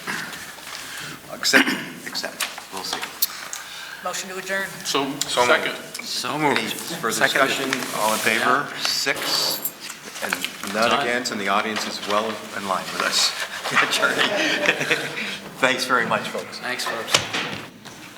Except, we'll see. Motion to adjourn. So, So second. So Any moved. For discussion, all in favor? 6, and none Done. against, and the audience is well in line with us. Attorney. Thanks very much, folks. Thanks, folks.